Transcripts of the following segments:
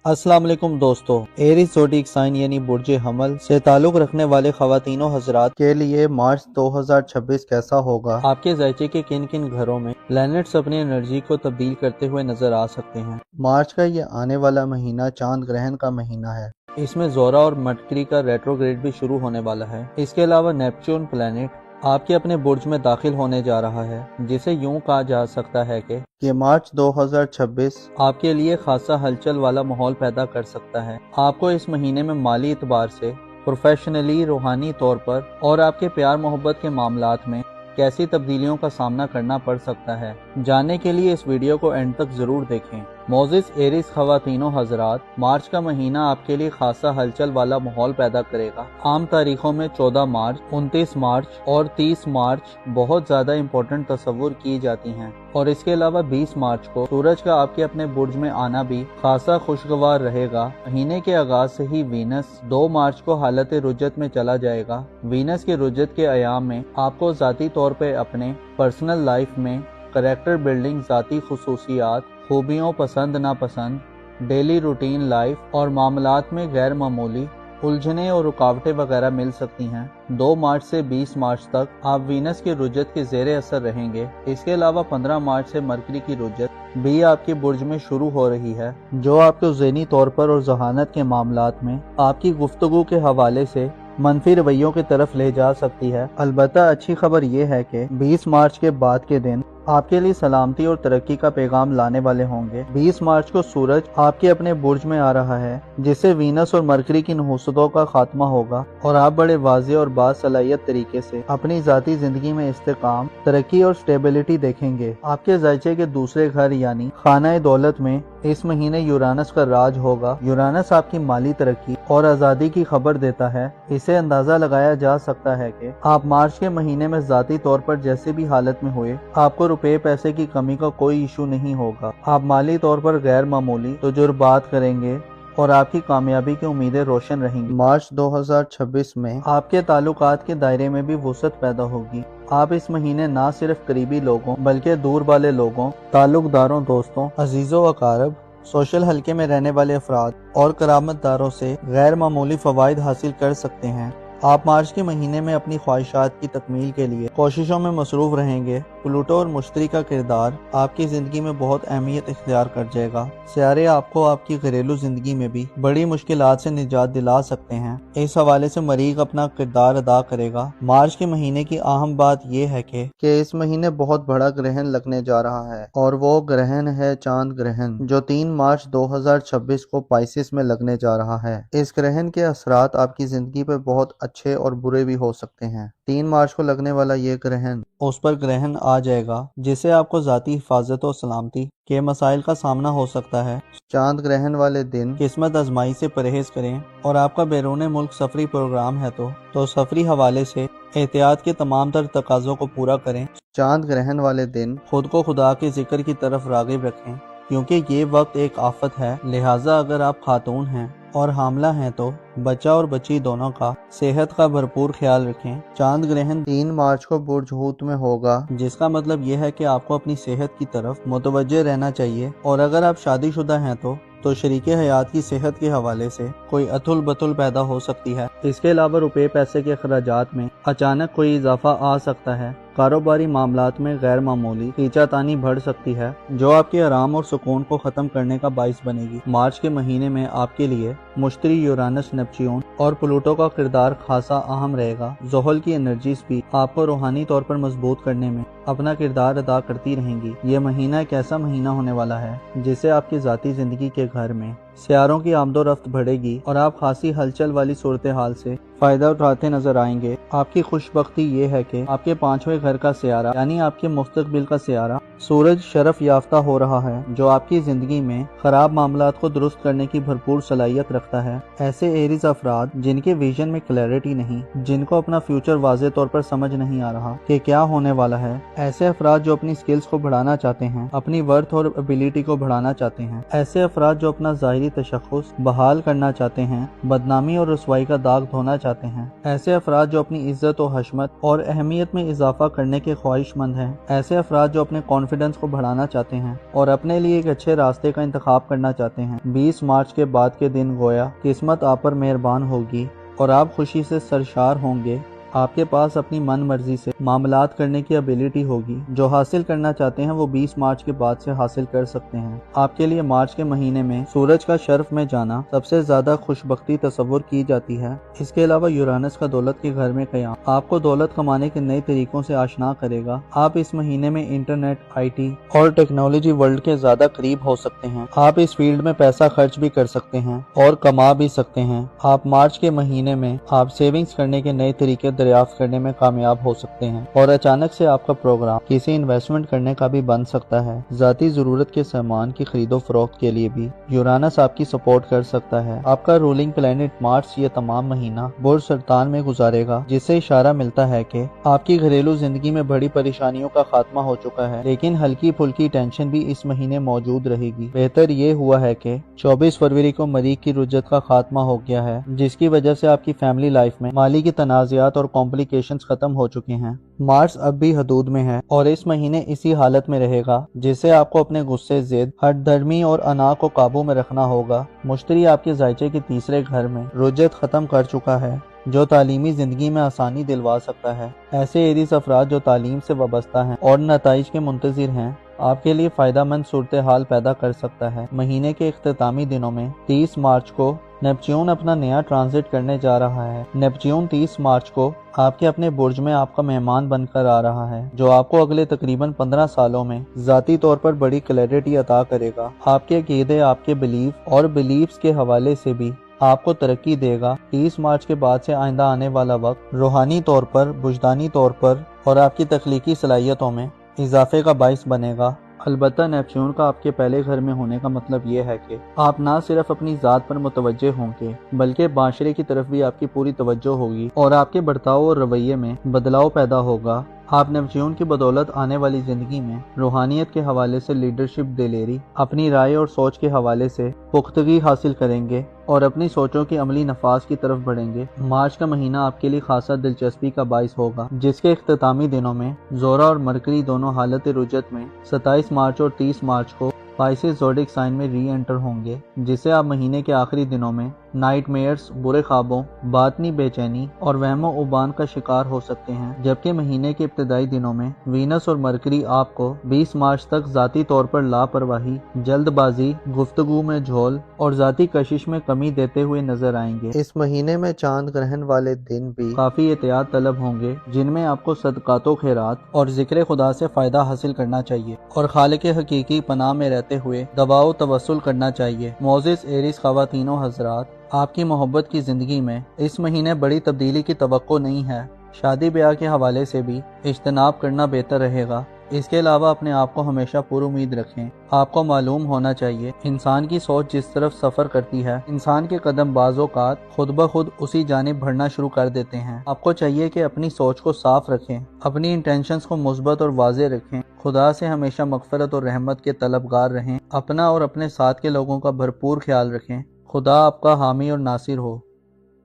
अस्सलाम वालेकुम दोस्तों। एरीज ज़ोडिएक साइन यानी बुर्ज हमल से ताल्लुक रखने वाले ख़वातीनो हजरात के लिए मार्च 2026 कैसा होगा। आपके ज़ायचे के किन किन घरों में प्लैनेट्स अपनी एनर्जी को तब्दील करते हुए नजर आ सकते हैं। मार्च का ये आने वाला महीना चांद ग्रहण का महीना है। इसमें ज़ोरा और मरकरी का रेट्रोग्रेड भी शुरू होने वाला है। इसके अलावा नेपच्यून प्लैनेट आपके अपने बुर्ज में दाखिल होने जा रहा है, जिसे यूं कहा जा सकता है कि मार्च 2026 आपके लिए खासा हलचल वाला माहौल पैदा कर सकता है। आपको इस महीने में माली एतबार से, प्रोफेशनली, रूहानी तौर पर और आपके प्यार मोहब्बत के मामलात में कैसी तब्दीलियों का सामना करना पड़ सकता है। जानने के लिए इस वीडियो को एंड तक जरूर देखें। मोजिस एरिस ख़वातीनो हजरात, मार्च का महीना आपके लिए खासा हलचल वाला माहौल पैदा करेगा। आम तारीखों में 14 मार्च, 29 मार्च और 30 मार्च बहुत ज़्यादा इम्पोर्टेंट तस्वुर की जाती हैं और इसके अलावा 20 मार्च को सूरज का आपके अपने बुर्ज में आना भी खासा खुशगवार रहेगा। महीने के आगाज से ही वीनस 2 मार्च को हालत रुजत में चला जाएगा। वीनस के रुजत के अयाम में आपको ज़ाती तौर पे अपने पर्सनल लाइफ में करैक्टर बिल्डिंग, ज़ाती खुसूसियात, खूबियों, पसंद नापसंद, डेली रूटीन लाइफ और मामलात में गैर मामूली उलझने और रुकावटें वगैरह मिल सकती हैं। 2 मार्च से 20 मार्च तक आप वीनस के रुजत के ज़ेरे असर रहेंगे। इसके अलावा 15 मार्च से मरकरी की रुजत भी आपके बुर्ज में शुरू हो रही है, जो आपको ज़हनी तौर पर और जहानत के मामलात में आपकी गुफ्तगू के हवाले से मनफी रवैयों की तरफ ले जा सकती है। अलबत्ता अच्छी खबर यह है कि 20 मार्च के बाद के दिन आपके लिए सलामती और तरक्की का पैगाम लाने वाले होंगे। 20 मार्च को सूरज आपके अपने बुर्ज में आ रहा है, जिससे वीनस और मरकरी की नहुसतों का खात्मा होगा और आप बड़े वाज़ेह और बासलाहियत तरीके से अपनी ज़ाती जिंदगी में इस्तेकाम, तरक्की और स्टेबिलिटी देखेंगे। आपके ज़ायचे के दूसरे घर यानी खाना दौलत में इस महीने यूरानस का राज होगा। यूरानस आपकी माली तरक्की और आज़ादी की खबर देता है। इसे अंदाजा लगाया जा सकता है कि आप मार्च के महीने में ज़ाती तौर पर जैसे भी हालत में हुए, आपको रुपए पैसे की कमी का कोई इशू नहीं होगा। आप माली तौर पर गैर मामूली तजुर्बात करेंगे और आपकी कामयाबी की उम्मीदें रोशन रहेंगी। मार्च 2026 में आपके ताल्लुकात के दायरे में भी वुसअत पैदा होगी। आप इस महीने ना सिर्फ करीबी लोगों बल्कि दूर वाले लोगों, ताल्लुकदारों, दोस्तों, अजीजों अकारब, सोशल हल्के में रहने वाले अफराद और करामतदारों से गैर मामूली फवाइद हासिल कर सकते हैं। आप मार्च के महीने में अपनी ख्वाहिशात की तकमील के लिए कोशिशों में मसरूफ रहेंगे। प्लूटो और मुश्तरी का किरदार आपकी जिंदगी में बहुत अहमियत इख्तियार कर जाएगा। सियारे आपको आपकी घरेलू जिंदगी में भी बड़ी मुश्किलात से निजात दिला सकते हैं। इस हवाले से मरीख अपना किरदार अदा करेगा। मार्च के महीने की अहम बात यह है कि इस महीने बहुत बड़ा ग्रहण लगने जा रहा है और वो ग्रहण है चांद ग्रहण, जो 3 मार्च 2026 को पाइसिस में लगने जा रहा है। इस ग्रहण के असरात आपकी जिंदगी पर बहुत अच्छे और बुरे भी हो सकते हैं। 3 मार्च को लगने वाला ये ग्रहण उस पर ग्रहण आ जाएगा जिससे आपको ज़ाती हिफाजत और सलामती के मसाइल का सामना हो सकता है। चांद ग्रहण वाले दिन किस्मत आजमाई से परहेज करें और आपका बैरून मुल्क सफरी प्रोग्राम है तो सफरी हवाले से एहतियात के तमाम तर तकाज़ों को पूरा करें। चांद ग्रहण वाले दिन खुद को खुदा के जिक्र की तरफ राग़िब रखें, क्योंकि ये वक्त एक आफत है। लिहाजा अगर आप खातून हैं और हामला हैं तो बच्चा और बच्ची दोनों का सेहत का भरपूर ख्याल रखें। चांद ग्रहण 3 मार्च को बुर्ज हूत में होगा, जिसका मतलब यह है कि आपको अपनी सेहत की तरफ मुतवज्जे रहना चाहिए और अगर आप शादीशुदा हैं तो शरीके हयात की सेहत के हवाले से कोई अतुल बतुल पैदा हो सकती है। इसके अलावा रुपए पैसे के अखराजात में अचानक कोई इजाफा आ सकता है। कारोबारी मामलात में गैर मामूली खींचातानी बढ़ सकती है, जो आपके आराम और सुकून को ख़त्म करने का बाइस बनेगी। मार्च के महीने में आपके लिए मुश्तरी, यूरानस, नेपच्यून और प्लूटो का किरदार खासा अहम रहेगा। ज़ोहल की एनर्जीज भी आपको रूहानी तौर पर मजबूत करने में अपना किरदार अदा करती रहेंगी। ये महीना एक ऐसा महीना होने वाला है जिससे आपकी ज़ाती ज़िंदगी के घर में सियारों की आमदोरफ्त बढ़ेगी और आप खासी हलचल वाली सूरत हाल से फ़ायदा उठाते नजर आएंगे। आपकी खुशबख्ती ये है कि आपके 5वें घर का सियारा यानी आपके मुस्तकबिल का सियारा सूरज शरफ याफ्ता हो रहा है, जो आपकी ज़िंदगी में ख़राब मामलात को दुरुस्त करने की भरपूर सलाहियत रखता है। ऐसे एरीज अफराद जिनके विजन में क्लैरिटी नहीं, जिनको अपना फ्यूचर वाज़े तौर पर समझ नहीं आ रहा कि क्या होने वाला है, ऐसे अफराद जो अपनी स्किल्स को बढ़ाना चाहते हैं, अपनी वर्थ और एबिलिटी को बढ़ाना चाहते हैं, ऐसे अफराद जो अपना ज़ाहिरी ظاہری تشخص بحال کرنا چاہتے ہیں، بدنامی اور رسوائی کا داغ دھونا چاہتے ہیں، ایسے افراد جو اپنی عزت و حشمت اور اہمیت میں اضافہ کرنے کے خواہش مند ہیں، ایسے افراد جو اپنے کانفیڈنس کو بڑھانا چاہتے ہیں اور اپنے لیے ایک اچھے راستے کا انتخاب کرنا چاہتے ہیں۔ 20 مارچ کے بعد کے دن گویا قسمت آپ پر مہربان ہوگی اور آپ خوشی سے سرشار ہوں گے۔ آپ کے پاس اپنی من مرضی سے معاملات کرنے کی ابیلٹی ہوگی۔ جو حاصل کرنا چاہتے ہیں وہ 20 مارچ کے بعد سے حاصل کر سکتے ہیں۔ آپ کے لیے مارچ کے مہینے میں سورج کا شرف میں جانا سب سے زیادہ خوش بختی تصور کی جاتی ہے۔ اس کے علاوہ یورانس کا دولت کے گھر میں قیام آپ کو دولت کمانے کے نئے طریقوں سے آشنا کرے گا۔ آپ اس مہینے میں انٹرنیٹ، آئی ٹی اور ٹیکنالوجی ورلڈ کے زیادہ قریب ہو سکتے ہیں۔ آپ اس فیلڈ میں پیسہ خرچ بھی کر سکتے ہیں اور کما بھی سکتے ہیں۔ آپ مارچ کے مہینے میں آپ سیونگز کرنے کے نئے طریقے دریافت کرنے میں کامیاب ہو سکتے ہیں اور اچانک سے آپ کا پروگرام کسی انویسٹمنٹ کرنے کا بھی بن سکتا ہے۔ ذاتی ضرورت کے سامان کی خرید و فروخت کے لیے بھی یورانس آپ کی سپورٹ کر سکتا ہے۔ آپ کا رولنگ پلانٹ مارس یہ تمام مہینہ برج سرطان میں گزارے گا، جس سے اشارہ ملتا ہے کہ آپ کی گھریلو زندگی میں بڑی پریشانیوں کا خاتمہ ہو چکا ہے، لیکن ہلکی پھلکی ٹینشن بھی اس مہینے موجود رہے گی۔ بہتر یہ ہوا ہے کہ 24 فروری کو مریخ کی رجت کا خاتمہ ہو گیا ہے، جس کی وجہ سے آپ کی فیملی لائف میں مالی کی تنازعات اور کمپلیکیشنز ختم ہو چکے ہیں۔ مارس اب بھی حدود میں ہے اور اس مہینے اسی حالت میں رہے گا، جس سے آپ کو اپنے غصے، ضد، ہٹ دھرمی اور انا کو قابو میں رکھنا ہوگا۔ مشتری آپ کے ذائچے کے تیسرے گھر میں رجت ختم کر چکا ہے، جو تعلیمی زندگی میں آسانی دلوا سکتا ہے۔ ایسے ایریز افراد جو تعلیم سے وابستہ ہیں اور نتائج کے منتظر ہیں، آپ کے لیے فائدہ مند صورتحال پیدا کر سکتا ہے۔ مہینے کے اختتامی دنوں میں 30 مارچ کو نیپچون اپنا نیا ٹرانزٹ کرنے جا رہا ہے۔ نیپچون 30 مارچ کو آپ کے اپنے برج میں آپ کا مہمان بن کر آ رہا ہے، جو آپ کو اگلے تقریباً 15 سالوں میں ذاتی طور پر بڑی کلیئرٹی عطا کرے گا۔ آپ کے عقیدے، آپ کے بلیف اور بلیفز کے حوالے سے بھی آپ کو ترقی دے گا۔ 30 مارچ کے بعد سے آئندہ آنے والا وقت روحانی طور پر، وجدانی طور پر اور آپ کی تخلیقی صلاحیتوں میں اضافے کا باعث بنے گا۔ البتہ نیپچون کا آپ کے پہلے گھر میں ہونے کا مطلب یہ ہے کہ آپ نہ صرف اپنی ذات پر متوجہ ہوں گے، بلکہ معاشرے کی طرف بھی آپ کی پوری توجہ ہوگی اور آپ کے برتاؤ اور رویے میں بدلاؤ پیدا ہوگا۔ آپ نیپچون کی بدولت آنے والی زندگی میں روحانیت کے حوالے سے لیڈرشپ، دلیری، اپنی رائے اور سوچ کے حوالے سے پختگی حاصل کریں گے اور اپنی سوچوں کی عملی نفاذ کی طرف بڑھیں گے۔ مارچ کا مہینہ آپ کے لیے خاصا دلچسپی کا باعث ہوگا، جس کے اختتامی دنوں میں زورا اور مرکری دونوں حالت رجت میں 27 مارچ اور 30 مارچ کو پائسس زوڈک سائن میں ری انٹر ہوں گے، جس سے آپ مہینے کے آخری دنوں میں نائٹ میئرز، برے خوابوں، باطنی بے چینی اور وہم و عبان کا شکار ہو سکتے ہیں، جبکہ مہینے کے ابتدائی دنوں میں وینس اور مرکری آپ کو 20 مارچ تک ذاتی طور پر لاپرواہی، جلد بازی، گفتگو میں جھول اور ذاتی کشش میں کمی دیتے ہوئے نظر آئیں گے۔ اس مہینے میں چاند گرہن والے دن بھی کافی احتیاط طلب ہوں گے، جن میں آپ کو صدقات و خیرات اور ذکر خدا سے فائدہ حاصل کرنا چاہیے اور خالق حقیقی پناہ میں رہتے ہوئے دعا و توسل کرنا چاہیے۔ معزز ایریز خواتین و حضرات، آپ کی محبت کی زندگی میں اس مہینے بڑی تبدیلی کی توقع نہیں ہے۔ شادی بیاہ کے حوالے سے بھی اجتناب کرنا بہتر رہے گا۔ اس کے علاوہ اپنے آپ کو ہمیشہ پر امید رکھیں۔ آپ کو معلوم ہونا چاہیے، انسان کی سوچ جس طرف سفر کرتی ہے، انسان کے قدم بعض اوقات خود بخود اسی جانب بڑھنا شروع کر دیتے ہیں۔ آپ کو چاہیے کہ اپنی سوچ کو صاف رکھیں، اپنی انٹینشنز کو مثبت اور واضح رکھیں، خدا سے ہمیشہ مغفرت اور رحمت کے طلبگار رہیں، اپنا اور اپنے ساتھ کے لوگوں کا بھرپور خیال رکھیں۔ خدا آپ کا حامی اور ناصر ہو۔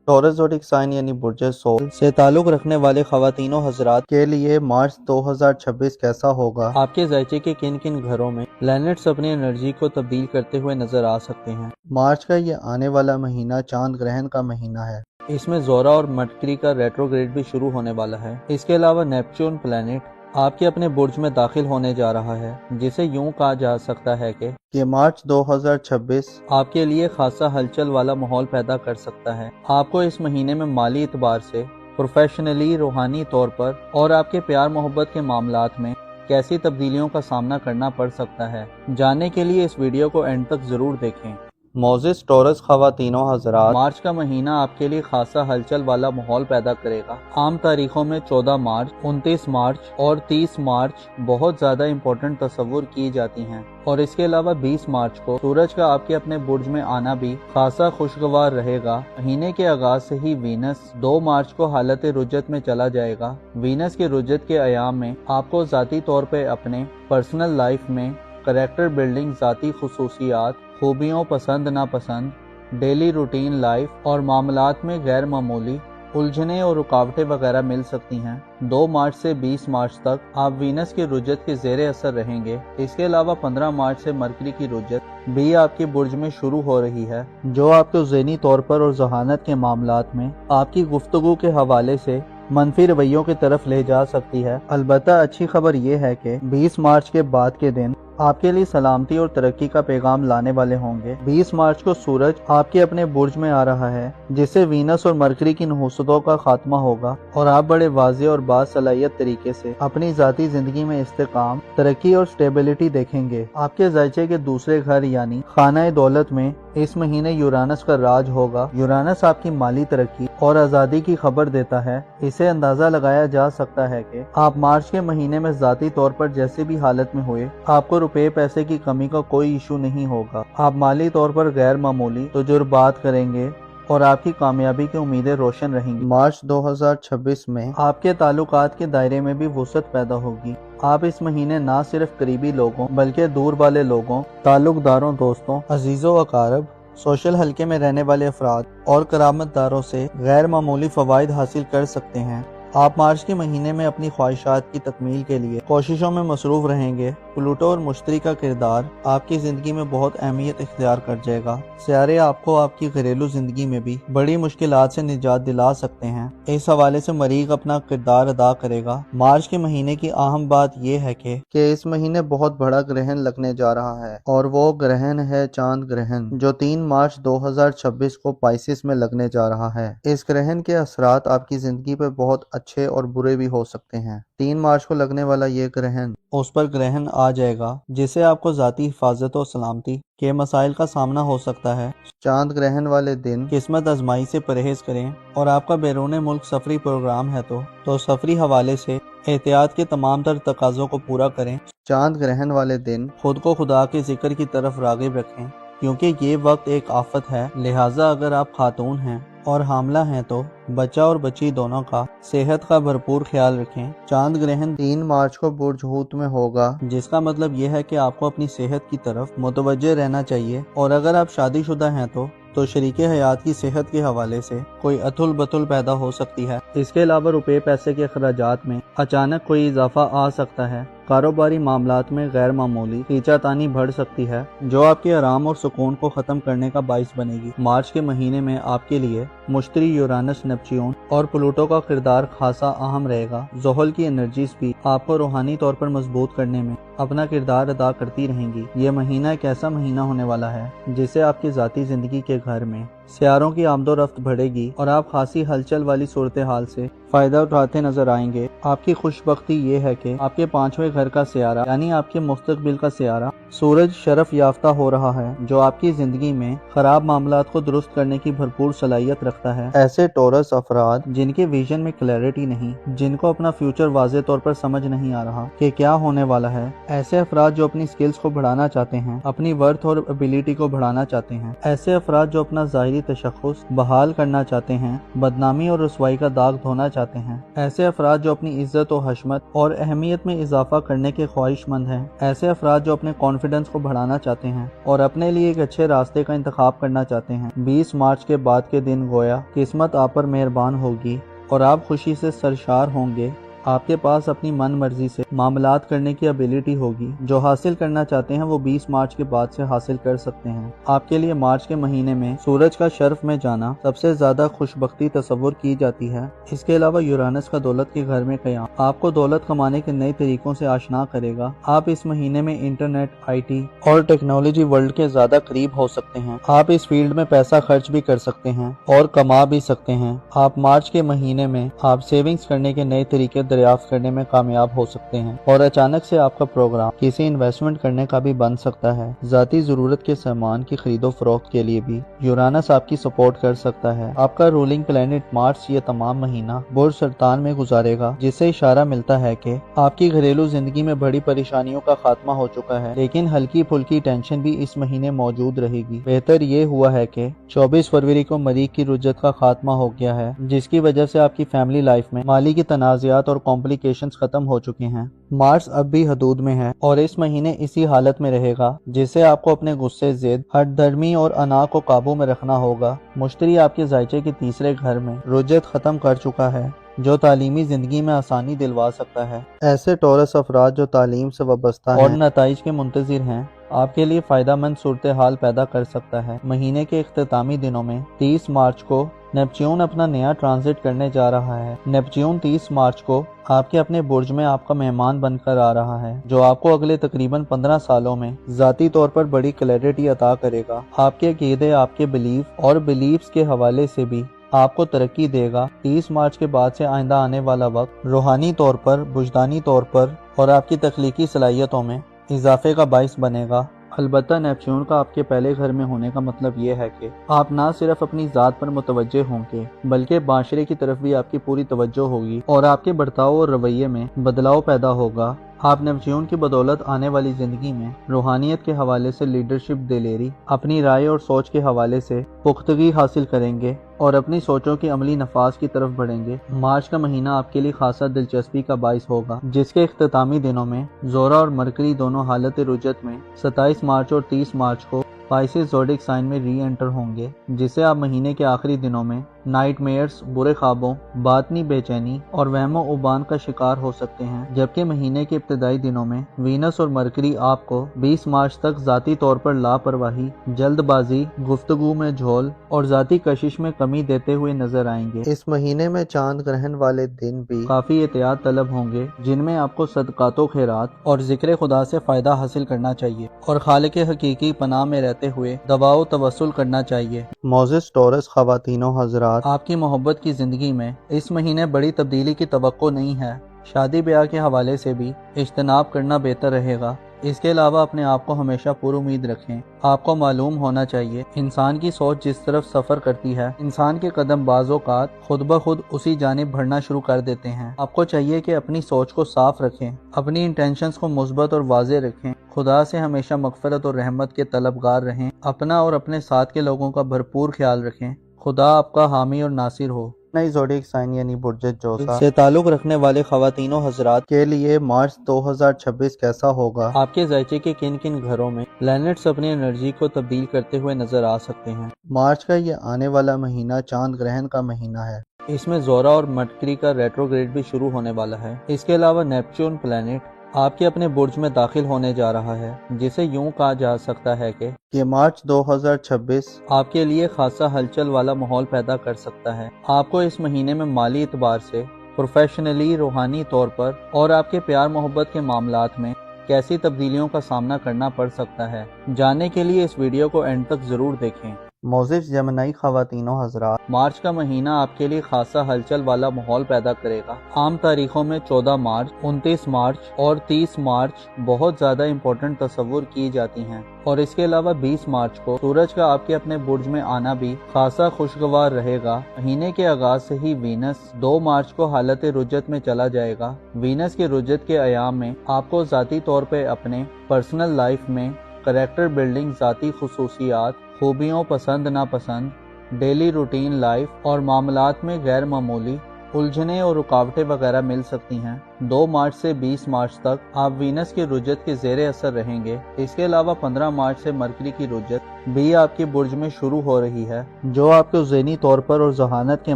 ٹورس زوڈک سائن یعنی برج سول سے تعلق رکھنے والے خواتین و حضرات کے لیے مارچ 2026 کیسا ہوگا؟ آپ کے ذائچے کے کن کن گھروں میں پلینٹس اپنی انرجی کو تبدیل کرتے ہوئے نظر آ سکتے ہیں؟ مارچ کا یہ آنے والا مہینہ چاند گرہن کا مہینہ ہے۔ اس میں زورا اور مرکری کا ریٹروگریڈ بھی شروع ہونے والا ہے۔ اس کے علاوہ نیپچون پلینٹ آپ کے اپنے برج میں داخل ہونے جا رہا ہے، جسے یوں کہا جا سکتا ہے کہ مارچ 2026 آپ کے لیے خاصا ہلچل والا ماحول پیدا کر سکتا ہے۔ آپ کو اس مہینے میں مالی اعتبار سے، پروفیشنلی، روحانی طور پر اور آپ کے پیار محبت کے معاملات میں کیسی تبدیلیوں کا سامنا کرنا پڑ سکتا ہے، جاننے کے لیے اس ویڈیو کو اینڈ تک ضرور دیکھیں۔ معزز ٹورس خواتین و حضرات، مارچ کا مہینہ آپ کے لیے خاصا ہلچل والا ماحول پیدا کرے گا۔ عام تاریخوں میں 14 مارچ، 29 مارچ اور 30 مارچ بہت زیادہ امپورٹنٹ تصور کی جاتی ہیں، اور اس کے علاوہ 20 مارچ کو سورج کا آپ کے اپنے برج میں آنا بھی خاصا خوشگوار رہے گا۔ مہینے کے آغاز سے ہی وینس 2 مارچ کو حالت رجت میں چلا جائے گا۔ وینس کے رجت کے ایام میں آپ کو ذاتی طور پہ اپنے پرسنل لائف میں کریکٹر بلڈنگ، ذاتی خصوصیات، खूबियों पसंद नापसंद, डेली रूटीन लाइफ और मामलात में गैर मामूली उलझने और रुकावटें वगैरह मिल सकती हैं। 2 मार्च से 20 मार्च तक आप वीनस की रुजत के ज़ेरे असर रहेंगे। इसके अलावा 15 मार्च से मरकरी की रुजत भी आपके बुर्ज में शुरू हो रही है, जो आपको ज़हनी तौर पर और जहानत के मामलात में आपकी गुफ्तगू के हवाले से मनफी रवैयों की तरफ ले जा सकती है। अलबत्ता अच्छी खबर यह है कि 20 मार्च के बाद के दिन आपके लिए सलामती और तरक्की का पैगाम लाने वाले होंगे। 20 मार्च को सूरज आपके अपने बुर्ज में आ रहा है, जिससे वीनस और मरकरी की नहुसतों का खात्मा होगा और आप बड़े वाज़ेह और बासलाहियत तरीके से अपनी ज़ाती जिंदगी में इस्तेकाम, तरक्की और स्टेबिलिटी देखेंगे। आपके ज़ायचे के दूसरे घर यानी खाना दौलत में इस महीने यूरानस का राज होगा। यूरानस आपकी माली तरक्की और आज़ादी की खबर देता है। इसे अंदाजा लगाया जा सकता है कि आप मार्च के महीने में ज़ाती तौर पर जैसे भी हालत में हुए, आपको रुपए पैसे की कमी का कोई इशू नहीं होगा। आप माली तौर पर गैर मामूली तजुर्बात करेंगे और आपकी कामयाबी की उम्मीदें रोशन रहेंगी। मार्च 2026 में आपके ताल्लुकात के दायरे में भी वुसअत पैदा होगी। आप इस महीने ना सिर्फ करीबी लोगों बल्कि दूर वाले लोगों, ताल्लुकदारों, दोस्तों, अजीजों अकारब, सोशल हलके में रहने वाले अफराद और करामतदारों से गैर मामूली फवाइद हासिल कर सकते हैं। आप मार्च के महीने में अपनी ख्वाहिशात की तकमील के लिए कोशिशों में मसरूफ रहेंगे। प्लूटो और मुश्तरी का किरदार आपकी जिंदगी में बहुत अहमियत इख्तियार कर जाएगा। सियारे आपको आपकी घरेलू जिंदगी में भी बड़ी मुश्किलात से निजात दिला सकते हैं। इस हवाले से मरीख अपना किरदार अदा करेगा। मार्च के महीने की अहम बात यह है कि इस महीने बहुत बड़ा ग्रहण लगने जा रहा है और वो ग्रहण है चांद ग्रहण, जो 3 मार्च 2026 को पाइसिस में लगने जा रहा है। इस ग्रहण के असरात आपकी जिंदगी पर बहुत अच्छे और बुरे भी हो सकते हैं। 3 मार्च को लगने वाला ये ग्रहण उस पर ग्रहण आ जाएगा जिससे आपको जाती हिफाजत और सलामती के मसाइल का सामना हो सकता है। चांद ग्रहण वाले दिन किस्मत आजमाई से परहेज करें और आपका बैरून मुल्क सफरी प्रोग्राम है तो सफरी हवाले से एहतियात के तमाम तर तकाज़ों को पूरा करें। चांद ग्रहण वाले दिन खुद को खुदा के जिक्र की तरफ राग़िब रखें, क्योंकि ये वक्त एक आफत है। लिहाजा अगर आप खातून हैं और हामला हैं तो बच्चा और बच्ची दोनों का सेहत का भरपूर ख्याल रखें। चांद ग्रहण 3 मार्च को बुर्ज हूत में होगा, जिसका मतलब यह है कि आपको अपनी सेहत की तरफ मुतवज्जे रहना चाहिए। और अगर आप शादीशुदा हैं तो शरीके हयात की सेहत के हवाले से कोई अतुल बतुल पैदा हो सकती है। इसके अलावा रुपए पैसे के अखराजात में अचानक कोई इजाफा आ सकता है। कारोबारी मामलात में गैर मामूली खींचातानी बढ़ सकती है, जो आपके आराम और सुकून को ख़त्म करने का बाइस बनेगी। मार्च के महीने में आपके लिए मुश्तरी, यूरानस, नेपच्यून और प्लूटो का किरदार खासा अहम रहेगा। ज़ोहल की एनर्जीज भी आपको रूहानी तौर पर मजबूत करने में अपना किरदार अदा करती रहेंगी। ये महीना एक ऐसा महीना होने वाला है जिससे आपकी ज़ाती ज़िंदगी के घर में सियारों की आमदोरफ्त बढ़ेगी और आप खासी हलचल वाली सूरत हाल से फायदा उठाते नजर आएंगे। आपकी खुशबख्ती ये है कि आपके 5वें घर का सियारा यानी आपके मुस्तकबिल का सियारा सूरज शरफ याफ्ता हो रहा है, जो आपकी जिंदगी में खराब मामलात को दुरुस्त करने की भरपूर सलाहियत रखता है। ऐसे टोरस अफराद जिनके विजन में क्लैरिटी नहीं, जिनको अपना फ्यूचर वाज़े तौर पर समझ नहीं आ रहा कि क्या होने वाला है, ऐसे अफराद जो अपनी स्किल्स को बढ़ाना चाहते हैं, अपनी वर्थ और एबिलिटी को बढ़ाना चाहते हैं, ऐसे अफराद जो अपना ज़ाहिरी तशख्खुस बहाल करना चाहते हैं, बदनामी और रुसवाई का दाग धोना चाहते हैं, ऐसे अफराद जो अपनी इज्जत और हशमत और अहमियत में इजाफा करने के ख्वाहिशमंद हैं, ऐसे अफराद जो अपने कॉन्फिडेंस को बढ़ाना चाहते हैं और अपने लिए एक अच्छे रास्ते का इंतखाब करना चाहते हैं। 20 मार्च के बाद के दिन गोया किस्मत आप पर मेहरबान होगी और आप खुशी से सरशार होंगे। आपके पास अपनी मन मर्जी से मामलात करने की एबिलिटी होगी। जो हासिल करना चाहते हैं वो 20 मार्च के बाद से हासिल कर सकते हैं। आपके लिए मार्च के महीने में सूरज का शर्फ में जाना सबसे ज्यादा खुशबख्ती तस्वुर की जाती है। इसके अलावा यूरानस का दौलत के घर में क़याम आपको दौलत कमाने के नए तरीकों से आशना करेगा। आप इस महीने में इंटरनेट, IT और टेक्नोलॉजी वर्ल्ड के ज्यादा करीब हो सकते हैं। आप इस फील्ड में पैसा खर्च भी कर सकते हैं और कमा भी सकते हैं। आप मार्च के महीने में आप सेविंग्स करने के नए तरीके दरियाफ्त करने में कामयाब हो सकते हैं और अचानक से आपका प्रोग्राम किसी इन्वेस्टमेंट करने का भी बन सकता है। जाती जरूरत के सामान की खरीदो फरोख्त के लिए भी यूरानस आपकी सपोर्ट कर सकता है। आपका रूलिंग प्लेनेट मार्च ये तमाम महीना बुर्ज सरतान में गुजारेगा, जिससे इशारा मिलता है कि आपकी घरेलू जिंदगी में बड़ी परेशानियों का खात्मा हो चुका है, लेकिन हल्की फुल्की टेंशन भी इस महीने मौजूद रहेगी। बेहतर ये हुआ है कि 24 फरवरी को मरीख की रुजत का खात्मा हो गया है, जिसकी वजह से आपकी फैमिली लाइफ में माली की तनाज़ात और कॉम्प्लिकेशंस खत्म हो चुके हैं। मार्स अब भी हदूद में है और इस महीने इसी हालत में रहेगा, जिससे आपको अपने गुस्से, जिद, हठधर्मी और अना को काबू में रखना होगा। मुश्तरी आपके जायचे के तीसरे घर में रुजत खत्म कर चुका है, जो तालीमी जिंदगी में आसानी दिलवा सकता है। ऐसे टॉरस अफराद जो तालीम से वाबस्ता और नताइज के मुंतजिर हैं, आपके लिए फायदामंद सूरत हाल पैदा कर सकता है। महीने के इख्तितामी दिनों में 30 मार्च को नेपच्यून अपना नया ट्रांजिट करने जा रहा है। नेपच्यून 30 मार्च को आपके अपने बुर्ज में आपका मेहमान बनकर आ रहा है, जो आपको अगले तकरीबन 15 सालों में ज़ाती तौर पर बड़ी क्लैरिटी अता करेगा। आपके अकीदे, आपके बिलीफ और बिलीफ्स के हवाले से भी आपको तरक्की देगा। 30 मार्च के बाद से आइंदा आने वाला वक्त रूहानी तौर पर, बुजदानी तौर पर और आपकी तख्लीकी सलाहियतों में इजाफे का बाइस बनेगा। अलबत्ता नेपच्यून का आपके पहले घर में होने का मतलब ये है कि आप ना सिर्फ अपनी ज़ात पर मुतवज्जे होंगे, बल्कि माशरे की तरफ भी आपकी पूरी तवज्जो होगी और आपके बर्ताव और रवैये में बदलाव पैदा होगा। आप नेपच्यून की बदौलत आने वाली जिंदगी में रूहानियत के हवाले से लीडरशिप, दिलेरी, अपनी राय और सोच के हवाले से पुख्तगी हासिल करेंगे और अपनी सोचों की अमली नफाज की तरफ बढ़ेंगे। मार्च का महीना आपके लिए खासा दिलचस्पी का बाइस होगा, जिसके इख्तितामी दिनों में जोरा और मरकरी दोनों हालत रुजत में 27 मार्च और 30 मार्च को पाइसेस ज़ोडिक साइन में री एंटर होंगे, जिससे आप महीने के आखिरी दिनों में नाइटमेयर्स, बुरे ख्वाबों, बातनी बेचैनी और वहमो उबान का शिकार हो सकते हैं। जबकि महीने के इब्तदाई दिनों में वीनस और मरकरी आपको 20 मार्च तक ज़ाती तौर पर लापरवाही, जल्दबाजी, गुफ्तगू में झोल और ज़ाती कशिश में कमी देते हुए नजर आएंगे। इस महीने में चांद ग्रहण वाले दिन भी काफी एहतियात तलब होंगे, जिनमें आपको सदकातो खैरात और जिक्र खुदा से फायदा हासिल करना चाहिए और खालिक हकीकी पनाह में रहते हुए दवाओ तवस्सुल करना चाहिए। मोज़िज़ टॉरस ख़वातीनो हज़रात, आपकी मोहब्बत की जिंदगी में इस महीने बड़ी तब्दीली की तवक्को नहीं है। शादी ब्याह के हवाले से भी इज्तनाब करना बेहतर रहेगा। इसके अलावा अपने आप को हमेशा पुरुमीद रखें। आपको मालूम होना चाहिए, इंसान की सोच जिस तरफ सफर करती है, इंसान के कदम बाज़-औक़ात खुद ब खुद उसी जानिब बढ़ना शुरू कर देते हैं। आपको चाहिए कि अपनी सोच को साफ रखें, अपनी इंटेंशंस को मुस्बत और वाज़े रखें, खुदा से हमेशा मग़फ़िरत और रहमत के तलबगार रहें, अपना और अपने साथ के लोगों का भरपूर ख्याल रखें। खुदा आपका हामी और नासिर हो। नई ज़ोडिक साइन यानी बुर्ज जोसा से ताल्लुक़ रखने वाले ख़वातीनो हज़रात के लिए मार्च 2026 कैसा होगा? आपके ज़ायचे के किन किन घरों में प्लैनेट्स अपनी एनर्जी को तब्दील करते हुए नजर आ सकते हैं? मार्च का ये आने वाला महीना चांद ग्रहण का महीना है। इसमें जोरा और मरकरी का रेट्रोग्रेड भी शुरू होने वाला है। इसके अलावा नेपच्यून प्लैनेट आपके अपने बुर्ज में दाखिल होने जा रहा है, जिसे यूं कहा जा सकता है कि मार्च 2026 आपके लिए खासा हलचल वाला माहौल पैदा कर सकता है। आपको इस महीने में माली एतबार से, प्रोफेशनली, रूहानी तौर पर और आपके प्यार मोहब्बत के मामलात में कैसी तब्दीलियों का सामना करना पड़ सकता है, जानने के लिए इस वीडियो को एंड तक जरूर देखें। मोज़िज़ जमनाई ख़वातीनो हज़रात, मार्च का महीना आपके लिए खासा हलचल वाला माहौल पैदा करेगा। आम तारीखों में 14 मार्च, 29 मार्च और 30 मार्च बहुत ज़्यादा इम्पोर्टेंट तस्वुर की जाती हैं और इसके अलावा 20 मार्च को सूरज का आपके अपने बुर्ज में आना भी खासा खुशगवार रहेगा। महीने के आगाज से ही वीनस 2 मार्च को हालत रुजत में चला जाएगा। वीनस के रुजत के अयाम में आपको ज़ाती तौर पर अपने पर्सनल लाइफ में करैक्टर बिल्डिंग, ज़ाती खुसूसियात, खूबियों, पसंद नापसंद, डेली रूटीन लाइफ और मामलात में गैर मामूली उलझने और रुकावटें वगैरह मिल सकती हैं। 2 मार्च से 20 मार्च तक आप वीनस के रुजत के ज़ेरे असर रहेंगे। इसके अलावा 15 मार्च से मरकरी की रुजत भी आपके बुर्ज में शुरू हो रही है, जो आपको ज़हनी तौर पर और जहानत के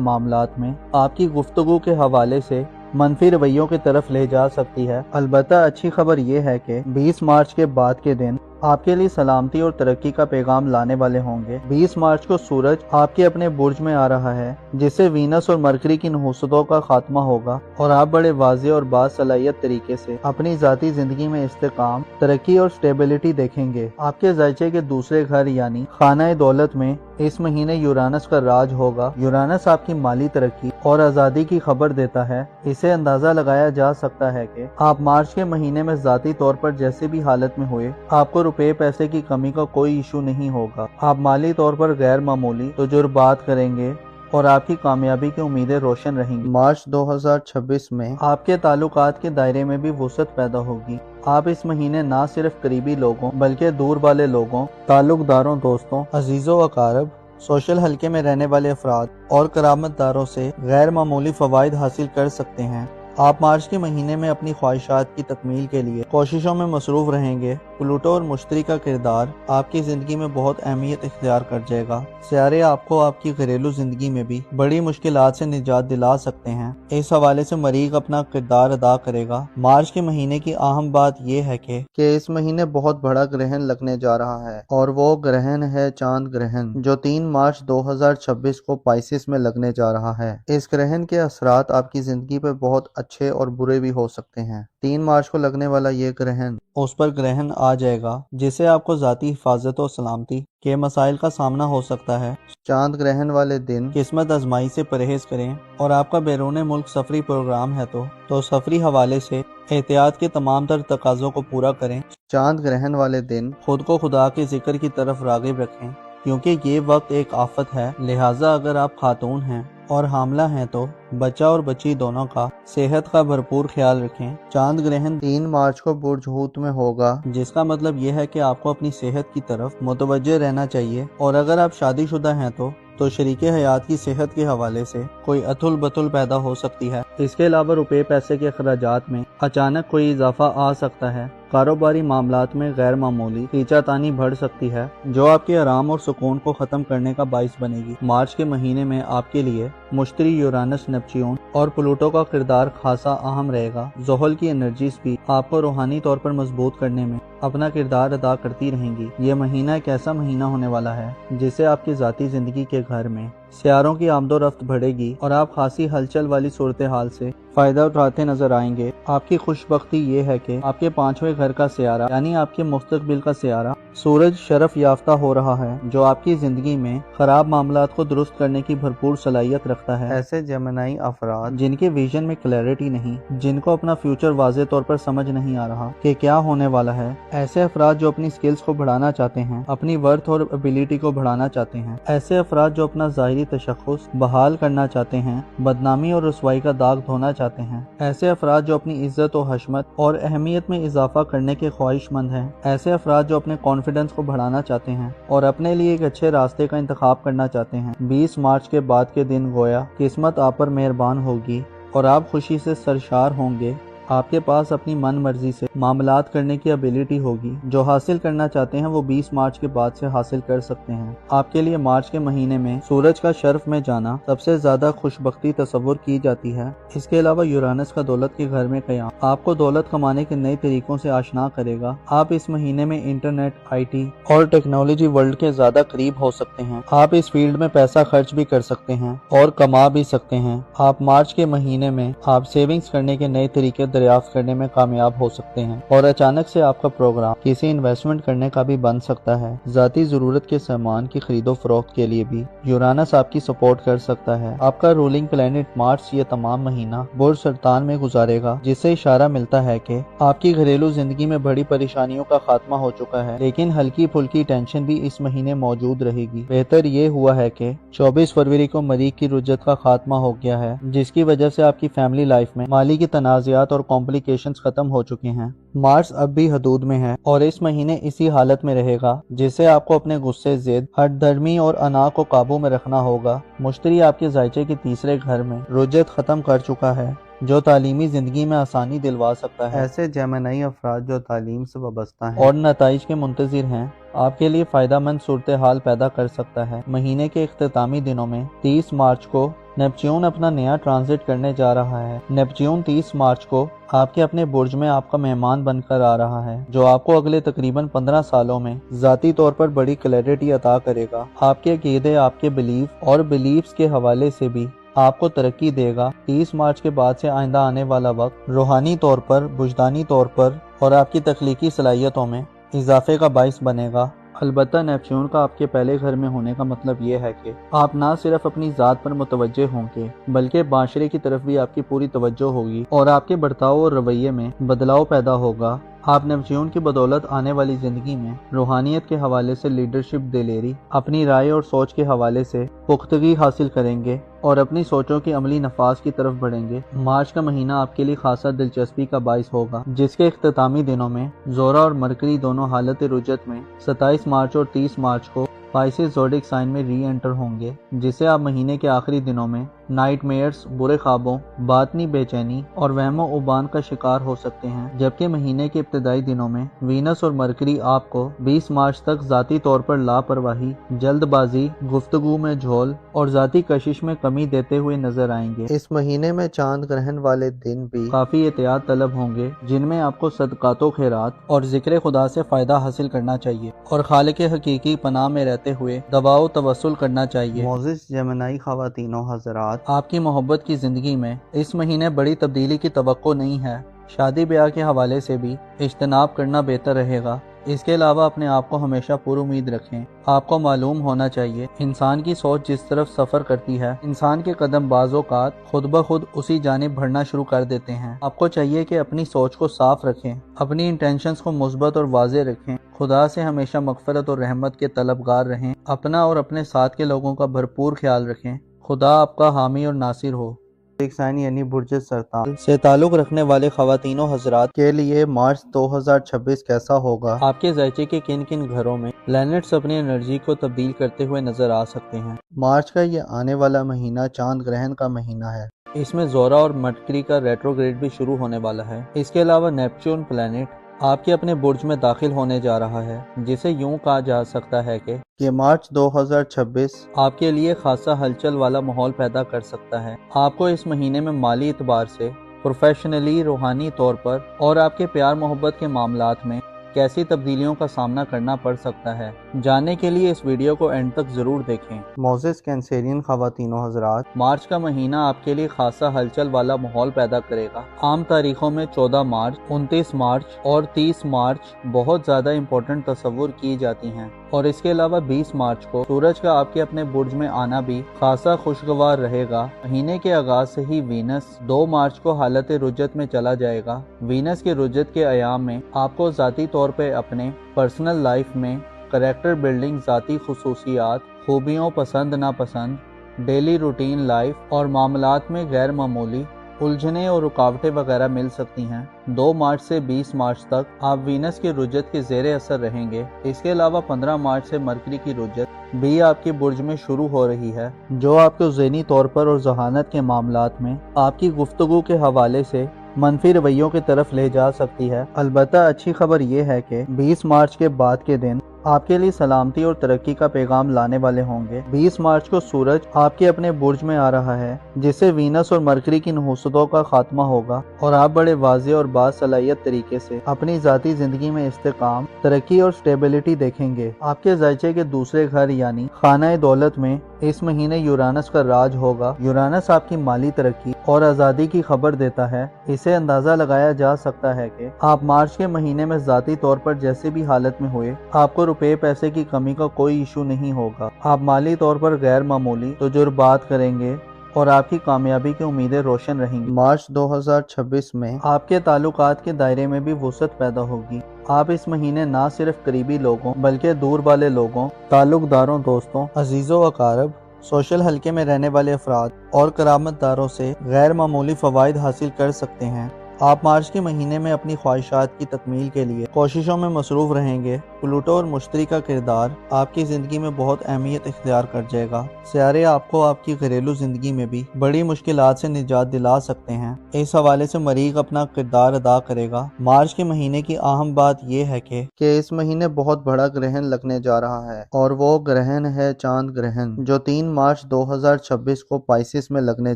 मामलात में आपकी गुफ्तगू के हवाले से मनफी रवैयों की तरफ ले जा सकती है। अलबत्ता अच्छी खबर यह है कि 20 मार्च के बाद के दिन आपके लिए सलामती और तरक्की का पैगाम लाने वाले होंगे। 20 मार्च को सूरज आपके अपने बुर्ज में आ रहा है, जिससे वीनस और मरकरी की नहुसतों का खात्मा होगा और आप बड़े वाज़े और बासलाहियत तरीके से अपनी ज़ाती जिंदगी में इस्तेकाम, तरक्की और स्टेबिलिटी देखेंगे। आपके ज़ायचे के दूसरे घर यानी खाना दौलत में इस महीने यूरानस का राज होगा। यूरानस आपकी माली तरक्की और आज़ादी की खबर देता है। इसे अंदाजा लगाया जा सकता है कि आप मार्च के महीने में ज़ाती तौर पर जैसे भी हालत में हुए, आपको रुपए पैसे की कमी का कोई इशू नहीं होगा। आप माली तौर पर गैर मामूली तजुर्बात करेंगे और आपकी कामयाबी की उम्मीदें रोशन रहेंगी। मार्च 2026 में आपके ताल्लुकात के दायरे में भी वुसअत पैदा होगी। आप इस महीने ना सिर्फ करीबी लोगों बल्कि दूर वाले लोगों, ताल्लुकदारों, दोस्तों, अजीजों अकारब, सोशल हलके में रहने वाले अफराद और करामतदारों से गैर मामूली फ़वाइद हासिल कर सकते हैं। آپ مارچ کے مہینے میں اپنی خواہشات کی تکمیل کے لیے کوششوں میں مصروف رہیں گے۔ پلوٹو اور مشتری کا کردار آپ کی زندگی میں بہت اہمیت اختیار کر جائے گا۔ سیارے آپ کو آپ کی گھریلو زندگی میں بھی بڑی مشکلات سے نجات دلا سکتے ہیں۔ اس حوالے سے مریخ اپنا کردار ادا کرے گا۔ مارچ کے مہینے کی اہم بات یہ ہے کہ اس مہینے بہت بڑا گرہن لگنے جا رہا ہے، اور وہ گرہن ہے چاند گرہن، جو 3 مارچ 2026 کو پائسس میں لگنے جا رہا ہے۔ اس گرہن کے اثرات آپ کی زندگی پر بہت اچھے اور برے بھی ہو سکتے ہیں۔ 3 مارچ کو لگنے والا یہ گرہن اس پر گرہن آ جائے گا جس سے آپ کو ذاتی حفاظت و سلامتی کے مسائل کا سامنا ہو سکتا ہے۔ چاند گرہن والے دن قسمت آزمائی سے پرہیز کریں، اور آپ کا بیرون ملک سفری پروگرام ہے تو سفری حوالے سے احتیاط کے تمام تر تقاضوں کو پورا کریں۔ چاند گرہن والے دن خود کو خدا کے ذکر کی طرف راغب رکھیں، کیونکہ یہ وقت ایک آفت ہے، لہٰذا اگر آپ خاتون ہیں اور حاملہ ہیں تو بچہ اور بچی دونوں کا صحت کا بھرپور خیال رکھیں۔ چاند گرہن 3 مارچ کو برج حوت میں ہوگا، جس کا مطلب یہ ہے کہ آپ کو اپنی صحت کی طرف متوجہ رہنا چاہیے، اور اگر آپ شادی شدہ ہیں تو شریک حیات کی صحت کے حوالے سے کوئی اتھل بتل پیدا ہو سکتی ہے۔ اس کے علاوہ روپے پیسے کے اخراجات میں اچانک کوئی اضافہ آ سکتا ہے۔ کاروباری معاملات میں غیر معمولی کھینچا تانی بڑھ سکتی ہے، جو آپ کے آرام اور سکون کو ختم کرنے کا باعث بنے گی۔ مارچ کے مہینے میں آپ کے لیے مشتری، یورانس، نیپچیون اور پلوٹو کا کردار خاصا اہم رہے گا۔ زحل کی انرجیز بھی آپ کو روحانی طور پر مضبوط کرنے میں اپنا کردار ادا کرتی رہیں گی۔ یہ مہینہ ایک ایسا مہینہ ہونے والا ہے جس سے آپ کی ذاتی زندگی کے گھر میں سیاروں کی آمد و رفت بڑھے گی، اور آپ خاصی ہلچل والی صورتحال سے فائدہ اٹھاتے نظر آئیں گے۔ آپ کی خوش بختی یہ ہے کہ آپ کے 5ویں گھر کا سیارہ یعنی آپ کے مستقبل کا سیارہ سورج شرف یافتہ ہو رہا ہے، جو آپ کی زندگی میں خراب معاملات کو درست کرنے کی بھرپور صلاحیت رکھتا ہے۔ ایسے جیمنائی افراد جن کے ویژن میں کلیئرٹی نہیں، جن کو اپنا فیوچر واضح طور پر سمجھ نہیں آ رہا کہ کیا ہونے والا ہے، ایسے افراد جو اپنی سکلز کو بڑھانا چاہتے ہیں، اپنی ورتھ اور ابیلٹی کو بڑھانا چاہتے ہیں، ایسے افراد جو اپنا ظاہری تشخص بحال کرنا چاہتے ہیں، بدنامی اور رسوائی کا داغ دھونا چاہتے ہیں، ایسے افراد جو اپنی عزت و حشمت اور اہمیت میں اضافہ کرنے کے خواہش مند ہیں، ایسے افراد جو اپنے کانفیڈنس کو بڑھانا چاہتے ہیں اور اپنے لیے ایک اچھے راستے کا انتخاب کرنا چاہتے ہیں۔ 20 مارچ کے بعد کے دن گویا قسمت آپ پر مہربان ہوگی اور آپ خوشی سے سرشار ہوں گے۔ آپ کے پاس اپنی من مرضی سے معاملات کرنے کی ابیلٹی ہوگی۔ جو حاصل کرنا چاہتے ہیں وہ 20 مارچ کے بعد سے حاصل کر سکتے ہیں۔ آپ کے لیے مارچ کے مہینے میں سورج کا شرف میں جانا سب سے زیادہ خوش بختی تصور کی جاتی ہے۔ اس کے علاوہ یورانس کا دولت کے گھر میں قیام آپ کو دولت کمانے کے نئے طریقوں سے آشنا کرے گا۔ آپ اس مہینے میں انٹرنیٹ، آئی ٹی اور ٹیکنالوجی ورلڈ کے زیادہ قریب ہو سکتے ہیں۔ آپ اس فیلڈ میں پیسہ خرچ بھی کر سکتے ہیں اور کما بھی سکتے ہیں۔ آپ مارچ کے مہینے میں آپ سیونگز کرنے کے نئے طریقے دریافت کرنے میں کامیاب ہو سکتے ہیں، اور اچانک سے آپ کا پروگرام کسی انویسٹمنٹ کرنے کا بھی بن سکتا ہے۔ ذاتی ضرورت کے سامان کی خرید و فروخت کے لیے بھی یورانس آپ کی سپورٹ کر سکتا ہے۔ آپ کا رولنگ پلانٹ مارچ یہ تمام مہینہ برج سرطان میں گزارے گا، جس سے اشارہ ملتا ہے کہ آپ کی گھریلو زندگی میں بڑی پریشانیوں کا خاتمہ ہو چکا ہے، لیکن ہلکی پھلکی ٹینشن بھی اس مہینے موجود رہے گی۔ بہتر یہ ہوا ہے کہ 24 فروری کو مریخ کی رجت کا خاتمہ ہو گیا ہے، جس کی وجہ سے آپ کی فیملی لائف میں مالی کی تنازعات اور کمپلیکیشنز ختم ہو چکے ہیں۔ مارچ اب بھی حدود میں ہے اور اس مہینے اسی حالت میں رہے گا، جس سے آپ کو اپنے غصے، ضد، ہٹ دھرمی اور انا کو قابو میں رکھنا ہوگا۔ مشتری آپ کے ذائچے کے 3 گھر میں رجت ختم کر چکا ہے، جو تعلیمی زندگی میں آسانی دلوا سکتا ہے۔ ایسے جیمنائی افراد جو تعلیم سے وابستہ ہیں اور نتائج کے منتظر ہیں، آپ کے لیے فائدہ مند صورتحال پیدا کر سکتا ہے۔ مہینے کے اختتامی دنوں میں 30 مارچ کو نیپچیون اپنا نیا ٹرانزٹ کرنے جا رہا ہے۔ نیپچیون 30 مارچ کو آپ کے اپنے برج میں آپ کا مہمان بن کر آ رہا ہے، جو آپ کو اگلے تقریباً 15 سالوں میں ذاتی طور پر بڑی کلیئرٹی عطا کرے گا۔ آپ کے عقیدے، آپ کے بلیف اور بلیفز کے حوالے سے بھی آپ کو ترقی دے گا۔ 30 مارچ کے بعد سے آئندہ آنے والا وقت روحانی طور پر، وجدانی طور پر اور آپ کی تخلیقی صلاحیتوں میں اضافے کا باعث بنے گا۔ البتہ نیپچیون کا آپ کے پہلے گھر میں ہونے کا مطلب یہ ہے کہ آپ نہ صرف اپنی ذات پر متوجہ ہوں گے، بلکہ معاشرے کی طرف بھی آپ کی پوری توجہ ہوگی اور آپ کے برتاؤ اور رویے میں بدلاؤ پیدا ہوگا۔ آپ نیپچیون کی بدولت آنے والی زندگی میں روحانیت کے حوالے سے لیڈرشپ، دلیری، اپنی رائے اور سوچ کے حوالے سے پختگی حاصل کریں گے اور اپنی سوچوں کے عملی نفاذ کی طرف بڑھیں گے۔ مارچ کا مہینہ آپ کے لیے خاصا دلچسپی کا باعث ہوگا، جس کے اختتامی دنوں میں زورا اور مرکری دونوں حالت رجت میں 27 مارچ اور 30 مارچ کو پائسس زوڈک سائن میں ری انٹر ہوں گے، جس سے آپ مہینے کے آخری دنوں میں नाइट मेयर्स, बुरे ख्वाबों, बातनी बेचैनी और वहमो उबान का शिकार हो सकते हैं। जबकि महीने के इब्तदाई दिनों में वीनस और मरकरी आपको 20 मार्च तक जाती तौर पर लापरवाही, जल्दबाजी, गुफ्तगू में झोल और जाती कशिश में कमी देते हुए नजर आएंगे। इस महीने में चांद ग्रहण वाले दिन भी काफी एहतियात तलब होंगे, जिनमें आपको सदकातो खैरात और जिक्र खुदा से फायदा हासिल करना चाहिए और खालिक हकीकी पनाह में रहते हुए दवाओ तवस्सुल करना चाहिए। मोजिस जेमिनी ख़वातीनो हज़रात, आपकी मोहब्बत की जिंदगी में इस महीने बड़ी तब्दीली की तवक्को नहीं है। शादी ब्याह के हवाले से भी इज्तनाब करना बेहतर रहेगा। इसके अलावा अपने आप को हमेशा पुरुमीद रखें। आपको मालूम होना चाहिए, इंसान की सोच जिस तरफ सफर करती है, इंसान के कदम बाज़-औक़ात खुद ब खुद उसी जानिब बढ़ना शुरू कर देते हैं। आपको चाहिए कि अपनी सोच को साफ रखें, अपनी इंटेंशंस को मुस्बत और वाज़े रखें, खुदा से हमेशा मग़फ़िरत और रहमत के तलबगार रहें, अपना और अपने साथ के लोगों का भरपूर ख्याल रखें। खुदा आपका हामी और नासिर हो। एक साइन यानी बुर्ज सरतान से ताल्लुक़ रखने वाले ख़वातीनो हज़रात के लिए मार्च 2026 कैसा होगा? आपके ज़ायचे के किन किन घरों में प्लैनेट्स अपनी एनर्जी को तब्दील करते हुए नजर आ सकते हैं? मार्च का ये आने वाला महीना चांद ग्रहण का महीना है। इसमें ज़ोरा और मरकरी का रेट्रोग्रेड भी शुरू होने वाला है। इसके अलावा नेपच्यून प्लैनेट आपके अपने बुर्ज में दाखिल होने जा रहा है, जिसे यूं कहा जा सकता है कि मार्च 2026 आपके लिए खासा हलचल वाला माहौल पैदा कर सकता है। आपको इस महीने में माली एतबार से, प्रोफेशनली, रूहानी तौर पर और आपके प्यार मोहब्बत के मामलात में कैसी तब्दीलियों का सामना करना पड़ सकता है, जानने के लिए इस वीडियो को एंड तक जरूर देखें। मोजिस कैंसेरियन ख़वातीनो हज़रात, मार्च का महीना आपके लिए खासा हलचल वाला माहौल पैदा करेगा। आम तारीखों में 14 मार्च, 29 मार्च और 30 मार्च बहुत ज़्यादा इम्पोर्टेंट तस्वुर की जाती हैं और इसके अलावा 20 मार्च को सूरज का आपके अपने बुर्ज में आना भी खासा खुशगवार रहेगा। महीने के आगाज से ही वीनस 2 मार्च को हालत रुजत में चला जाएगा। वीनस के रुजत के अयाम में आपको ज़ाती तौर पे अपने पर्सनल लाइफ में करैक्टर बिल्डिंग, ज़ाती खुसूसियात, खूबियों, पसंद नापसंद, डेली रूटीन लाइफ और मामलात में गैर मामूली उलझने और रुकावटें वगैरह मिल सकती हैं। 2 मार्च से 20 मार्च तक आप वीनस के रुजत के ज़ेरे असर रहेंगे। इसके अलावा 15 मार्च से मरकरी की रुजत भी आपके बुर्ज में शुरू हो रही है, जो आपको ज़हनी तौर पर और जहानत के मामलात में आपकी गुफ्तगू के हवाले से मनफी रवैयों की तरफ ले जा सकती है। अलबत्ता अच्छी खबर यह है कि 20 मार्च के बाद के दिन आपके लिए सलामती और तरक्की का पैगाम लाने वाले होंगे। 20 मार्च को सूरज आपके अपने बुर्ज में आ रहा है, जिससे वीनस और मरकरी की नहुसतों का खात्मा होगा और आप बड़े वाज़े और बासलाहियत तरीके से अपनी ज़ाती ज़िंदगी में इस्तेकाम, तरक्की और स्टेबिलिटी देखेंगे। आपके ज़ायचे के दूसरे घर यानी खाना दौलत में इस महीने यूरानस का राज होगा। यूरानस आपकी माली तरक्की और आज़ादी की खबर देता है। इसे अंदाज़ा लगाया जा सकता है कि आप मार्च के महीने में ज़ाती तौर पर जैसे भी हालत में हुए, आपको रुपए पैसे की कमी का कोई इशू नहीं होगा। आप माली तौर पर गैर मामूली तजुर्बात करेंगे और आपकी कामयाबी की उम्मीदें रोशन रहेंगी। मार्च 2026 में आपके ताल्लुकात के दायरे में भी वुसअत पैदा होगी। आप इस महीने ना सिर्फ करीबी लोगों बल्कि दूर वाले लोगों, ताल्लुकदारों, दोस्तों, अजीज़ों अकारब, सोशल हल्के में रहने वाले अफराद और करामतदारों से गैर मामूली फ़वाइद हासिल कर सकते हैं। आप मार्च के महीने में अपनी ख्वाहिशात की तकमील के लिए कोशिशों में मसरूफ़ रहेंगे। प्लूटो और मुश्तरी का किरदार आपकी ज़िंदगी में बहुत अहमियत इख्तियार कर जाएगा। सियारे आपको आपकी घरेलू ज़िंदगी में भी बड़ी मुश्किलात से निजात दिला सकते हैं। इस हवाले से मरीख अपना किरदार अदा करेगा। मार्च के महीने की अहम बात यह है कि इस महीने बहुत बड़ा ग्रहण लगने जा रहा है और वो ग्रहण है चांद ग्रहण, जो 3 मार्च 2026 को पाइसिस में लगने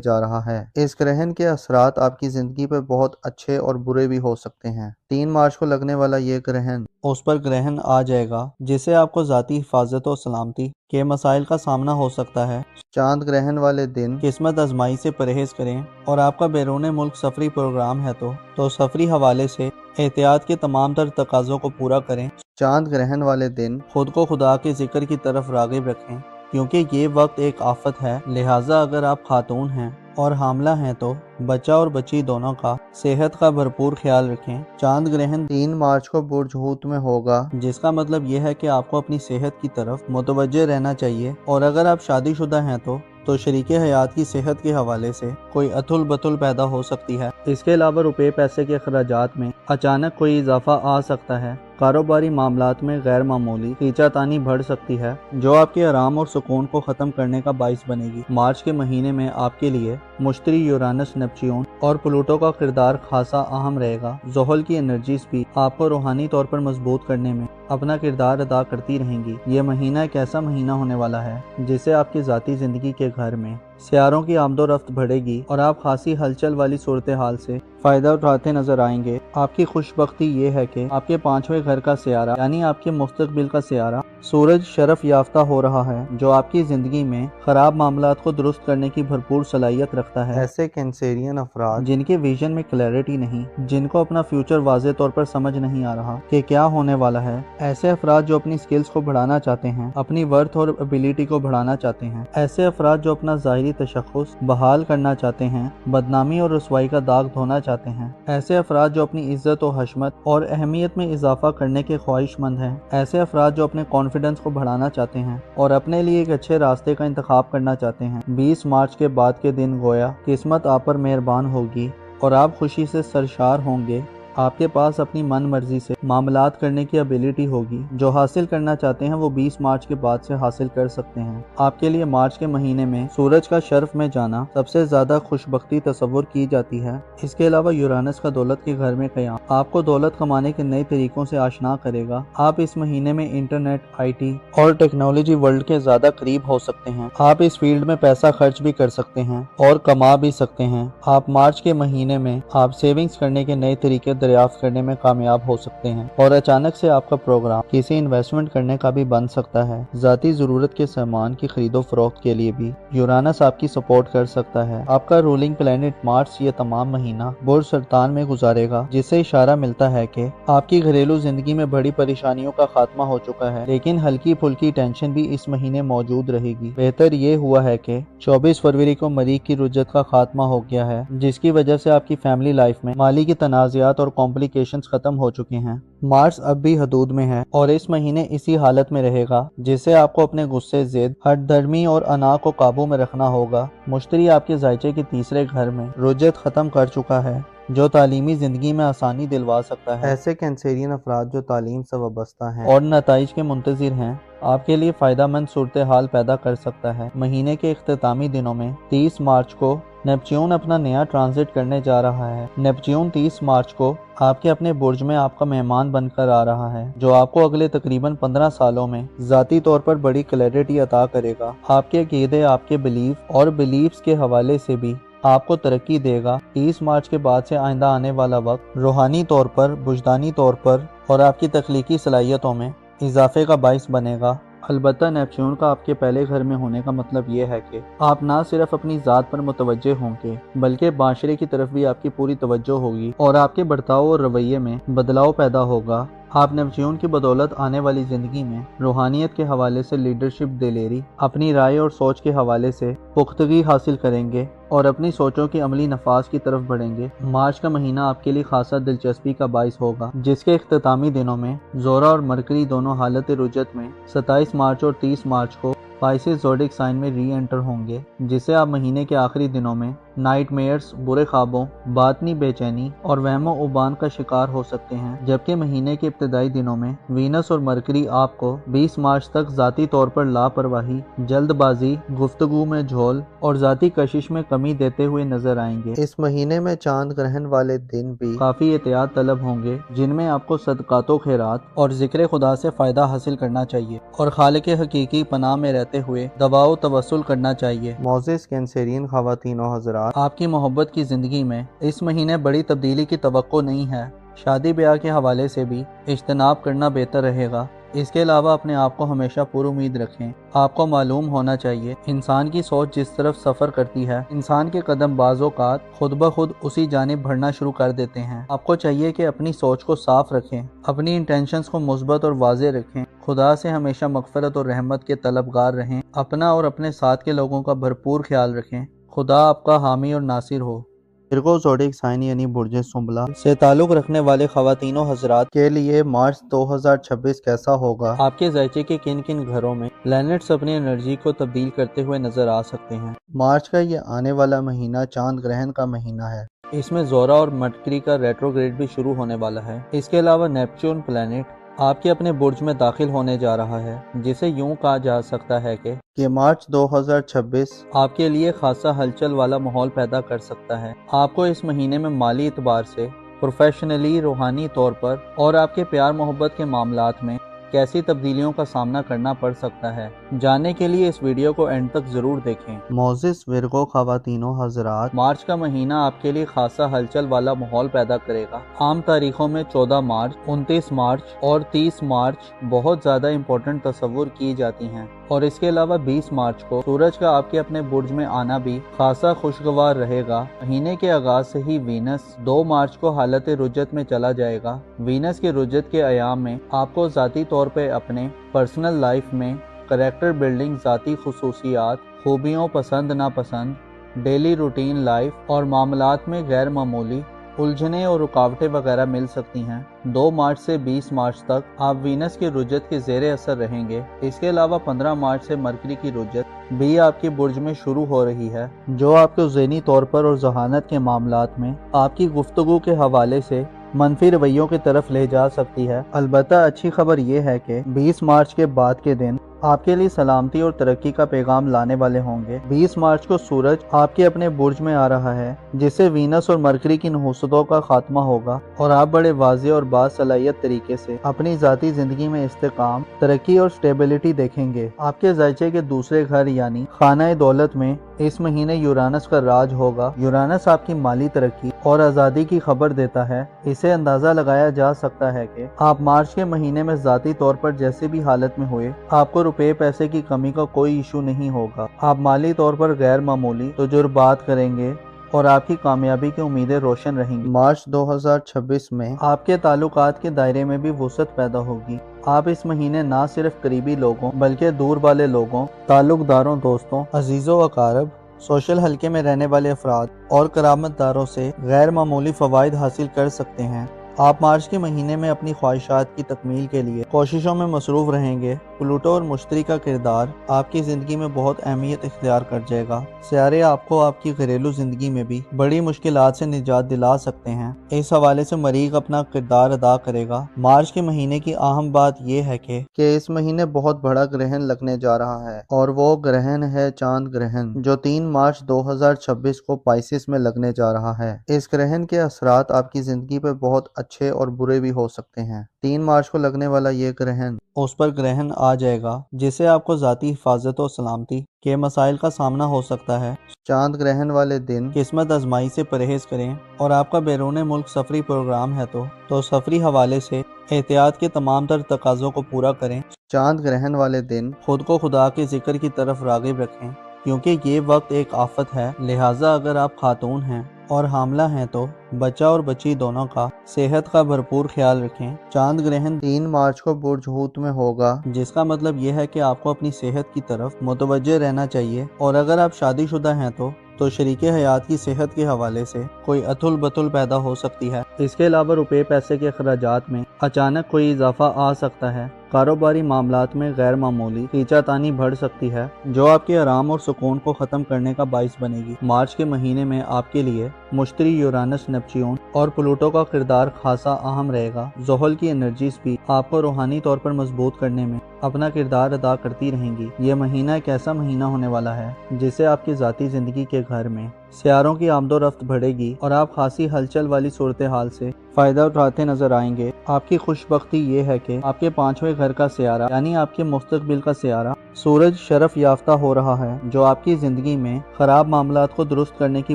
जा रहा है। इस ग्रहण के असरात आपकी ज़िंदगी पर बहुत अच्छे और बुरे भी हो सकते हैं। 3 मार्च को लगने वाला ये ग्रहण उस पर ग्रहण आ जाएगा जिससे आपको ज़ाती हिफाजत और सलामती के मसाइल का सामना हो सकता है। चांद ग्रहण वाले दिन किस्मत आजमाई से परहेज करें और आपका बैरून मुल्क सफरी प्रोग्राम है तो सफरी हवाले से एहतियात के तमाम तर तकाज़ों को पूरा करें। चांद ग्रहण वाले दिन खुद को खुदा के जिक्र की तरफ राग़िब रखें, क्योंकि ये वक्त एक आफत है। लिहाजा अगर आप खातून हैं और हामला हैं तो बच्चा और बच्ची दोनों का सेहत का भरपूर ख्याल रखें। चांद ग्रहण 3 मार्च को बुर्ज हूत में होगा, जिसका मतलब यह है कि आपको अपनी सेहत की तरफ मुतवज्जे रहना चाहिए और अगर आप शादीशुदा हैं तो तो शरीक हयात की सेहत के हवाले से कोई अतुल बतुल पैदा हो सकती है। इसके अलावा रुपए पैसे के अखराजात में अचानक कोई इजाफा आ सकता है। कारोबारी मामलात में गैर मामूली खींचातानी बढ़ सकती है, जो आपके आराम और सुकून को ख़त्म करने का बाइस बनेगी। मार्च के महीने में आपके लिए मुश्तरी, यूरानस, नेपच्यून और प्लूटो का किरदार खासा अहम रहेगा। ज़ोहल की एनर्जीज भी आपको रूहानी तौर पर मजबूत करने में अपना किरदार अदा करती रहेंगी। ये महीना एक ऐसा महीना होने वाला है जिससे आपकी ज़ाती ज़िंदगी के घर में सियारों की आमदोरफ्त बढ़ेगी और आप खासी हलचल वाली सूरत हाल से फ़ायदा उठाते नजर आएंगे। आपकी खुशबख्ती ये है कि आपके 5वें घर का सियारा यानी आपके मुस्तकबिल का सियारा सूरज शरफ याफ्ता हो रहा है, जो आपकी ज़िंदगी में ख़राब मामलात को दुरुस्त करने की भरपूर सलाहियत रखता है। ऐसे कैंसेरियन अफराद जिनके विजन में क्लैरिटी नहीं, जिनको अपना फ्यूचर वाज़े तौर पर समझ नहीं आ रहा कि क्या होने वाला है, ऐसे अफराद जो अपनी स्किल्स को बढ़ाना चाहते हैं, अपनी वर्थ और एबिलिटी को बढ़ाना चाहते हैं, ऐसे अफराद जो अपना ज़ाहिरी तशख़्ख़ुस बहाल करना चाहते हैं, बदनामी और रुसवाई का दाग धोना चाहते हैं, ऐसे अफराद जो अपनी इज्जत और हशमत और अहमियत में इजाफा करने के ख्वाहिशमंद हैं, ऐसे अफराद जो अपने कॉन्फिडेंस को बढ़ाना चाहते हैं और अपने लिए एक अच्छे रास्ते का इंतखाब करना चाहते हैं। 20 मार्च के बाद के दिन गोया किस्मत आप पर मेहरबान होगी और आप खुशी से सरशार होंगे। आपके पास अपनी मन मर्जी से मामलात करने की एबिलिटी होगी। जो हासिल करना चाहते हैं वो 20 मार्च के बाद से हासिल कर सकते हैं। आपके लिए मार्च के महीने में सूरज का शर्फ में जाना सबसे ज्यादा खुशबख्ती तस्वुर की जाती है। इसके अलावा यूरानस का दौलत के घर में क़याम आपको दौलत कमाने के नए तरीकों से आशना करेगा। आप इस महीने में इंटरनेट, IT और टेक्नोलॉजी वर्ल्ड के ज्यादा करीब हो सकते हैं। आप इस फील्ड में पैसा खर्च भी कर सकते हैं और कमा भी सकते हैं। आप मार्च के महीने में आप सेविंग्स करने के नए तरीके दरियाफ्त करने में कामयाब हो सकते हैं और अचानक से आपका प्रोग्राम किसी इन्वेस्टमेंट करने का भी बन सकता है। ज़ाती ज़रूरत के सामान की खरीदो फरोख्त के लिए भी यूरानस आपकी सपोर्ट कर सकता है। आपका रूलिंग प्लेनेट मार्च ये तमाम महीना बुर्ज सरतान में गुजारेगा, जिससे इशारा मिलता है कि आपकी घरेलू जिंदगी में बड़ी परेशानियों का खात्मा हो चुका है, लेकिन हल्की फुल्की टेंशन भी इस महीने मौजूद रहेगी। बेहतर ये हुआ है कि 24 फरवरी को मरीख की रुज्जत का खात्मा हो गया है, जिसकी वजह से आपकी फैमिली लाइफ में माली की तनाज़ात और कॉम्प्लिकेशंस खत्म हो चुके हैं। मार्च अब भी हदूद में है और इस महीने इसी हालत में रहेगा, जिससे आपको अपने गुस्से, जिद, हठधर्मी और अना को काबू में रखना होगा। मुश्तरी आपके जायचे के तीसरे घर में रुज्जत खत्म कर चुका है, जो तालीमी जिंदगी में आसानी दिलवा सकता है। ऐसे कैंसेरियन अफराद जो तालीम से वाबस्ता हैं और नताइज के मुंतजिर हैं, आपके लिए फ़ायदामंद सूरत हाल पैदा कर सकता है। महीने के इख्तितामी दिनों में 30 मार्च को नेपच्यून अपना नया ट्रांजिट करने जा रहा है। नेपच्यून 30 मार्च को आपके अपने बुर्ज में आपका मेहमान बनकर आ रहा है, जो आपको अगले तकरीबन 15 सालों में ज़ाती तौर पर बड़ी क्लैरिटी अता करेगा। आपके अकीदे, आपके बिलीफ और बिलीफ्स के हवाले से भी आपको तरक्की देगा। 30 मार्च के बाद से आइंदा आने वाला वक्त रूहानी तौर पर, बुजदानी तौर पर और आपकी तख्लीकी सलाहियतों में इजाफे का बाइस बनेगा। अलबत्ता नेपच्यून का आपके पहले घर में होने का मतलब ये है कि आप ना सिर्फ अपनी ज़ात पर मुतवज्जे होंगे, बल्कि माशरे की तरफ भी आपकी पूरी तवज्जो होगी और आपके बर्ताव और रवैये में बदलाव पैदा होगा। आप नेपच्यून की बदौलत आने वाली ज़िंदगी में रूहानियत के हवाले से लीडरशिप, दिलेरी, अपनी राय और सोच के हवाले से पुख्तगी हासिल करेंगे और अपनी सोचों की अमली नफाज की तरफ बढ़ेंगे। मार्च का महीना आपके लिए खासा दिलचस्पी का बाइस होगा, जिसके इख्तितामी दिनों में ज़ोरा और मरकरी दोनों हालत रुजत में 27 मार्च और 30 मार्च को पाइसेस ज़ोडिक साइन में री एंटर होंगे, जिससे आप महीने के आखिरी दिनों में नाइटमेयर्स, बुरे ख्वाबों, बातनी बेचैनी और वहमो उबान का शिकार हो सकते हैं। जबकि महीने के इब्तदाई दिनों में वीनस और मरकरी आपको 20 मार्च तक ज़ाती तौर पर लापरवाही, जल्दबाजी, गुफ्तगू में झोल और ज़ाती कशिश में कमी देते हुए नजर आएंगे। इस महीने में चांद ग्रहण वाले दिन भी काफ़ी एहतियात तलब होंगे, जिनमें आपको सदकातो खैरात और जिक्र खुदा से फ़ायदा हासिल करना चाहिए और खालिक हकीकी पनाह में रहते हुए दवाओ तवस्सुल करना चाहिए। मोज़ेस कैंसेरियन ख़वातीन और हज़रात, आपकी मोहब्बत की ज़िंदगी में इस महीने बड़ी तब्दीली की तवक्को नहीं है। शादी ब्याह के हवाले से भी इज्तनाब करना बेहतर रहेगा। इसके अलावा अपने आप को हमेशा पुरुमीद रखें। आपको मालूम होना चाहिए, इंसान की सोच जिस तरफ सफ़र करती है, इंसान के कदम बाज़-औक़ात खुद ब खुद उसी जानिब बढ़ना शुरू कर देते हैं। आपको चाहिए कि अपनी सोच को साफ रखें, अपनी इंटेंशंस को मुस्बत और वाज़े रखें, खुदा से हमेशा मग़फ़िरत और रहमत के तलबगार रहें, अपना और अपने साथ के लोगों का भरपूर ख्याल रखें। खुदा आपका हामी और नासिर हो। वर्गो ज़ोडिएक साइन यानी बुर्ज सुंबला से ताल्लुक रखने वाले ख़वातीनों हज़रात के लिए मार्च 2026 कैसा होगा? आपके ज़ायचे के किन किन घरों में प्लैनेट्स अपनी एनर्जी को तब्दील करते हुए नजर आ सकते हैं? मार्च का ये आने वाला महीना चांद ग्रहण का महीना है। इसमें ज़ोरा और मरकरी का रेट्रोग्रेड भी शुरू होने वाला है। इसके अलावा नेपच्यून प्लैनेट आपके अपने बुर्ज में दाखिल होने जा रहा है, जिसे यूं कहा जा सकता है कि मार्च 2026 आपके लिए खासा हलचल वाला माहौल पैदा कर सकता है। आपको इस महीने में माली एतबार से, प्रोफेशनली, रूहानी तौर पर और आपके प्यार मोहब्बत के मामलात में कैसी तब्दीलियों का सामना करना पड़ सकता है, जानने के लिए इस वीडियो को एंड तक जरूर देखें। मोजिस विर्गो ख़वातीनों हज़रात, मार्च का महीना आपके लिए खासा हलचल वाला माहौल पैदा करेगा। आम तारीखों में 14 मार्च, 29 मार्च और 30 मार्च बहुत ज़्यादा इम्पोर्टेंट तस्वुर की जाती हैं, और इसके अलावा 20 मार्च को सूरज का आपके अपने बुर्ज में आना भी खासा खुशगवार रहेगा। महीने के आगाज से ही वीनस 2 मार्च को हालत रुजत में चला जाएगा। वीनस के रुजत के अयाम में आपको ज़ाती तौर पे अपने पर्सनल लाइफ में करैक्टर बिल्डिंग, ज़ाती खुसूसियात, खूबियों, पसंद नापसंद, डेली रूटीन लाइफ और मामलात में गैर मामूली उलझने और रुकावटें वगैरह मिल सकती हैं। 2 मार्च से 20 मार्च तक आप वीनस के रुजत के ज़ेरे असर रहेंगे। इसके अलावा 15 मार्च से मरकरी की रुजत भी आपके बुर्ज में शुरू हो रही है, जो आपको ज़हनी तौर पर और जहानत के मामलात में आपकी गुफ्तगू के हवाले से मनफी रवैयों की तरफ ले जा सकती है। अलबत्ता अच्छी खबर यह है कि 20 मार्च के बाद के दिन आपके लिए सलामती और तरक्की का पैगाम लाने वाले होंगे। 20 मार्च को सूरज आपके अपने बुर्ज में आ रहा है, जिससे वीनस और मरकरी की नहुसतों का खात्मा होगा और आप बड़े वाज़ेह और बासलाहियत तरीके से अपनी ज़ाती ज़िंदगी में इस्तेकाम, तरक्की और स्टेबिलिटी देखेंगे। आपके ज़ायचे के दूसरे घर यानी खाना दौलत में इस महीने यूरानस का राज होगा। यूरानस आपकी माली तरक्की और आज़ादी की खबर देता है। इसे अंदाज़ा लगाया जा सकता है कि आप मार्च के महीने में ज़ाती तौर पर जैसे भी हालत में हुए, आपको रुपए पैसे की कमी का कोई इशू नहीं होगा। आप माली तौर पर गैर मामूली तजुर्बात करेंगे और आपकी कामयाबी की उम्मीदें रोशन रहेंगी। मार्च 2026 में आपके ताल्लुकात के दायरे में भी वुसअत पैदा होगी। आप इस महीने ना सिर्फ करीबी लोगों बल्कि दूर वाले लोगों, ताल्लुकदारों, दोस्तों, अजीज़ों अकारब, सोशल हल्के में रहने वाले अफराद और करामतदारों से गैर मामूली फ़वाइद हासिल कर सकते हैं। आप मार्च के महीने में अपनी ख्वाहिशात की तकमील के लिए कोशिशों में मसरूफ़ रहेंगे। प्लूटो और मुश्तरी का किरदार आपकी ज़िंदगी में बहुत अहमियत इख्तियार कर जाएगा। सियारे आपको आपकी घरेलू ज़िंदगी में भी बड़ी मुश्किलात से निजात दिला सकते हैं। इस हवाले से मरीख अपना किरदार अदा करेगा। मार्च के महीने की अहम बात यह है कि इस महीने बहुत बड़ा ग्रहण लगने जा रहा है, और वो ग्रहण है चांद ग्रहण, जो 3 मार्च 2026 को पाइसिस में लगने जा रहा है। इस ग्रहण के असरात आपकी ज़िंदगी पर बहुत अच्छे और बुरे भी हो सकते हैं। 3 मार्च को लगने वाला ये ग्रहण उस पर ग्रहण आ जाएगा जिससे आपको ज़ाती हिफाजत और सलामती के मसाइल का सामना हो सकता है। चांद ग्रहण वाले दिन किस्मत आजमाई से परहेज करें, और आपका बैरून मुल्क सफरी प्रोग्राम है तो सफरी हवाले से एहतियात के तमाम तर तकाज़ों को पूरा करें। चांद ग्रहण वाले दिन खुद को खुदा के जिक्र की तरफ राग़िब रखें, क्योंकि ये वक्त एक आफत है। लिहाजा अगर आप खातून हैं और हामला हैं तो बच्चा और बच्ची दोनों का सेहत का भरपूर ख्याल रखें। चांद ग्रहण 3 मार्च को बुर्ज हूत में होगा, जिसका मतलब यह है कि आपको अपनी सेहत की तरफ मुतवज्जे रहना चाहिए। और अगर आप शादीशुदा हैं तो शरीके हयात की सेहत के हवाले से कोई अतुल बतुल पैदा हो सकती है। इसके अलावा रुपए पैसे के अखराजात में अचानक कोई इजाफा आ सकता है। कारोबारी मामलात में गैर मामूली खींचातानी बढ़ सकती है, जो आपके आराम और सुकून को ख़त्म करने का बाइस बनेगी। मार्च के महीने में आपके लिए मुश्तरी, यूरानस, नेपच्यून और प्लूटो का किरदार खासा अहम रहेगा। ज़ोहल की एनर्जीज भी आपको रूहानी तौर पर मजबूत करने में अपना किरदार अदा करती रहेंगी। ये महीना एक ऐसा महीना होने वाला है जिससे आपकी ज़ाती ज़िंदगी के घर में सियारों की आमदोरफ्त बढ़ेगी और आप खासी हलचल वाली सूरत हाल से फ़ायदा उठाते नजर आएंगे। आपकी खुशबख्ती ये है कि आपके 5वें घर का सियारा यानी आपके मुस्तकबिल का सियारा सूरज शरफ याफ्ता हो रहा है, जो आपकी ज़िंदगी में ख़राब मामलात को दुरुस्त करने की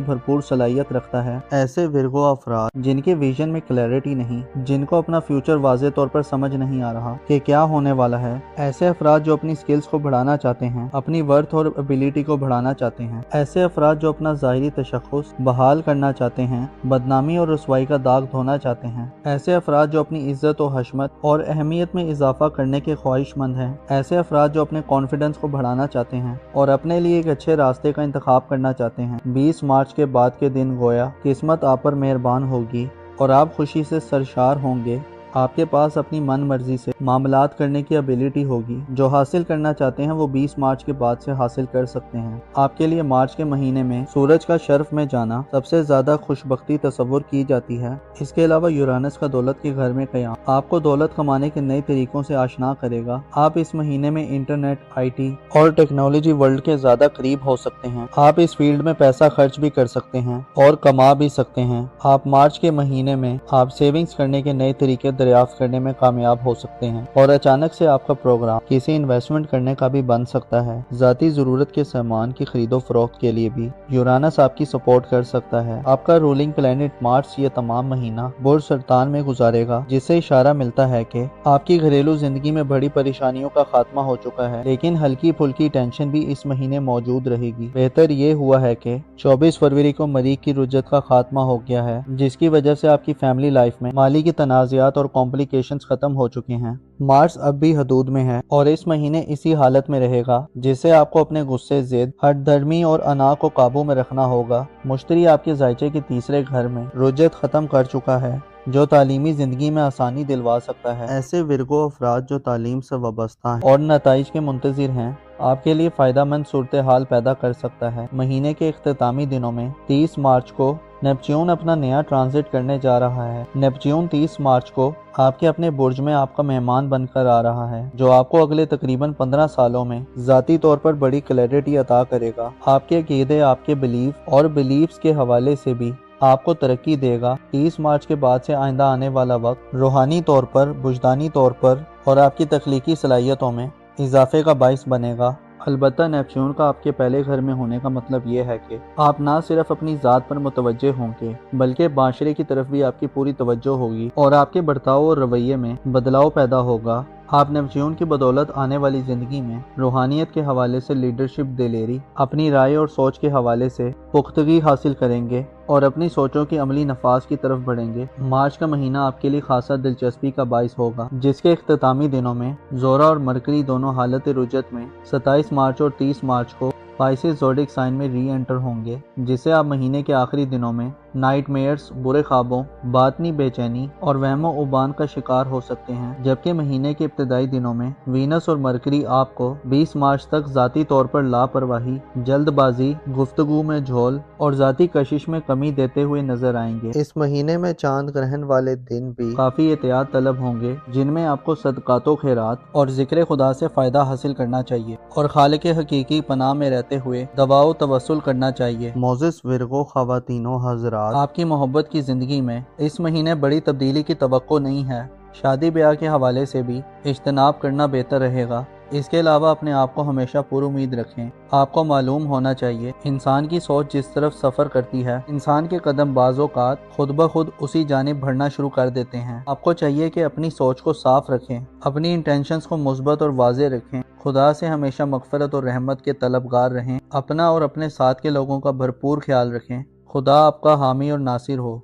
भरपूर सलाहियत रखता है। ऐसे विर्गो अफराद जिनके विजन में क्लैरिटी नहीं, जिनको अपना फ्यूचर वाज़े तौर पर समझ नहीं आ रहा कि क्या होने वाला है, ऐसे अफराद जो अपनी स्किल्स को बढ़ाना चाहते हैं, अपनी वर्थ और एबिलिटी को बढ़ाना चाहते हैं, ऐसे अफराद जो अपना ज़ाहिरी तशख़्ख़ुस बहाल करना चाहते हैं, बदनामी और रुसवाई का दाग धोना चाहते हैं, ऐसे अफराद जो अपनी इज्जत और हशमत और अहमियत में इजाफा करने के ख्वाहिशमंद हैं, ऐसे अफराद जो अपने कॉन्फिडेंस को बढ़ाना चाहते हैं और अपने लिए एक अच्छे रास्ते का इंतखाब करना चाहते हैं। 20 मार्च के बाद के दिन गोया किस्मत आप पर मेहरबान होगी और आप खुशी से सरशार होंगे। आपके पास अपनी मन मर्जी से मामलात करने की एबिलिटी होगी। जो हासिल करना चाहते हैं वो 20 मार्च के बाद से हासिल कर सकते हैं। आपके लिए मार्च के महीने में सूरज का शर्फ में जाना सबसे ज्यादा खुशबख्ती तस्वुर की जाती है। इसके अलावा यूरानस का दौलत के घर में क़याम आपको दौलत कमाने के नए तरीकों से आशना करेगा। आप इस महीने में इंटरनेट, IT और टेक्नोलॉजी वर्ल्ड के ज्यादा करीब हो सकते हैं। आप इस फील्ड में पैसा खर्च भी कर सकते हैं और कमा भी सकते हैं। आप मार्च के महीने में आप सेविंग्स करने के नए तरीके दरियाफ्त करने में कामयाब हो सकते हैं और अचानक से आपका प्रोग्राम किसी इन्वेस्टमेंट करने का भी बन सकता है। जाती जरूरत के सामान की खरीदो फरोख्त के लिए भी यूरानस आपकी सपोर्ट कर सकता है। आपका रूलिंग प्लेनेट मार्च ये तमाम महीना बुर्ज सरतान में गुजारेगा, जिससे इशारा मिलता है कि आपकी घरेलू जिंदगी में बड़ी परेशानियों का खात्मा हो चुका है, लेकिन हल्की फुल्की टेंशन भी इस महीने मौजूद रहेगी। बेहतर ये हुआ है कि 24 फरवरी को मरीख की रुज्जत का खात्मा हो गया है, जिसकी वजह से आपकी फैमिली लाइफ में माली की तनाज़ात और कॉम्प्लिकेशंस खत्म हो चुके हैं। मार्च अब भी हदूद में है और इस महीने इसी हालत में रहेगा, जिससे आपको अपने गुस्से, जिद, हठधर्मी और अना को काबू में रखना होगा। मुश्तरी आपके जायचे के तीसरे घर में रुज्जत खत्म कर चुका है, जो तालीमी जिंदगी में आसानी दिलवा सकता है। ऐसे विरगो अफराद जो तालीम से वाबस्ता हैं और नताइज के मुंतजिर हैं, आपके लिए फायदामंद सूरत हाल पैदा कर सकता है। महीने के इख्तितामी दिनों में 30 मार्च को नेपच्यून अपना नया ट्रांजिट करने जा रहा है। नेपच्यून 30 मार्च को आपके अपने बुर्ज में आपका मेहमान बनकर आ रहा है, जो आपको अगले तकरीबन 15 सालों में जाती तौर पर बड़ी क्लैरिटी अता करेगा। आपके अकीदे, आपके बिलीफ और बिलीफ्स के हवाले से भी आपको तरक्की देगा। 30 मार्च के बाद से आइंदा आने वाला वक्त रूहानी तौर पर, वुजदानी तौर पर और आपकी तख्लीकी सलाहियतों में इजाफे का बाइस बनेगा। अलबत्ता नेपच्यून का आपके पहले घर में होने का मतलब ये है कि आप ना सिर्फ अपनी ज़ात पर मुतवज्जे होंगे, बल्कि माशरे की तरफ भी आपकी पूरी तवज्जो होगी और आपके बर्ताव और रवैये में बदलाव पैदा होगा। आप नेपच्यून की बदौलत आने वाली जिंदगी में रूहानियत के हवाले से लीडरशिप दिलेरी, अपनी राय और सोच के हवाले से पुख्तगी हासिल करेंगे और अपनी सोचों की अमली नफाज की तरफ बढ़ेंगे। मार्च का महीना आपके लिए खासा दिलचस्पी का बाइस होगा, जिसके इख्तितामी दिनों में जोरा और मरकरी दोनों हालत रुजत में 27 मार्च और 30 मार्च को पाइसेस ज़ोडिक साइन में री एंटर होंगे, जिससे आप महीने के आखिरी दिनों में नाइटमेयर्स, बुरे ख्वाबों, बातनी बेचैनी और वहमो उबान का शिकार हो सकते हैं। जबकि महीने के इब्तदाई दिनों में वीनस और मरकरी आपको 20 मार्च तक जाती तौर पर लापरवाही, जल्दबाजी, गुफ्तगू में झोल और जाती कशिश में कमी देते हुए नजर आएंगे। इस महीने में चांद ग्रहण वाले दिन भी काफी एहतियात तलब होंगे, जिनमें आपको सदकातो खैरात और जिक्र खुदा से फायदा हासिल करना चाहिए और खालिक हकीकी पनाह में रहते हुए दवाओ तवस्सुल करना चाहिए। मोजिस विरगो ख़वातीनो हज़रात, आपकी मोहब्बत की जिंदगी में इस महीने बड़ी तब्दीली की तवक्को नहीं है। शादी ब्याह के हवाले से भी इज्तनाब करना बेहतर रहेगा। इसके अलावा अपने आप को हमेशा पुरुमीद रखें। आपको मालूम होना चाहिए, इंसान की सोच जिस तरफ सफर करती है, इंसान के कदम बाज़-औक़ात खुद ब खुद उसी जानिब बढ़ना शुरू कर देते हैं। आपको चाहिए कि अपनी सोच को साफ रखें, अपनी इंटेंशंस को मुस्बत और वाज़े रखें, खुदा से हमेशा मग़फ़िरत और रहमत के तलबगार रहें, अपना और अपने साथ के लोगों का भरपूर ख्याल रखें। खुदा आपका हामी और नासिर हो।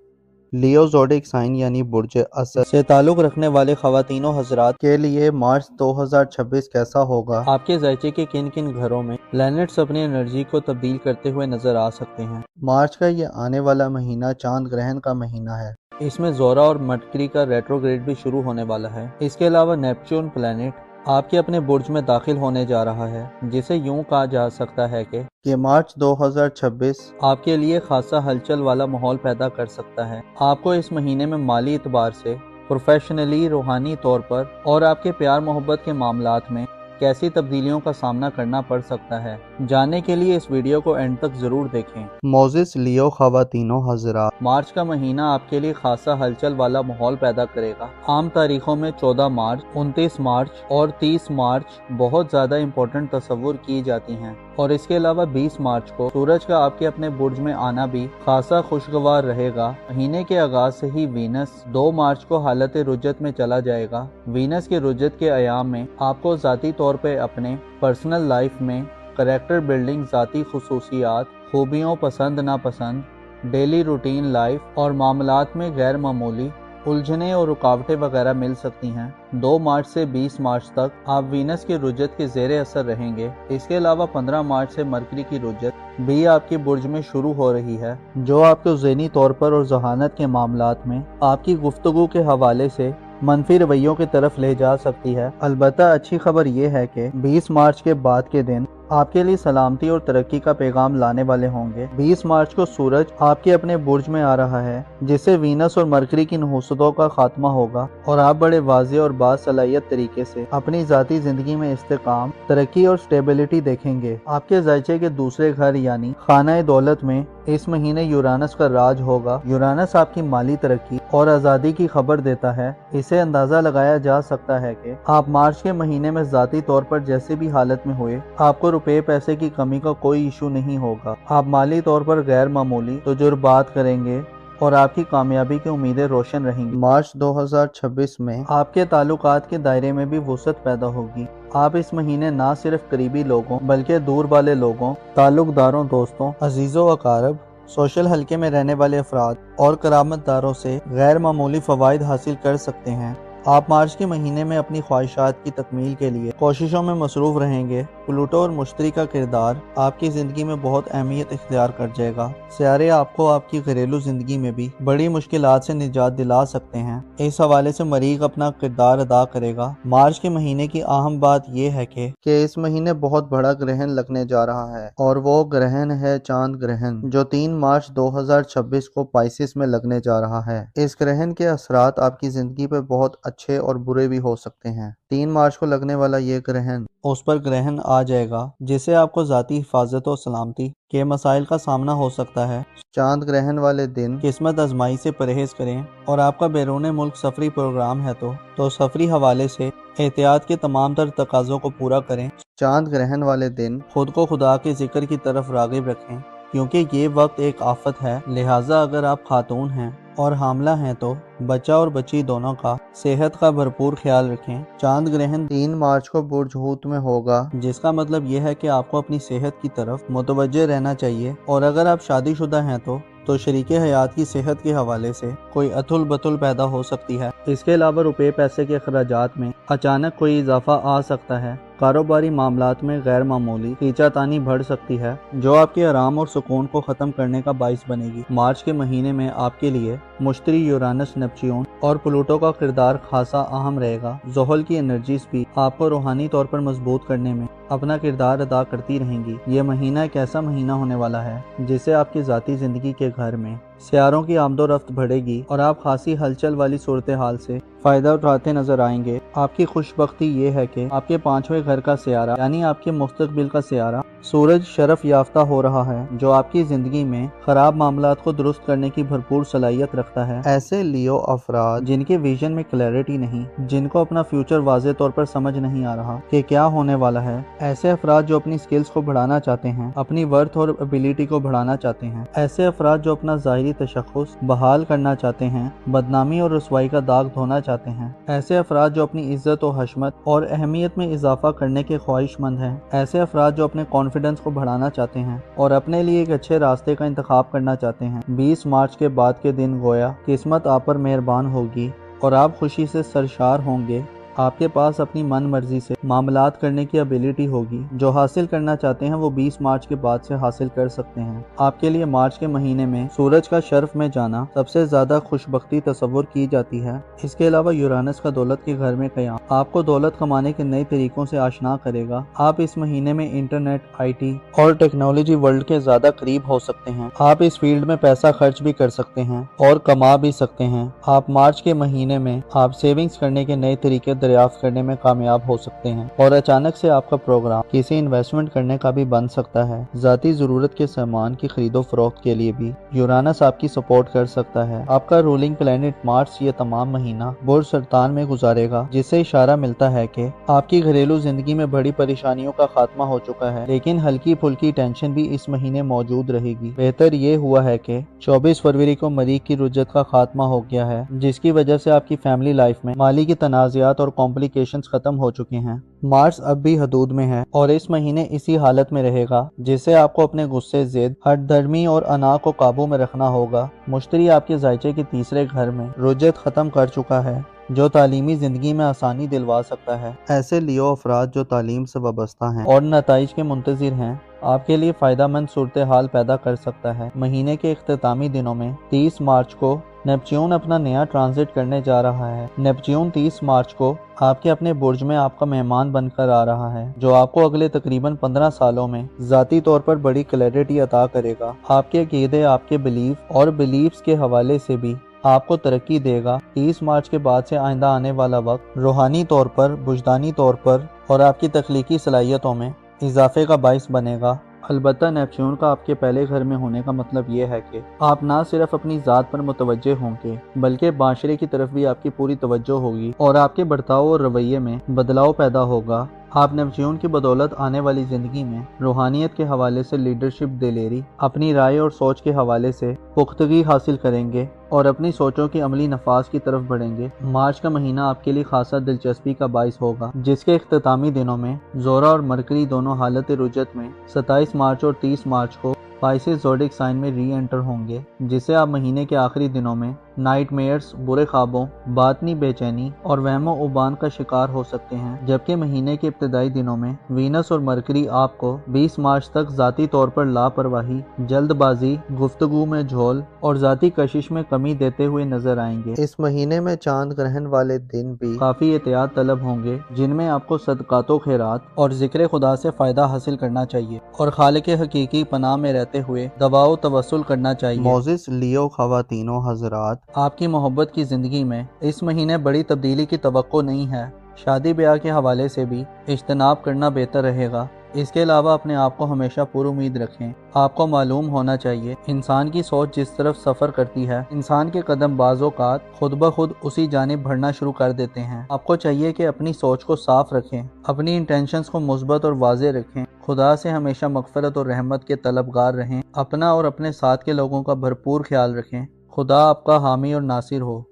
लियो ज़ोडिक साइन यानी बुर्ज असद से ताल्लुक़ रखने वाले ख़वातीनो हज़रात के लिए मार्च 2026 कैसा होगा? आपके ज़ायचे के किन किन घरों में प्लैनेट्स अपनी एनर्जी को तब्दील करते हुए नजर आ सकते हैं? मार्च का ये आने वाला महीना चांद ग्रहण का महीना है। इसमें जोरा और मरकरी का रेट्रोग्रेड भी शुरू होने वाला है। इसके अलावा नेपच्यून प्लैनेट आपके अपने बुर्ज में दाखिल होने जा रहा है, जिसे यूं कहा जा सकता है कि मार्च 2026 आपके लिए खासा हलचल वाला माहौल पैदा कर सकता है। आपको इस महीने में माली एतबार से, प्रोफेशनली, रूहानी तौर पर और आपके प्यार मोहब्बत के मामलात में कैसी तब्दीलियों का सामना करना पड़ सकता है। जानने के लिए इस वीडियो को एंड तक जरूर देखें। मोजिस लियो ख़वातीनो हज़रात, मार्च का महीना आपके लिए खासा हलचल वाला माहौल पैदा करेगा। आम तारीखों में 14 मार्च, 29 मार्च और 30 मार्च बहुत ज़्यादा इम्पोर्टेंट तस्वुर की जाती हैं और इसके अलावा 20 मार्च को सूरज का आपके अपने बुर्ज में आना भी खासा खुशगवार रहेगा। महीने के आगाज से ही वीनस 2 मार्च को हालत रुज्जत में चला जाएगा। वीनस के रुज्जत के अयाम में आपको ज़ाती तौर पे अपने पर्सनल लाइफ में करैक्टर बिल्डिंग, ज़ाती खुसूसियात, खूबियों, पसंद नापसंद, डेली रूटीन लाइफ और मामलात में गैर मामूली उलझने और रुकावटें वगैरह मिल सकती हैं। 2 मार्च से 20 मार्च तक आप वीनस की रुजत के ज़ेरे असर रहेंगे। इसके अलावा 15 मार्च से मरकरी की रुजत भी आपके बुर्ज में शुरू हो रही है, जो आपको ज़हनी तौर पर और जहानत के मामलात में आपकी गुफ्तगू के हवाले से मनफी रवैयों की तरफ ले जा सकती है। अलबत्ता अच्छी खबर यह है कि 20 मार्च के बाद के दिन आपके लिए सलामती और तरक्की का पैगाम लाने वाले होंगे। 20 मार्च को सूरज आपके अपने बुर्ज में आ रहा है, जिससे वीनस और मरकरी की नहुसतों का खात्मा होगा और आप बड़े वाज़ेह और बासलाहियत तरीके से अपनी ज़ाती ज़िंदगी में इस्तेकाम, तरक्की और स्टेबिलिटी देखेंगे। आपके ज़ायचे के दूसरे घर यानी खाना दौलत में इस महीने यूरानस का राज होगा। यूरानस आपकी माली तरक्की और आज़ादी की खबर देता है। इसे अंदाज़ा लगाया जा सकता है कि आप मार्च के महीने में ज़ाती तौर पर जैसे भी हालत में हुए, आपको रुपए पैसे की कमी का कोई इशू नहीं होगा। आप माली तौर पर गैर मामूली तजुर्बात करेंगे और आपकी कामयाबी की उम्मीदें रोशन रहेंगी। मार्च 2026 में आपके ताल्लुकात के दायरे में भी वुसअत पैदा होगी। आप इस महीने ना सिर्फ करीबी लोगों बल्कि दूर वाले लोगों, ताल्लुकदारों, दोस्तों, अजीज़ों अकारब, सोशल हल्के में रहने वाले अफराद और करामतदारों से गैर मामूली फ़वाइद हासिल कर सकते हैं। आप मार्च के महीने में अपनी ख्वाहिशात की तकमील के लिए कोशिशों में मसरूफ़ रहेंगे। प्लूटो और मुश्तरी का किरदार आपकी ज़िंदगी में बहुत अहमियत इख्तियार कर जाएगा। सियारे आपको आपकी घरेलू ज़िंदगी में भी बड़ी मुश्किलात से निजात दिला सकते हैं। इस हवाले से मरीख अपना किरदार अदा करेगा। मार्च के महीने की अहम बात यह है कि इस महीने बहुत बड़ा ग्रहण लगने जा रहा है और वो ग्रहण है चांद ग्रहण, जो 3 मार्च 2026 को पाइसिस में लगने जा रहा है। इस ग्रहण के असरात आपकी ज़िंदगी पर बहुत अच्छे और बुरे भी हो सकते हैं। 3 मार्च को लगने वाला ये ग्रहण उस पर ग्रहण आ जाएगा जिससे आपको ज़ाती हिफाजत और सलामती के मसाइल का सामना हो सकता है। चांद ग्रहण वाले दिन किस्मत आजमाई से परहेज करें और आपका बैरून मुल्क सफरी प्रोग्राम है तो सफरी हवाले से एहतियात के तमाम तर तकाज़ों को पूरा करें। चांद ग्रहण वाले दिन खुद को खुदा के जिक्र की तरफ राग़िब रखें, क्योंकि ये वक्त एक आफत है। लिहाजा अगर आप खातून हैं और हामला हैं तो बच्चा और बच्ची दोनों का सेहत का भरपूर ख्याल रखें। चांद ग्रहण 3 मार्च को बुर्ज हूत में होगा, जिसका मतलब यह है कि आपको अपनी सेहत की तरफ मुतवज्जे रहना चाहिए। और अगर आप शादीशुदा हैं तो शरीके हयात की सेहत के हवाले से कोई अतुल बतुल पैदा हो सकती है। इसके अलावा रुपए पैसे के अखराजात में अचानक कोई इजाफा आ सकता है। कारोबारी मामलात में गैर मामूली खींचातानी बढ़ सकती है, जो आपके आराम और सुकून को ख़त्म करने का बाइस बनेगी। मार्च के महीने में आपके लिए मुश्तरी, यूरानस, नेपच्यून और प्लूटो का किरदार खासा अहम रहेगा। ज़ोहल की एनर्जीज भी आपको रूहानी तौर पर मजबूत करने में अपना किरदार अदा करती रहेंगी। ये महीना एक ऐसा महीना होने वाला है जिससे आपकी ज़ाती ज़िंदगी के घर में सियारों की आमदोरफ्त बढ़ेगी और आप खासी हलचल वाली सूरत हाल से फ़ायदा उठाते नजर आएंगे। आपकी खुशबख्ती ये है कि आपके 5वें घर का सियारा यानी आपके मुस्तकबिल का सियारा सूरज शरफ याफ्ता हो रहा है, जो आपकी ज़िंदगी में ख़राब मामलात को दुरुस्त करने की भरपूर सलाहियत रखता है। ऐसे लियो अफराद जिनके विजन में क्लैरिटी नहीं, जिनको अपना फ्यूचर वाज़े तौर पर समझ नहीं आ रहा कि क्या होने वाला है, ऐसे अफराद जो अपनी स्किल्स को बढ़ाना चाहते हैं, अपनी वर्थ और एबिलिटी को बढ़ाना चाहते हैं, ऐसे अफराद जो अपना ज़ाहिरी तशख़्ख़ुस बहाल करना चाहते हैं, बदनामी और रुसवाई का दाग धोना चाहते हैं, ऐसे अफराद जो अपनी इज्जत और हशमत और अहमियत में इजाफा करने के ख्वाहिशमंद हैं, ऐसे अफराद जो अपने कॉन्फिडेंस को बढ़ाना चाहते हैं और अपने लिए एक अच्छे रास्ते का इंतखाब करना चाहते हैं। 20 मार्च के बाद के दिन गोया किस्मत आप पर मेहरबान होगी और आप खुशी से सरशार होंगे। आपके पास अपनी मन मर्जी से मामलात करने की एबिलिटी होगी। जो हासिल करना चाहते हैं वो 20 मार्च के बाद से हासिल कर सकते हैं। आपके लिए मार्च के महीने में सूरज का शर्फ में जाना सबसे ज्यादा खुशबख्ती तस्वुर की जाती है। इसके अलावा यूरानस का दौलत के घर में क़याम आपको दौलत कमाने के नए तरीकों से आशना करेगा। आप इस महीने में इंटरनेट, IT और टेक्नोलॉजी वर्ल्ड के ज्यादा करीब हो सकते हैं। आप इस फील्ड में पैसा खर्च भी कर सकते हैं और कमा भी सकते हैं। आप मार्च के महीने में आप सेविंग्स करने के नए तरीके दरियाफ्त करने में कामयाब हो सकते हैं और अचानक से आपका प्रोग्राम किसी इन्वेस्टमेंट करने का भी बन सकता है। ज़ाती ज़रूरत के सामान की खरीदो फरोख्त के लिए भी यूरानस आपकी सपोर्ट कर सकता है। आपका रूलिंग प्लेनेट मार्च ये तमाम महीना बुर्ज सरतान में गुजारेगा, जिससे इशारा मिलता है कि आपकी घरेलू जिंदगी में बड़ी परेशानियों का खात्मा हो चुका है, लेकिन हल्की फुल्की टेंशन भी इस महीने मौजूद रहेगी। बेहतर ये हुआ है कि 24 फरवरी को मरीख की रुजत का खात्मा हो गया है, जिसकी वजह से आपकी फैमिली लाइफ में माली की तनाज़ात और कॉम्प्लिकेशंस खत्म हो चुके हैं। मार्स अब भी हदूद में है और इस महीने इसी हालत में रहेगा, जिससे आपको अपने गुस्से, जिद, हठधर्मी और अना को काबू में रखना होगा। मुश्तरी आपके जायचे के तीसरे घर में रुजत खत्म कर चुका है, जो तालीमी जिंदगी में आसानी दिलवा सकता है। ऐसे लियो अफराद जो तालीम से वाबस्ता हैं और नताइज के मुंतजिर हैं, आपके लिए फायदामंद सूरत हाल पैदा कर सकता है। महीने के इख्तितामी दिनों में 30 मार्च को नेपच्यून अपना नया ट्रांजिट करने जा रहा है। नेपच्यून 30 मार्च को आपके अपने बुर्ज में आपका मेहमान बनकर आ रहा है, जो आपको अगले तकरीबन 15 सालों में ज़ाती तौर पर बड़ी क्लैरिटी अता करेगा। आपके अकीदे, आपके बिलीफ और बिलीफ्स के हवाले से भी आपको तरक्की देगा। 30 मार्च के बाद से आइंदा आने वाला वक्त रूहानी तौर पर, बुजदानी तौर पर और आपकी तख्लीकी सलाहियतों में इजाफे का बाइस बनेगा। अलबत्ता नेपच्यून का आपके पहले घर में होने का मतलब ये है कि आप ना सिर्फ अपनी ज़ात पर मुतवज्जे होंगे, बल्कि माशरे की तरफ भी आपकी पूरी तवज्जो होगी और आपके बर्ताव और रवैये में बदलाव पैदा होगा। आप नेपच्यून की बदौलत आने वाली ज़िंदगी में रूहानियत के हवाले से लीडरशिप, दिलेरी, अपनी राय और सोच के हवाले से पुख्तगी हासिल करेंगे और अपनी सोचों की अमली नफाज की तरफ बढ़ेंगे। मार्च का महीना आपके लिए खासा दिलचस्पी का बाइस होगा, जिसके इख्तितामी दिनों में ज़ोरा और मरकरी दोनों हालत रुजत में 27 मार्च और 30 मार्च को पाइसेस ज़ोडिक साइन में री एंटर होंगे, जिससे आप महीने के आखिरी दिनों में नाइटमेयर्स, बुरे ख्वाबों, बातनी बेचैनी और वहमो उबान का शिकार हो सकते हैं। जबकि महीने के इब्तदाई दिनों में वीनस और मरकरी आपको 20 मार्च तक ज़ाती तौर पर लापरवाही, जल्दबाजी, गुफ्तगू में झोल और ज़ाती कशिश में कमी देते हुए नजर आएंगे। इस महीने में चांद ग्रहण वाले दिन भी काफ़ी एहतियात तलब होंगे, जिनमें आपको सदकातो खैरात और जिक्र खुदा से फ़ायदा हासिल करना चाहिए और खालिक हकीकी पनाह में रहते हुए दवाओ तवस्सुल करना चाहिए। मोजिस लियो ख़वातीनो हज़रात, आपकी मोहब्बत की ज़िंदगी में इस महीने बड़ी तब्दीली की तवक्को नहीं है। शादी ब्याह के हवाले से भी इज्तनाब करना बेहतर रहेगा। इसके अलावा अपने आप को हमेशा पुरुमीद रखें। आपको मालूम होना चाहिए, इंसान की सोच जिस तरफ सफ़र करती है, इंसान के कदम बाज़-औक़ात खुद ब खुद उसी जानिब बढ़ना शुरू कर देते हैं। आपको चाहिए कि अपनी सोच को साफ रखें, अपनी इंटेंशंस को मुस्बत और वाज़े रखें, खुदा से हमेशा मग़फ़िरत और रहमत के तलबगार रहें, अपना और अपने साथ के लोगों का भरपूर ख्याल रखें। खुदा आपका हामी और नासिर हो।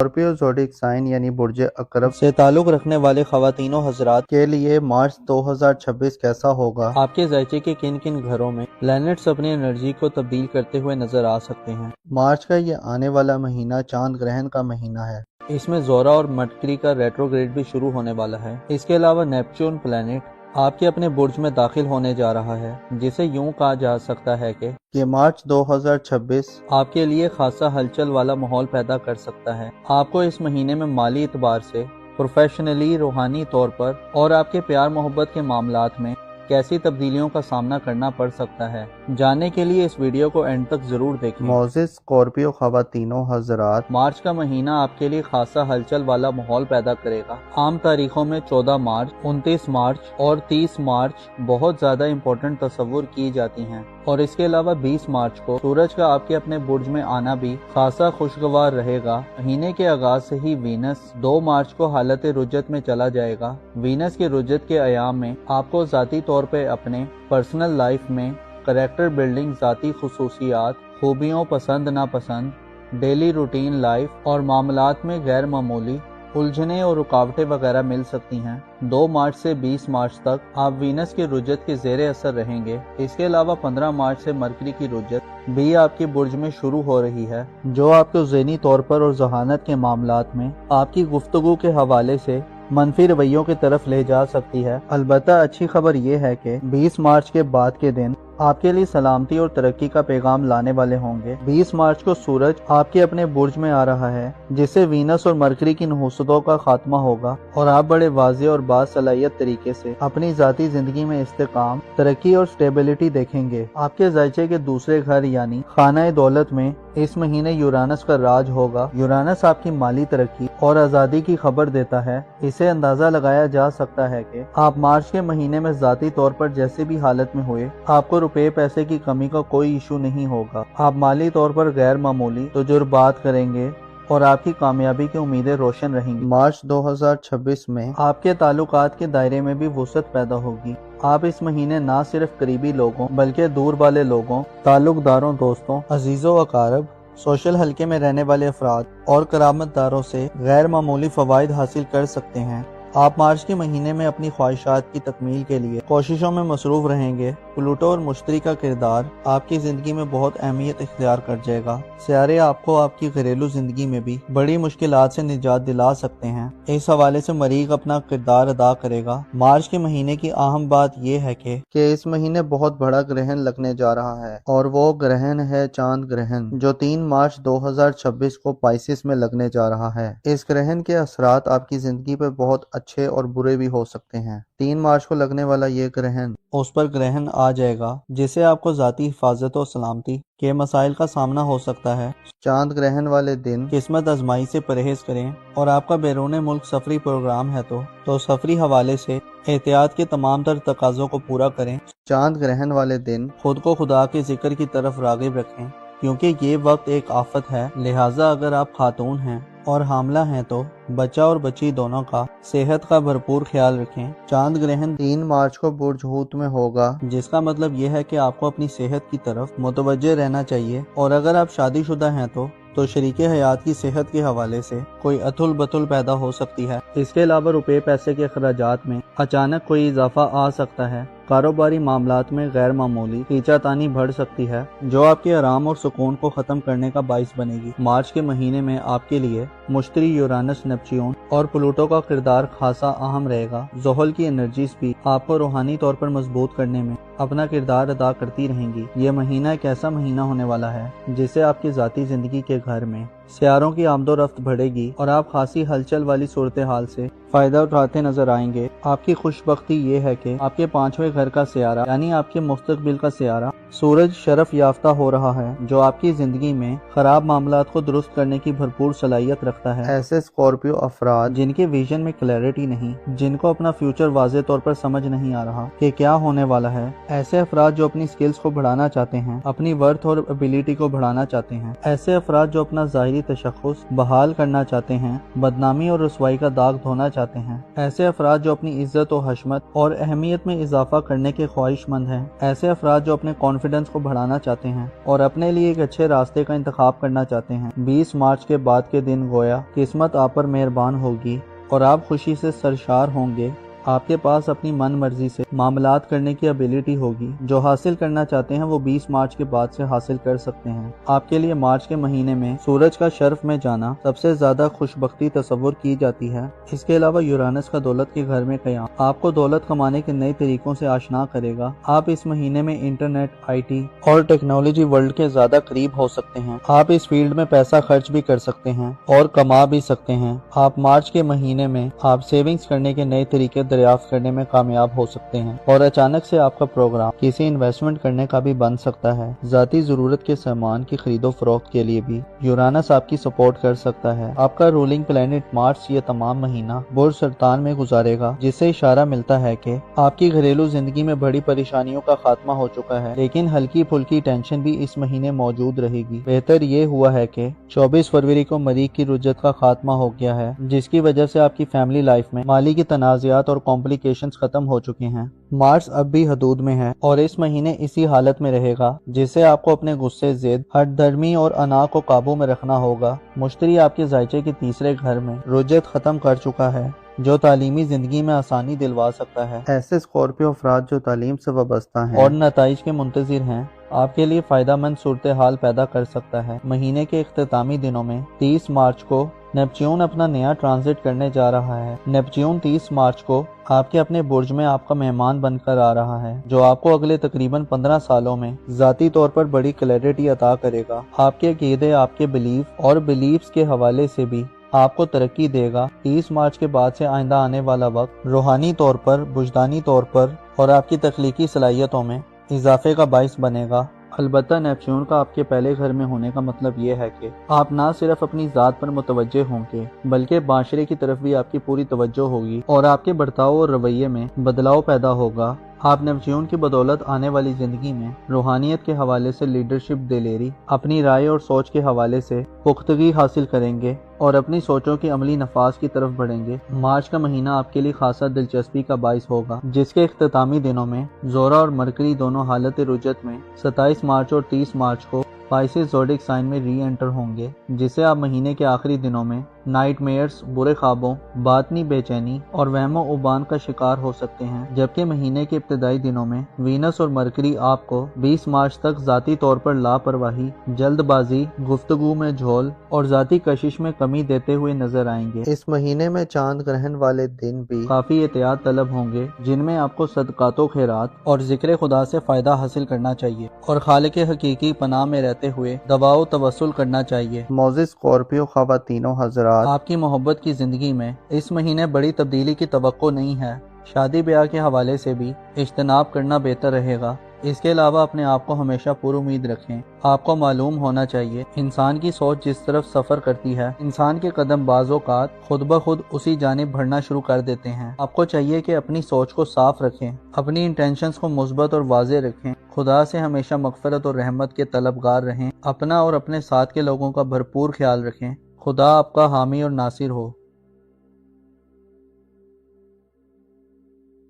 स्कॉर्पियो ज़ोडिक साइन यानी बुर्ज अकरब से ताल्लुक़ रखने वाले ख़वातीनो हज़रात के लिए मार्च 2026 कैसा होगा? आपके ज़ायचे के किन किन घरों में प्लैनेट्स अपनी एनर्जी को तब्दील करते हुए नजर आ सकते हैं? मार्च का ये आने वाला महीना चांद ग्रहण का महीना है। इसमें ज़ोरा और मरकरी का रेट्रोग्रेड भी शुरू होने वाला है। इसके अलावा नेपच्यून प्लैनेट आपके अपने बुर्ज में दाखिल होने जा रहा है, जिसे यूं कहा जा सकता है कि मार्च 2026 आपके लिए खासा हलचल वाला माहौल पैदा कर सकता है। आपको इस महीने में माली एतबार से, प्रोफेशनली, रूहानी तौर पर और आपके प्यार मोहब्बत के मामलात में कैसी तब्दीलियों का सामना करना पड़ सकता है, जानने के लिए इस वीडियो को एंड तक जरूर देखें। मोजिस स्कॉर्पियो ख़वातीनो हज़रात, मार्च का महीना आपके लिए खासा हलचल वाला माहौल पैदा करेगा। आम तारीखों में 14 मार्च, 29 मार्च और 30 मार्च बहुत ज्यादा इम्पोर्टेंट तस्वुर की जाती हैं और इसके अलावा 20 मार्च को सूरज का आपके अपने बुर्ज में आना भी खासा खुशगवार रहेगा। महीने के आगाज से ही वीनस 2 मार्च को हालत रुजत में चला जाएगा। वीनस के रुजत के अयाम में आपको ज़ाती तौर पे अपने पर्सनल लाइफ में करैक्टर बिल्डिंग, ज़ाती खुसूसियात, खूबियों, पसंद नापसंद, डेली रूटीन लाइफ और मामलात में गैर मामूली उलझने और रुकावटें वगैरह मिल सकती हैं। 2 मार्च से 20 मार्च तक आप वीनस के रुजत के ज़ेरे असर रहेंगे। इसके अलावा 15 मार्च से मरकरी की रुजत भी आपके बुर्ज में शुरू हो रही है, जो आपको ज़हनी तौर पर और जहानत के मामलात में आपकी गुफ्तगू के हवाले से मनफी रवैयों की तरफ ले जा सकती है। अलबत्ता अच्छी खबर यह है कि 20 मार्च के बाद के दिन आपके लिए सलामती और तरक्की का पैगाम लाने वाले होंगे। 20 मार्च को सूरज आपके अपने बुर्ज में आ रहा है, जिससे वीनस और मरकरी की नहुसतों का खात्मा होगा और आप बड़े वाज़े और बासलाहियत तरीके से अपनी ज़ाती ज़िंदगी में इस्तेकाम, तरक्की और स्टेबिलिटी देखेंगे। आपके ज़ायचे के दूसरे घर यानी खाना दौलत में इस महीने यूरानस का राज होगा। यूरानस आपकी माली तरक्की और आज़ादी की खबर देता है। इसे अंदाज़ा लगाया जा सकता है कि आप मार्च के महीने में ज़ाती तौर पर जैसे भी हालत में हुए, आपको रुपए पैसे की कमी का कोई इशू नहीं होगा। आप माली तौर पर गैर मामूली तजुर्बात करेंगे और आपकी कामयाबी की उम्मीदें रोशन रहेंगी। मार्च 2026 में आपके ताल्लुकात के दायरे में भी वुसअत पैदा होगी। आप इस महीने ना सिर्फ करीबी लोगों बल्कि दूर वाले लोगों, ताल्लुकदारों, दोस्तों, अजीजों अकारब, सोशल हलके में रहने वाले अफराद और करामतदारों से गैर मामूली फ़वाइद हासिल कर सकते हैं। آپ مارچ کے مہینے میں اپنی خواہشات کی تکمیل کے لیے کوششوں میں مصروف رہیں گے۔ پلوٹو اور مشتری کا کردار آپ کی زندگی میں بہت اہمیت اختیار کر جائے گا۔ سیارے آپ کو آپ کی گھریلو زندگی میں بھی بڑی مشکلات سے نجات دلا سکتے ہیں۔ اس حوالے سے مریخ اپنا کردار ادا کرے گا۔ مارچ کے مہینے کی اہم بات یہ ہے کہ اس مہینے بہت بڑا گرہن لگنے جا رہا ہے، اور وہ گرہن ہے چاند گرہن، جو 3 مارچ 2026 کو پائسس میں لگنے جا رہا ہے۔ اس گرہن کے اثرات آپ کی زندگی پر بہت اچھے اور برے بھی ہو سکتے ہیں۔ 3 مارچ کو لگنے والا یہ گرہن اس پر گرہن آ جائے گا جس سے آپ کو ذاتی حفاظت و سلامتی کے مسائل کا سامنا ہو سکتا ہے۔ چاند گرہن والے دن قسمت آزمائی سے پرہیز کریں، اور آپ کا بیرون ملک سفری پروگرام ہے تو سفری حوالے سے احتیاط کے تمام تر تقاضوں کو پورا کریں۔ چاند گرہن والے دن خود کو خدا کے ذکر کی طرف راغب رکھیں، کیونکہ یہ وقت ایک آفت ہے، لہٰذا اگر آپ خاتون ہیں اور حاملہ ہیں تو بچہ اور بچی دونوں کا صحت کا بھرپور خیال رکھیں۔ چاند گرہن 3 مارچ کو برج حوت میں ہوگا، جس کا مطلب یہ ہے کہ آپ کو اپنی صحت کی طرف متوجہ رہنا چاہیے، اور اگر آپ شادی شدہ ہیں تو شریک حیات کی صحت کے حوالے سے کوئی اتھل بتھل پیدا ہو سکتی ہے۔ اس کے علاوہ روپے پیسے کے اخراجات میں اچانک کوئی اضافہ آ سکتا ہے۔ کاروباری معاملات میں غیر معمولی کھینچا تانی بڑھ سکتی ہے، جو آپ کے آرام اور سکون کو ختم کرنے کا باعث بنے گی۔ مارچ کے مہینے میں آپ کے لیے مشتری، یورانس، نیپچیون اور پلوٹو کا کردار خاصا اہم رہے گا۔ زحل کی انرجیز بھی آپ کو روحانی طور پر مضبوط کرنے میں اپنا کردار ادا کرتی رہیں گی۔ یہ مہینہ ایک ایسا مہینہ ہونے والا ہے جس سے آپ کی ذاتی زندگی کے گھر میں سیاروں کی آمد و رفت بڑھے گی، اور آپ خاصی ہلچل والی صورتحال سے فائدہ اٹھاتے نظر آئیں گے۔ آپ کی خوش بختی یہ ہے کہ آپ کے 5ویں گھر کا سیارہ یعنی آپ کے مستقبل کا سیارہ سورج شرف یافتہ ہو رہا ہے، جو آپ کی زندگی میں خراب معاملات کو درست کرنے کی بھرپور صلاحیت رکھتا ہے۔ ایسے اسکارپیو افراد جن کے ویژن میں کلیئرٹی نہیں، جن کو اپنا فیوچر واضح طور پر سمجھ نہیں آ رہا کہ کیا ہونے والا ہے، ایسے افراد جو اپنی سکلز کو بڑھانا چاہتے ہیں، اپنی ورتھ اور ابیلٹی کو بڑھانا چاہتے ہیں، ایسے افراد جو اپنا ظاہری تشخص بحال کرنا چاہتے ہیں، بدنامی اور رسوائی کا داغ دھونا چاہتے ہیں، ایسے افراد جو اپنی عزت و حشمت اور اہمیت میں اضافہ کرنے کے خواہش مند ہیں، ایسے افراد جو اپنے کانفیڈنس کو بڑھانا چاہتے ہیں اور اپنے لیے ایک اچھے راستے کا انتخاب کرنا چاہتے ہیں۔ 20 مارچ کے بعد کے دن گویا قسمت آپ پر مہربان ہوگی اور آپ خوشی سے سرشار ہوں گے۔ آپ کے پاس اپنی من مرضی سے معاملات کرنے کی ابیلٹی ہوگی۔ جو حاصل کرنا چاہتے ہیں وہ 20 مارچ کے بعد سے حاصل کر سکتے ہیں۔ آپ کے لیے مارچ کے مہینے میں سورج کا شرف میں جانا سب سے زیادہ خوش بختی تصور کی جاتی ہے۔ اس کے علاوہ یورانس کا دولت کے گھر میں قیام آپ کو دولت کمانے کے نئے طریقوں سے آشنا کرے گا۔ آپ اس مہینے میں انٹرنیٹ، آئی ٹی اور ٹیکنالوجی ورلڈ کے زیادہ قریب ہو سکتے ہیں۔ آپ اس فیلڈ میں پیسہ خرچ بھی کر سکتے ہیں اور کما بھی سکتے ہیں۔ آپ مارچ کے مہینے میں آپ سیونگز کرنے کے نئے طریقے دریافت کرنے میں کامیاب ہو سکتے ہیں، اور اچانک سے آپ کا پروگرام کسی انویسٹمنٹ کرنے کا بھی بن سکتا ہے۔ ذاتی ضرورت کے سامان کی خرید و فروخت کے لیے بھی یورانس آپ کی سپورٹ کر سکتا ہے۔ آپ کا رولنگ پلانٹ مارچ یہ تمام مہینہ برج سرطان میں گزارے گا، جس سے اشارہ ملتا ہے کہ آپ کی گھریلو زندگی میں بڑی پریشانیوں کا خاتمہ ہو چکا ہے، لیکن ہلکی پھلکی ٹینشن بھی اس مہینے موجود رہے گی۔ بہتر یہ ہوا ہے کہ 24 فروری کو مریخ کی رجت کا خاتمہ ہو گیا ہے، جس کی وجہ سے آپ کی فیملی لائف میں مالی کی تنازعات اور کمپلیکیشنز ختم ہو چکے ہیں۔ مارچ اب بھی حدود میں ہے اور اس مہینے اسی حالت میں رہے گا، جس سے آپ کو اپنے غصے، ضد، ہٹ دھرمی اور انا کو قابو میں رکھنا ہوگا۔ مشتری آپ کے ذائچے کے 3 گھر میں رجت ختم کر چکا ہے، جو تعلیمی زندگی میں آسانی دلوا سکتا ہے۔ ایسے اسکارپیو افراد جو تعلیم سے وابستہ ہیں اور نتائج کے منتظر ہیں، آپ کے لیے فائدہ مند صورتحال پیدا کر سکتا ہے۔ مہینے کے اختتامی دنوں میں 30 مارچ کو نیپچیون اپنا نیا ٹرانزٹ کرنے جا رہا ہے۔ نیپچیون 30 مارچ کو آپ کے اپنے برج میں آپ کا مہمان بن کر آ رہا ہے، جو آپ کو اگلے تقریباً 15 سالوں میں ذاتی طور پر بڑی کلیئرٹی عطا کرے گا۔ آپ کے عقیدے، آپ کے بلیف اور بلیفز کے حوالے سے بھی آپ کو ترقی دے گا۔ 30 مارچ کے بعد سے آئندہ آنے والا وقت روحانی طور پر، وجدانی طور پر اور آپ کی تخلیقی صلاحیتوں میں اضافے کا باعث بنے گا۔ البتہ نیپچیون کا آپ کے پہلے گھر میں ہونے کا مطلب یہ ہے کہ آپ نہ صرف اپنی ذات پر متوجہ ہوں گے، بلکہ معاشرے کی طرف بھی آپ کی پوری توجہ ہوگی اور آپ کے برتاؤ اور رویے میں بدلاؤ پیدا ہوگا۔ آپ نیپچیون کی بدولت آنے والی زندگی میں روحانیت کے حوالے سے لیڈرشپ، دلیری، اپنی رائے اور سوچ کے حوالے سے پختگی حاصل کریں گے اور اپنی سوچوں کے عملی نفاذ کی طرف بڑھیں گے۔ مارچ کا مہینہ آپ کے لیے خاصا دلچسپی کا باعث ہوگا، جس کے اختتامی دنوں میں زورا اور مرکری دونوں حالت رجت میں 27 مارچ اور 30 مارچ کو پائسس زوڈک سائن میں ری انٹر ہوں گے، جس سے آپ مہینے کے آخری دنوں میں नाइट मेयर्स, बुरे ख्वाबों, बातनी बेचैनी और वहमो उबान का शिकार हो सकते हैं। जबकि महीने के इब्तिदाई दिनों में वीनस और मरकरी आपको 20 मार्च तक जाती तौर पर लापरवाही, जल्दबाजी, गुफ्तगू में झोल और जाती कशिश में कमी देते हुए नजर आएंगे। इस महीने में चांद ग्रहण वाले दिन भी काफी एहतियात तलब होंगे, जिनमें आपको सदकातो खैरात और जिक्र खुदा से फायदा हासिल करना चाहिए और खालिक हकीकी पनाह में रहते हुए दवाओ तवस्सुल करना चाहिए। मौजिज़ स्कॉर्पियो ख़वातीनो हज़रात, आपकी मोहब्बत की जिंदगी में इस महीने बड़ी तब्दीली की तवक्को नहीं है। शादी ब्याह के हवाले से भी इज्तनाब करना बेहतर रहेगा। इसके अलावा अपने आप को हमेशा पुरुमीद रखें। आपको मालूम होना चाहिए, इंसान की सोच जिस तरफ सफर करती है, इंसान के कदम बाज़-औक़ात खुद ब खुद उसी जानिब बढ़ना शुरू कर देते हैं। आपको चाहिए कि अपनी सोच को साफ रखें, अपनी इंटेंशंस को मुस्बत और वाज़े रखें, खुदा से हमेशा मग़फ़िरत और रहमत के तलबगार रहें, अपना और अपने साथ के लोगों का भरपूर ख्याल रखें। खुदा आपका हामी और नासिर हो।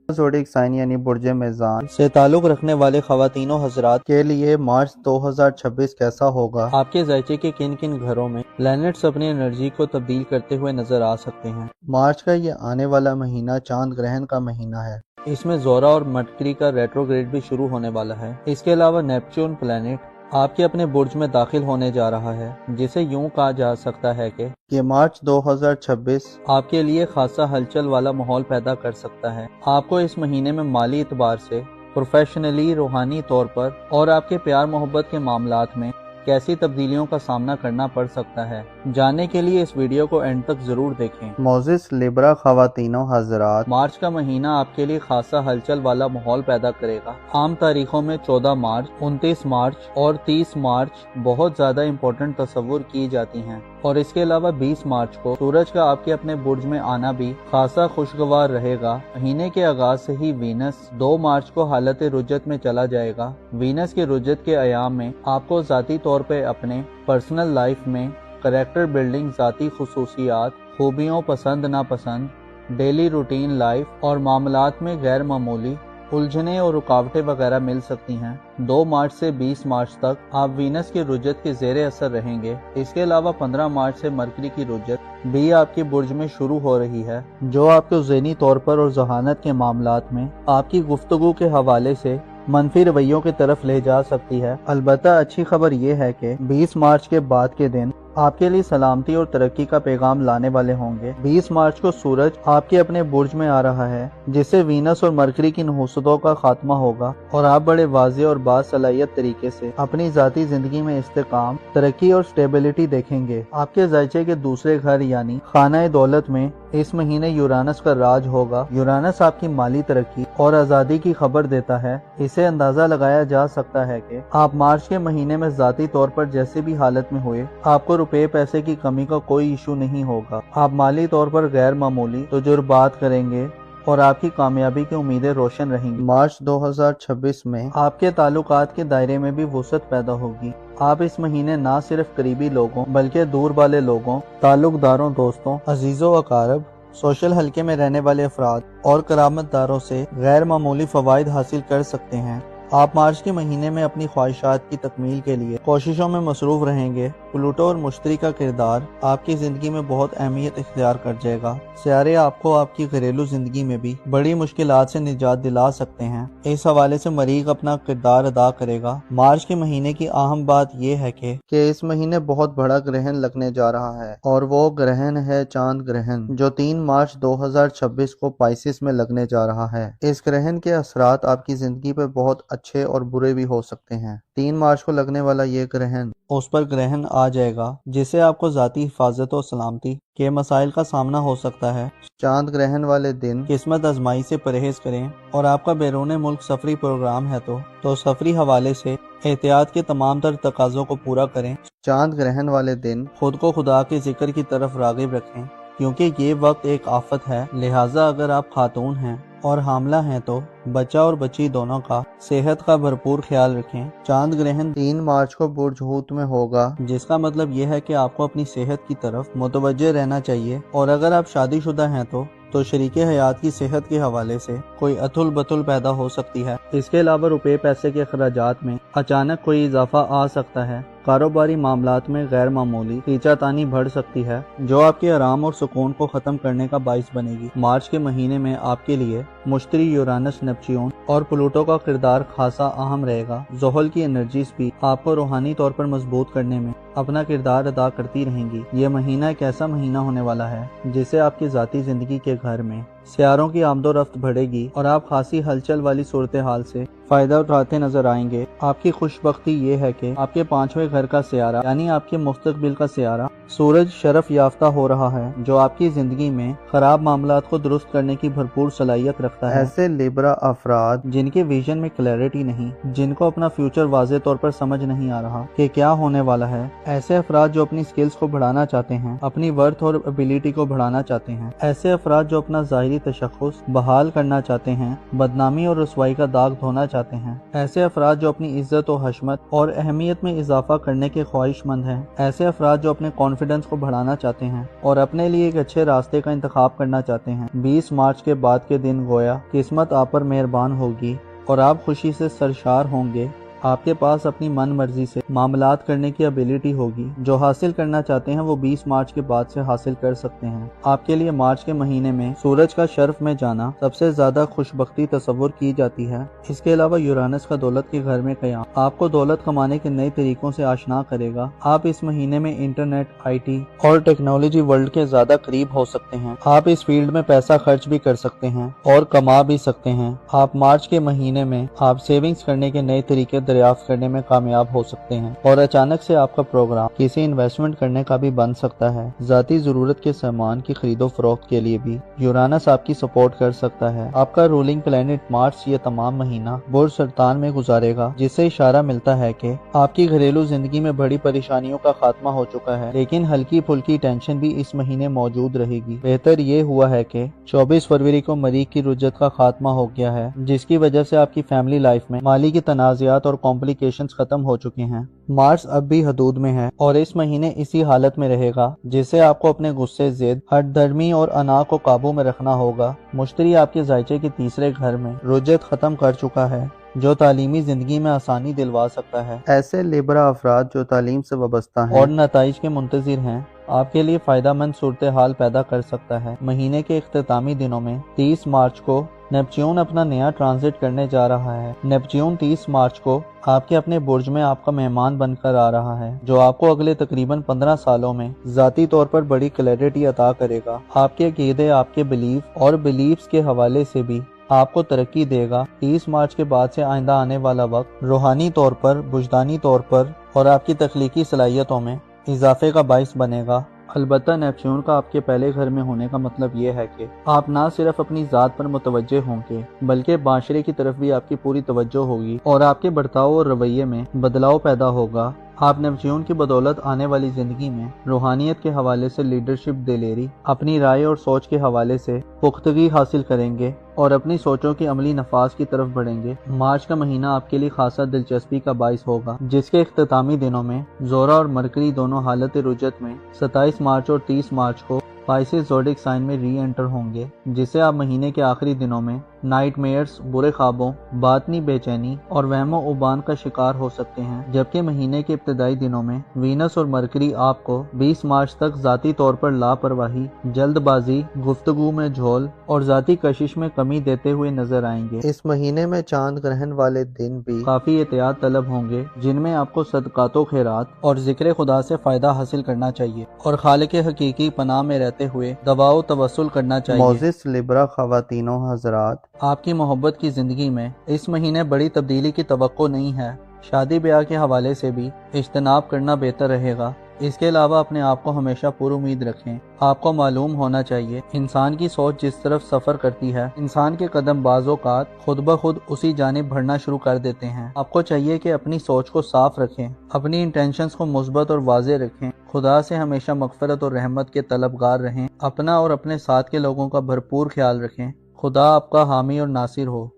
ज़ोडिक साइन यानी बुर्ज मेज़ान से ताल्लुक़ रखने वाले ख़वातीनो हज़रात के लिए मार्च 2026 कैसा होगा? आपके ज़ायचे के किन किन घरों में प्लैनेट्स अपनी एनर्जी को तब्दील करते हुए नजर आ सकते हैं? मार्च का ये आने वाला महीना चांद ग्रहण का महीना है। इसमें ज़ोरा और मरकरी का रेट्रोग्रेड भी शुरू होने वाला है। इसके अलावा नेपच्यून प्लैनेट आपके अपने बुर्ज में दाखिल होने जा रहा है, जिसे यूं कहा जा सकता है कि मार्च 2026 आपके लिए खासा हलचल वाला माहौल पैदा कर सकता है। आपको इस महीने में माली एतबार से, प्रोफेशनली, रूहानी तौर पर और आपके प्यार मोहब्बत के मामलात में कैसी तब्दीलियों का सामना करना पड़ सकता है, जानने के लिए इस वीडियो को एंड तक जरूर देखें। मौजिज़ लिब्रा ख़वातीनो हज़रात, मार्च का महीना आपके लिए खासा हलचल वाला माहौल पैदा करेगा। आम तारीखों में 14 मार्च, 29 मार्च और 30 मार्च बहुत ज्यादा इम्पोर्टेंट तस्वुर की जाती हैं और इसके अलावा 20 मार्च को सूरज का आपके अपने बुर्ज में आना भी खासा खुशगवार रहेगा। महीने के आगाज से ही वीनस 2 मार्च को हालत रुजत में चला जाएगा। वीनस के रुजत के अयाम में आपको ज़ाती तौर पे अपने पर्सनल लाइफ में करैक्टर बिल्डिंग, ज़ाती खुसूसियात, खूबियों, पसंद नापसंद, डेली रूटीन लाइफ और मामलात में गैर मामूली उलझने और रुकावटें वगैरह मिल सकती हैं। 2 मार्च से 20 मार्च तक आप वीनस के रुजत के ज़ेरे असर रहेंगे। इसके अलावा 15 मार्च से मरकरी की रुजत भी आपके बुर्ज में शुरू हो रही है, जो आपको ज़हनी तौर पर और जहानत के मामलात में आपकी गुफ्तगू के हवाले से मनफी रवैयों की तरफ ले जा सकती है। अलबत्ता अच्छी खबर यह है कि 20 मार्च के बाद के दिन आपके लिए सलामती और तरक्की का पैगाम लाने वाले होंगे। 20 मार्च को सूरज आपके अपने बुर्ज में आ रहा है, जिससे वीनस और मरकरी की नहुसतों का खात्मा होगा और आप बड़े वाज़े और बासलाहियत तरीके से अपनी ज़ाती जिंदगी में इस्तेकाम, तरक्की और स्टेबिलिटी देखेंगे। आपके ज़ायचे के दूसरे घर यानी खाना दौलत में इस महीने यूरानस का राज होगा। यूरानस आपकी माली तरक्की और आज़ादी की खबर देता है। इसे अंदाजा लगाया जा सकता है कि आप मार्च के महीने में ज़ाती तौर पर जैसे भी हालत में हुए, आपको रुपए पैसे की कमी का कोई इशू नहीं होगा। आप माली तौर पर गैर मामूली तजुर्बात करेंगे और आपकी कामयाबी की उम्मीदें रोशन रहेंगी। मार्च 2026 में आपके ताल्लुकात के दायरे में भी वुसअत पैदा होगी। आप इस महीने ना सिर्फ करीबी लोगों बल्कि दूर वाले लोगों, ताल्लुकदारों, दोस्तों, अजीजों अकारब, सोशल हलके में रहने वाले अफराद और करामतदारों से गैर मामूली फवाइद हासिल कर सकते हैं। आप मार्च के महीने में अपनी ख्वाहिशात की तकमील के लिए कोशिशों में मसरूफ रहेंगे। प्लूटो और मुश्तरी का किरदार आपकी जिंदगी में बहुत अहमियत इख्तियार कर जाएगा। सियारे आपको आपकी घरेलू जिंदगी में भी बड़ी मुश्किलात से निजात दिला सकते हैं। इस हवाले से मरीख अपना किरदार अदा करेगा। मार्च के महीने की अहम बात यह है कि इस महीने बहुत बड़ा ग्रहण लगने जा रहा है और वो ग्रहण है चांद ग्रहण, जो 3 मार्च 2026 को पाइसिस में लगने जा रहा है। इस ग्रहण के असरात आपकी जिंदगी पर बहुत अच्छे और बुरे भी हो सकते हैं। 3 मार्च को लगने वाला ये ग्रहण उस पर ग्रहण आ जाएगा जिससे आपको ज़ाती हिफाजत और सलामती के मसाइल का सामना हो सकता है। चांद ग्रहण वाले दिन किस्मत आजमाई से परहेज करें और आपका बैरून मुल्क सफरी प्रोग्राम है तो सफरी हवाले से एहतियात के तमाम तर तकाज़ों को पूरा करें। चांद ग्रहण वाले दिन खुद को खुदा के जिक्र की तरफ राग़िब रखें, क्योंकि ये वक्त एक आफत है। लिहाजा अगर आप खातून हैं और हामला हैं तो बच्चा और बच्ची दोनों का सेहत का भरपूर ख्याल रखें। चांद ग्रहण 3 मार्च को बुर्ज हूत में होगा, जिसका मतलब यह है कि आपको अपनी सेहत की तरफ मुतवज्जे रहना चाहिए। और अगर आप शादीशुदा हैं तो शरीके हयात की सेहत के हवाले से कोई अतुल बतुल पैदा हो सकती है। इसके अलावा रुपए पैसे के अखराजात में अचानक कोई इजाफा आ सकता है। कारोबारी मामलात में गैर मामूली खींचातानी बढ़ सकती है, जो आपके आराम और सुकून को खत्म करने का बाइस बनेगी। मार्च के महीने में आपके लिए मुश्तरी, यूरानस, नेपच्यून और प्लूटो का किरदार खासा अहम रहेगा। ज़ोहल की एनर्जीज भी आपको रूहानी तौर पर मजबूत करने में अपना किरदार अदा करती रहेंगी। ये महीना एक ऐसा महीना होने वाला है जिससे आपकी ज़ाती जिंदगी के घर में सियारों की आमदोरफ्त बढ़ेगी और आप खासी हलचल वाली सूरत हाल से फायदा उठाते नजर आएंगे। आपकी खुशबख्ती ये है कि आपके 5वें घर का सियारा यानी आपके मुस्तकबिल का सियारा सूरज शरफ याफ्ता हो रहा है, जो आपकी जिंदगी में खराब मामलात को दुरुस्त करने की भरपूर सलाहियत रखता है। ऐसे लिब्रा अफराद जिनके विजन में क्लैरिटी नहीं, जिनको अपना फ्यूचर वाज़े तौर पर समझ नहीं आ रहा कि क्या होने वाला है, ऐसे अफराद जो अपनी स्किल्स को बढ़ाना चाहते हैं, अपनी वर्थ और एबिलिटी को बढ़ाना चाहते हैं, ऐसे अफराद जो अपना ज़ाहिरी तशख्खुस बहाल करना चाहते हैं, बदनामी और रुसवाई का दाग धोना चाहते हैं, ऐसे अफराद जो अपनी इज्जत और हशमत और अहमियत में इजाफा करने के ख्वाहिशमंद हैं, ऐसे अफराद जो अपने कॉन्फिडेंस को बढ़ाना चाहते हैं और अपने लिए एक अच्छे रास्ते का इंतखाब करना चाहते हैं। 20 मार्च के बाद के दिन गोया किस्मत आप पर मेहरबान होगी और आप खुशी से सरशार होंगे। आपके पास अपनी मन मर्जी से मामलात करने की एबिलिटी होगी। जो हासिल करना चाहते हैं वो 20 मार्च के बाद से हासिल कर सकते हैं। आपके लिए मार्च के महीने में सूरज का शर्फ में जाना सबसे ज्यादा खुशबख्ती तस्वुर की जाती है। इसके अलावा यूरानस का दौलत के घर में कयाम आपको दौलत कमाने के नए तरीकों से आशना करेगा। आप इस महीने में इंटरनेट, IT और टेक्नोलॉजी वर्ल्ड के ज्यादा करीब हो सकते हैं। आप इस फील्ड में पैसा खर्च भी कर सकते हैं और कमा भी सकते हैं। आप मार्च के महीने में आप सेविंग्स करने के नए तरीके दरियाफ्त करने में कामयाब हो सकते हैं और अचानक से आपका प्रोग्राम किसी इन्वेस्टमेंट करने का भी बन सकता है। जाती जरूरत के सामान की खरीदो फरोख्त के लिए भी यूरानस आपकी सपोर्ट कर सकता है। आपका रूलिंग प्लेनेट मार्च ये तमाम महीना बुर्ज सरतान में गुजारेगा, जिससे इशारा मिलता है कि आपकी घरेलू जिंदगी में बड़ी परेशानियों का खात्मा हो चुका है, लेकिन हल्की फुल्की टेंशन भी इस महीने मौजूद रहेगी। बेहतर ये हुआ है कि 24 फरवरी को मरीख की रुज्जत का खात्मा हो गया है, जिसकी वजह से आपकी फैमिली लाइफ में माली की तनाज़ात और कॉम्प्लिकेशंस खत्म हो चुके हैं। मार्च अब भी हदूद में है और इस महीने इसी हालत में रहेगा, जिससे आपको अपने गुस्से, जिद, हठधर्मी और अना को काबू में रखना होगा। मुश्तरी आपके जायचे के तीसरे घर में रुज्जत खत्म कर चुका है, जो तालीमी जिंदगी में आसानी दिलवा सकता है। ऐसे लिब्रा अफराद जो तालीम से वाबस्ता हैं और नताइज के मुंतजिर हैं, आपके लिए फायदामंद सूरत हाल पैदा कर सकता है। महीने के इख्तितामी दिनों में 30 मार्च को नेपच्यून अपना नया ट्रांजिट करने जा रहा है। नेपच्यून 30 मार्च को आपके अपने बुर्ज में आपका मेहमान बनकर आ रहा है, जो आपको अगले तकरीबन 15 सालों में जाती तौर पर बड़ी क्लैरिटी अता करेगा। आपके अकीदे, आपके बिलीफ और बिलीफ्स के हवाले से भी आपको तरक्की देगा। 30 मार्च के बाद से आइंदा आने वाला वक्त रूहानी तौर पर, बुजदानी तौर पर और आपकी तख्लीकी सलाहियतों में इजाफे का बाइस बनेगा। अलबत्ता नेपच्यून का आपके पहले घर में होने का मतलब ये है कि आप ना सिर्फ अपनी ज़ात पर मुतवज्जे होंगे, बल्कि माशरे की तरफ भी आपकी पूरी तवज्जो होगी और आपके बर्ताव और रवैये में बदलाव पैदा होगा। आप नेपच्यून की बदौलत आने वाली जिंदगी में रूहानियत के हवाले से लीडरशिप, दिलेरी, अपनी राय और सोच के हवाले से पुख्तगी हासिल करेंगे और अपनी सोचों की अमली नफाज की तरफ बढ़ेंगे। मार्च का महीना आपके लिए खासा दिलचस्पी का बाइस होगा, जिसके इख्तितामी दिनों में जोरा और मरकरी दोनों हालत रुजत में 27 मार्च और 30 मार्च को पाइसेस ज़ोडिक साइन में री एंटर होंगे, जिससे आप महीने के आखिरी दिनों में नाइटमेयर्स, बुरे ख्वाबों, बातनी बेचैनी और वहमो उबान का शिकार हो सकते हैं। जबकि महीने के इब्तदाई दिनों में वीनस और मरकरी आपको 20 मार्च तक जाती तौर पर लापरवाही, जल्दबाजी, गुफ्तगू में झोल और जाती कशिश में कमी देते हुए नजर आएंगे। इस महीने में चांद ग्रहण वाले दिन भी काफी एहतियात तलब होंगे, जिनमें आपको सदकातो खैरात और जिक्र खुदा से फायदा हासिल करना चाहिए और खालिक हकीकी पनाह में रहते हुए दवाओ तवस्सुल करना चाहिए। मोजिस लिब्रा ख़वातीनो हज़रात, आपकी मोहब्बत की जिंदगी में इस महीने बड़ी तब्दीली की तवक्को नहीं है। शादी ब्याह के हवाले से भी इज्तनाब करना बेहतर रहेगा। इसके अलावा अपने आप को हमेशा पुरुमीद रखें। आपको मालूम होना चाहिए, इंसान की सोच जिस तरफ सफर करती है, इंसान के कदम बाज़-ओ-क़ात खुद ब खुद उसी जानिब बढ़ना शुरू कर देते हैं। आपको चाहिए कि अपनी सोच को साफ रखें, अपनी इंटेंशंस को मुस्बत और वाज़े रखें, खुदा से हमेशा मग़फ़िरत और रहमत के तलबगार रहें, अपना और अपने साथ के लोगों का भरपूर ख्याल रखें। खुदा आपका हामी और नासिर हो।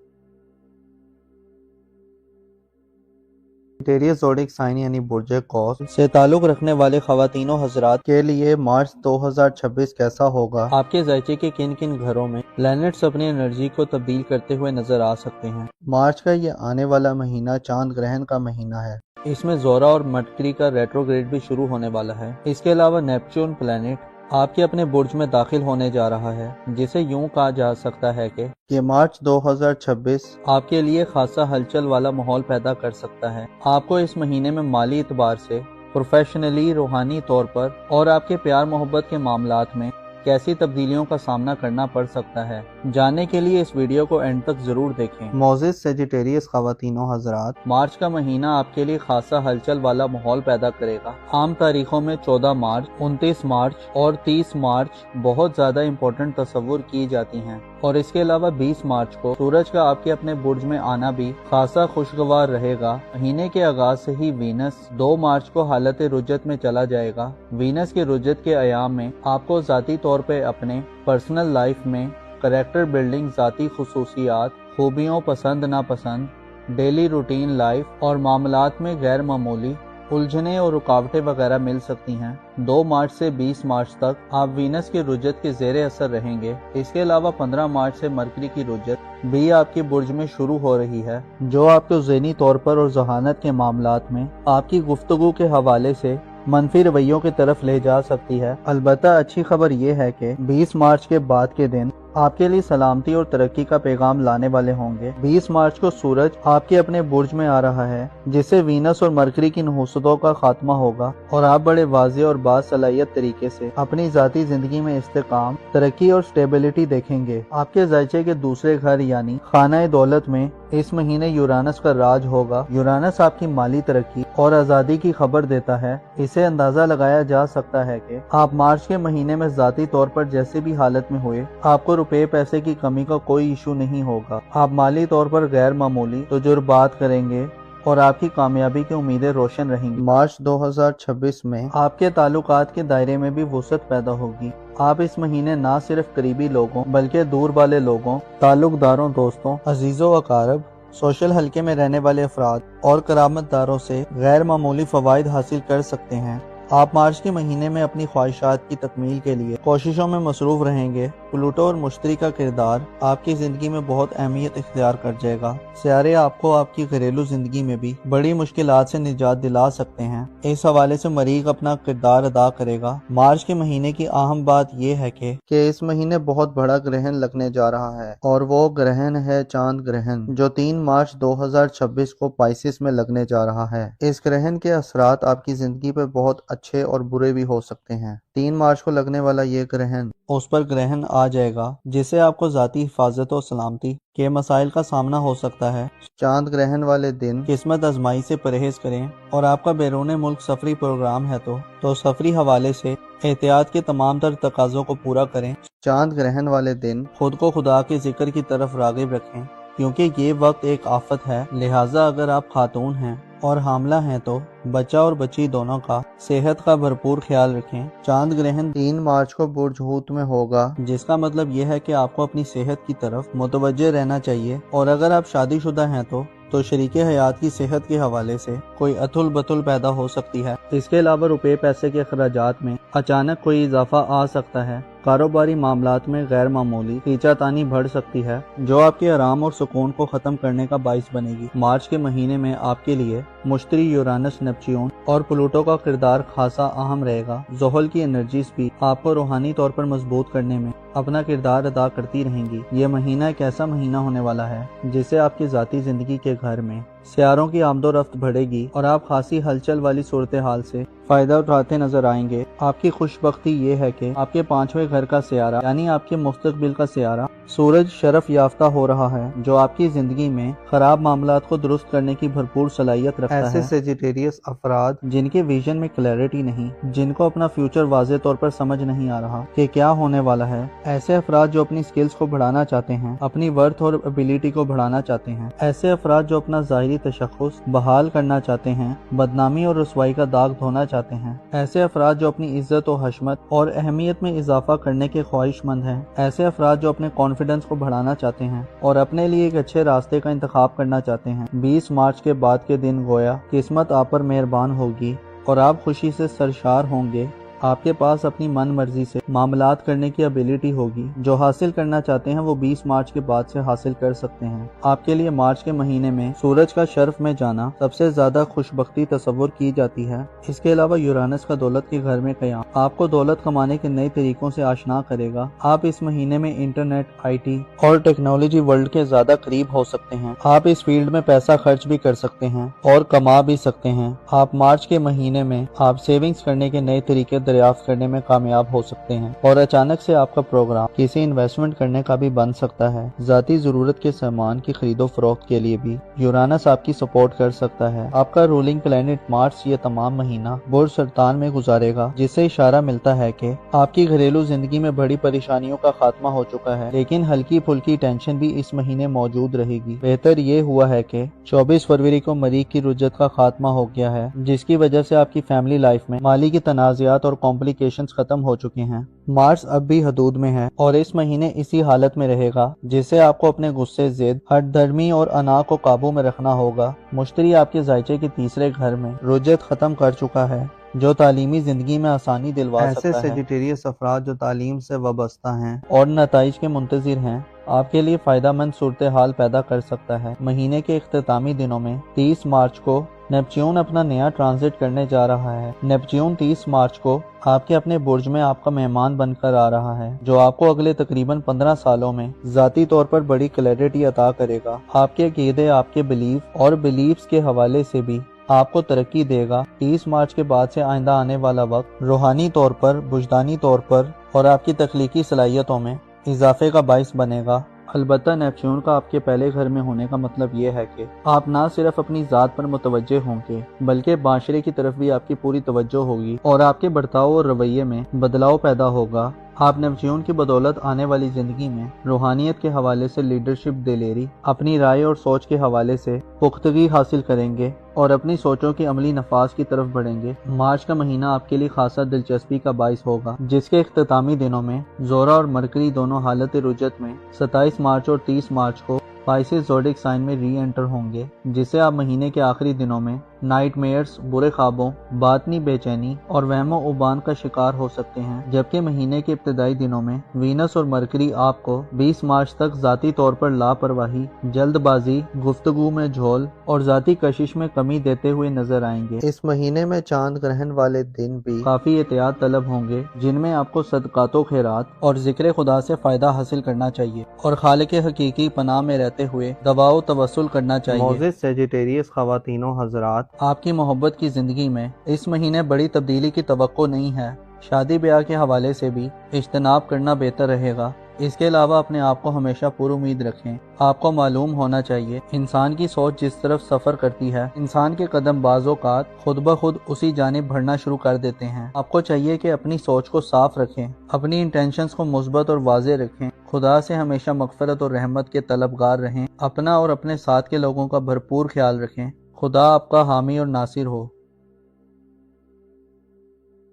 सेजिटेरियस ज़ोडिक साइन यानी बुर्ज कौस से ताल्लुक रखने वाले ख़वातीनो हज़रात के लिए मार्च 2026 कैसा होगा? आपके ज़ायचे के किन किन घरों में प्लैनेट्स अपनी एनर्जी को तब्दील करते हुए नजर आ सकते हैं? मार्च का ये आने वाला महीना चांद ग्रहण का महीना है। اس میں زورا اور مرکری کا ریٹروگریڈ بھی شروع ہونے والا ہے۔ اس کے علاوہ نیپچون پلانٹ آپ کے اپنے برج میں داخل ہونے جا رہا ہے، جسے یوں کہا جا سکتا ہے کہ مارچ 2026 آپ کے لیے خاصا ہلچل والا ماحول پیدا کر سکتا ہے۔ آپ کو اس مہینے میں مالی اعتبار سے، پروفیشنلی، روحانی طور پر اور آپ کے پیار محبت کے معاملات میں کیسی تبدیلیوں کا سامنا کرنا پڑ سکتا ہے، جاننے کے لیے اس ویڈیو کو اینڈ تک ضرور دیکھیں۔ معزز سیجیٹیریس خواتین و حضرات، مارچ کا مہینہ آپ کے لیے خاصا ہلچل والا ماحول پیدا کرے گا۔ عام تاریخوں میں 14 مارچ، 29 مارچ اور 30 مارچ بہت زیادہ امپورٹنٹ تصور کی جاتی ہیں، اور اس کے علاوہ 20 مارچ کو سورج کا آپ کے اپنے برج میں آنا بھی خاصا خوشگوار رہے گا۔ مہینے کے آغاز سے ہی وینس 2 مارچ کو حالت رجت میں چلا جائے گا۔ وینس کے رجت کے ایام میں آپ کو ذاتی طور پہ اپنے پرسنل لائف میں کریکٹر بلڈنگ، ذاتی خصوصیات، خوبیوں، پسند ناپسند، ڈیلی روٹین لائف اور معاملات میں غیر معمولی الجھنیں اور رکاوٹیں وغیرہ مل سکتی ہیں۔ 2 مارچ سے 20 مارچ تک آپ وینس کے رجت کے زیر اثر رہیں گے۔ اس کے علاوہ 15 مارچ سے مرکری کی رجت بھی آپ کے برج میں شروع ہو رہی ہے، جو آپ کو ذہنی طور پر اور ذہانت کے معاملات میں آپ کی گفتگو کے حوالے سے منفی رویوں کی طرف لے جا سکتی ہے۔ البتہ اچھی خبر یہ ہے کہ 20 مارچ کے بعد کے دن آپ کے لیے سلامتی اور ترقی کا پیغام لانے والے ہوں گے۔ 20 مارچ کو سورج آپ کے اپنے برج میں آ رہا ہے، جس سے وینس اور مرکری کی نحوستوں کا خاتمہ ہوگا، اور آپ بڑے واضح اور باصلاحیت طریقے سے اپنی ذاتی زندگی میں استحکام، ترقی اور سٹیبلٹی دیکھیں گے۔ آپ کے ذائچے کے دوسرے گھر یعنی خانہ دولت میں اس مہینے یورانس کا راج ہوگا۔ یورانس آپ کی مالی ترقی اور آزادی کی خبر دیتا ہے۔ اسے اندازہ لگایا جا سکتا ہے کہ آپ مارچ کے مہینے میں ذاتی طور پر جیسے بھی حالت میں ہوئے، آپ کو روپے پیسے کی کمی کا کوئی ایشو نہیں ہوگا۔ آپ مالی طور پر غیر معمولی تجربات کریں گے اور آپ کی کامیابی کی امیدیں روشن رہیں گی۔ مارچ 2026 میں آپ کے تعلقات کے دائرے میں بھی وسعت پیدا ہوگی۔ آپ اس مہینے نہ صرف قریبی لوگوں بلکہ دور والے لوگوں، تعلق داروں، دوستوں، عزیزوں و اقارب، سوشل حلقے میں رہنے والے افراد اور کرامت داروں سے غیر معمولی فوائد حاصل کر سکتے ہیں۔ آپ مارچ کے مہینے میں اپنی خواہشات کی تکمیل کے لیے کوششوں میں مصروف رہیں گے۔ پلوٹو اور مشتری کا کردار آپ کی زندگی میں بہت اہمیت اختیار کر جائے گا۔ سیارے آپ کو آپ کی گھریلو زندگی میں بھی بڑی مشکلات سے نجات دلا سکتے ہیں۔ اس حوالے سے مریخ اپنا کردار ادا کرے گا۔ مارچ کے مہینے کی اہم بات یہ ہے کہ اس مہینے بہت بڑا گرہن لگنے جا رہا ہے، اور وہ گرہن ہے چاند گرہن، جو 3 مارچ 2026 کو پائسس میں لگنے جا رہا ہے۔ اس گرہن کے اثرات آپ کی زندگی پر بہت اچھے اور برے بھی ہو سکتے ہیں۔ 3 مارچ کو لگنے والا یہ گرہن اس پر گرہن آ جائے گا، جس سے آپ کو ذاتی حفاظت اور سلامتی کے مسائل کا سامنا ہو سکتا ہے۔ چاند گرہن والے دن قسمت آزمائی سے پرہیز کریں، اور آپ کا بیرون ملک سفری پروگرام ہے تو سفری حوالے سے احتیاط کے تمام تر تقاضوں کو پورا کریں۔ چاند گرہن والے دن خود کو خدا کے ذکر کی طرف راغب رکھیں، کیونکہ یہ وقت ایک آفت ہے، لہٰذا اگر آپ خاتون ہیں اور حاملہ ہیں تو بچہ اور بچی دونوں کا صحت کا بھرپور خیال رکھیں۔ چاند گرہن 3 مارچ کو برج ہوت میں ہوگا، جس کا مطلب یہ ہے کہ آپ کو اپنی صحت کی طرف متوجہ رہنا چاہیے، اور اگر آپ شادی شدہ ہیں تو شریک حیات کی صحت کے حوالے سے کوئی اتھل بتھل پیدا ہو سکتی ہے۔ اس کے علاوہ روپے پیسے کے اخراجات میں اچانک کوئی اضافہ آ سکتا ہے۔ کاروباری معاملات میں غیر معمولی کھینچا تانی بڑھ سکتی ہے، جو آپ کے آرام اور سکون کو ختم کرنے کا باعث بنے گی۔ مارچ کے مہینے میں آپ کے لیے مشتری، یورانس، نیپچون اور پلوٹو کا کردار خاصا اہم رہے گا۔ زحل کی انرجیز بھی آپ کو روحانی طور پر مضبوط کرنے میں اپنا کردار ادا کرتی رہیں گی۔ یہ مہینہ ایک ایسا مہینہ ہونے والا ہے جس سے آپ کی ذاتی زندگی کے گھر میں سیاروں کی آمد و رفت بڑھے گی، اور آپ خاصی ہلچل والی صورتحال سے فائدہ اٹھاتے نظر آئیں گے۔ آپ کی خوش بختی یہ ہے کہ آپ کے 5ویں گھر کا سیارہ یعنی آپ کے مستقبل کا سیارہ سورج شرف یافتہ ہو رہا ہے، جو آپ کی زندگی میں خراب معاملات کو درست کرنے کی بھرپور صلاحیت رکھتا ہے۔ ایسے سیجیٹیریس افراد جن کے ویژن میں کلیئرٹی نہیں، جن کو اپنا فیوچر واضح طور پر سمجھ نہیں آ رہا کہ کیا ہونے والا ہے، ایسے افراد جو اپنی سکلز کو بڑھانا چاہتے ہیں، اپنی ورتھ اور ابیلٹی کو بڑھانا چاہتے ہیں، ایسے افراد جو اپنا ظاہری تشخص بحال کرنا چاہتے ہیں، بدنامی اور رسوائی کا داغ دھونا چاہتے ہیں، ایسے افراد جو اپنی عزت و حشمت اور اہمیت میں اضافہ کرنے کے خواہش مند ہیں، ایسے افراد جو اپنے کانفیڈنس کو بڑھانا چاہتے ہیں اور اپنے لیے ایک اچھے راستے کا انتخاب کرنا چاہتے ہیں۔ 20 مارچ کے بعد کے دن گویا قسمت آپ پر مہربان ہوگی اور آپ خوشی سے سرشار ہوں گے، آپ کے پاس اپنی من مرضی سے معاملات کرنے کی ابیلٹی ہوگی۔ جو حاصل کرنا چاہتے ہیں وہ 20 مارچ کے بعد سے حاصل کر سکتے ہیں۔ آپ کے لیے مارچ کے مہینے میں سورج کا شرف میں جانا سب سے زیادہ خوش بختی تصور کی جاتی ہے۔ اس کے علاوہ یورانس کا دولت کے گھر میں قیام آپ کو دولت کمانے کے نئے طریقوں سے آشنا کرے گا۔ آپ اس مہینے میں انٹرنیٹ، آئی ٹی اور ٹیکنالوجی ورلڈ کے زیادہ قریب ہو سکتے ہیں۔ آپ اس فیلڈ میں پیسہ خرچ بھی کر سکتے ہیں اور کما بھی سکتے ہیں۔ آپ مارچ کے مہینے میں آپ سیونگز کرنے کے نئے طریقے دریافت کرنے میں کامیاب ہو سکتے ہیں اور اچانک سے آپ کا پروگرام کسی انویسٹمنٹ کرنے کا بھی بن سکتا ہے۔ ذاتی ضرورت کے سامان کی خرید و فروخت کے لیے بھی یورانس آپ کی سپورٹ کر سکتا ہے۔ آپ کا رولنگ پلانٹ مارس یہ تمام مہینہ برج سرطان میں گزارے گا، جس سے اشارہ ملتا ہے کہ آپ کی گھریلو زندگی میں بڑی پریشانیوں کا خاتمہ ہو چکا ہے، لیکن ہلکی پھلکی ٹینشن بھی اس مہینے موجود رہے گی۔ بہتر یہ ہوا ہے کہ 24 فروری کو مریخ کی رجت کا خاتمہ ہو گیا ہے، جس کی وجہ سے آپ کی فیملی لائف میں مالی کی تنازعات اور کمپلیکیشنز ختم ہو چکے ہیں۔ مارس اب بھی حدود میں ہے اور اس مہینے اسی حالت میں رہے گا، جس سے آپ کو اپنے غصے، ضد، ہٹ دھرمی اور انا کو قابو میں رکھنا ہوگا۔ مشتری آپ کے ذائچے کے تیسرے گھر میں رجت ختم کر چکا ہے، جو تعلیمی زندگی میں آسانی دلوا سکتا ہے۔ ایسے سیجیٹیریس افراد جو تعلیم سے وابستہ ہیں اور نتائج کے منتظر ہیں، آپ کے لیے فائدہ مند صورتحال پیدا کر سکتا ہے۔ مہینے کے اختتامی دنوں میں 30 مارچ کو نیپچون اپنا نیا ٹرانزٹ کرنے جا رہا ہے۔ نیپچون 30 مارچ کو آپ کے اپنے برج میں آپ کا مہمان بن کر آ رہا ہے، جو آپ کو اگلے تقریباً 15 سالوں میں ذاتی طور پر بڑی کلیئرٹی عطا کرے گا۔ آپ کے عقیدے، آپ کے بلیف اور بلیفز کے حوالے سے بھی آپ کو ترقی دے گا۔ 30 مارچ کے بعد سے آئندہ آنے والا وقت روحانی طور پر، وجدانی طور پر اور آپ کی تخلیقی صلاحیتوں میں اضافے کا باعث بنے گا۔ البتہ نیپچون کا آپ کے پہلے گھر میں ہونے کا مطلب یہ ہے کہ آپ نہ صرف اپنی ذات پر متوجہ ہوں گے، بلکہ معاشرے کی طرف بھی آپ کی پوری توجہ ہوگی اور آپ کے برتاؤ اور رویے میں بدلاؤ پیدا ہوگا۔ آپ نیپچون کی بدولت آنے والی زندگی میں روحانیت کے حوالے سے لیڈرشپ، دلیری، اپنی رائے اور سوچ کے حوالے سے پختگی حاصل کریں گے اور اپنی سوچوں کے عملی نفاذ کی طرف بڑھیں گے۔ مارچ کا مہینہ آپ کے لیے خاصا دلچسپی کا باعث ہوگا، جس کے اختتامی دنوں میں زورا اور مرکری دونوں حالت رجت میں 27 مارچ اور 30 مارچ کو پائسس زوڈک سائن میں ری انٹر ہوں گے، جس سے آپ مہینے کے آخری دنوں میں نائٹ میئرز، برے خوابوں، باطنی بے چینی اور وہم و عبان کا شکار ہو سکتے ہیں، جبکہ مہینے کے ابتدائی دنوں میں وینس اور مرکری آپ کو 20 مارچ تک ذاتی طور پر لاپرواہی، جلد بازی، گفتگو میں جھول اور ذاتی کشش میں کمی دیتے ہوئے نظر آئیں گے۔ اس مہینے میں چاند گرہن والے دن بھی کافی احتیاط طلب ہوں گے، جن میں آپ کو صدقات و خیرات اور ذکر خدا سے فائدہ حاصل کرنا چاہیے اور خالق حقیقی پناہ میں رہتے ہوئے دعا و توسل کرنا چاہیے۔ معزز سیجیٹیریس خواتین و حضرات، آپ کی محبت کی زندگی میں اس مہینے بڑی تبدیلی کی توقع نہیں ہے۔ شادی بیاہ کے حوالے سے بھی اجتناب کرنا بہتر رہے گا۔ اس کے علاوہ اپنے آپ کو ہمیشہ پر امید رکھیں۔ آپ کو معلوم ہونا چاہیے، انسان کی سوچ جس طرف سفر کرتی ہے، انسان کے قدم بعض اوقات خود بخود اسی جانب بڑھنا شروع کر دیتے ہیں۔ آپ کو چاہیے کہ اپنی سوچ کو صاف رکھیں، اپنی انٹینشنز کو مثبت اور واضح رکھیں، خدا سے ہمیشہ مغفرت اور رحمت کے طلبگار رہیں، اپنا اور اپنے ساتھ کے لوگوں کا بھرپور خیال رکھیں۔ خدا آپ کا حامی اور ناصر ہو۔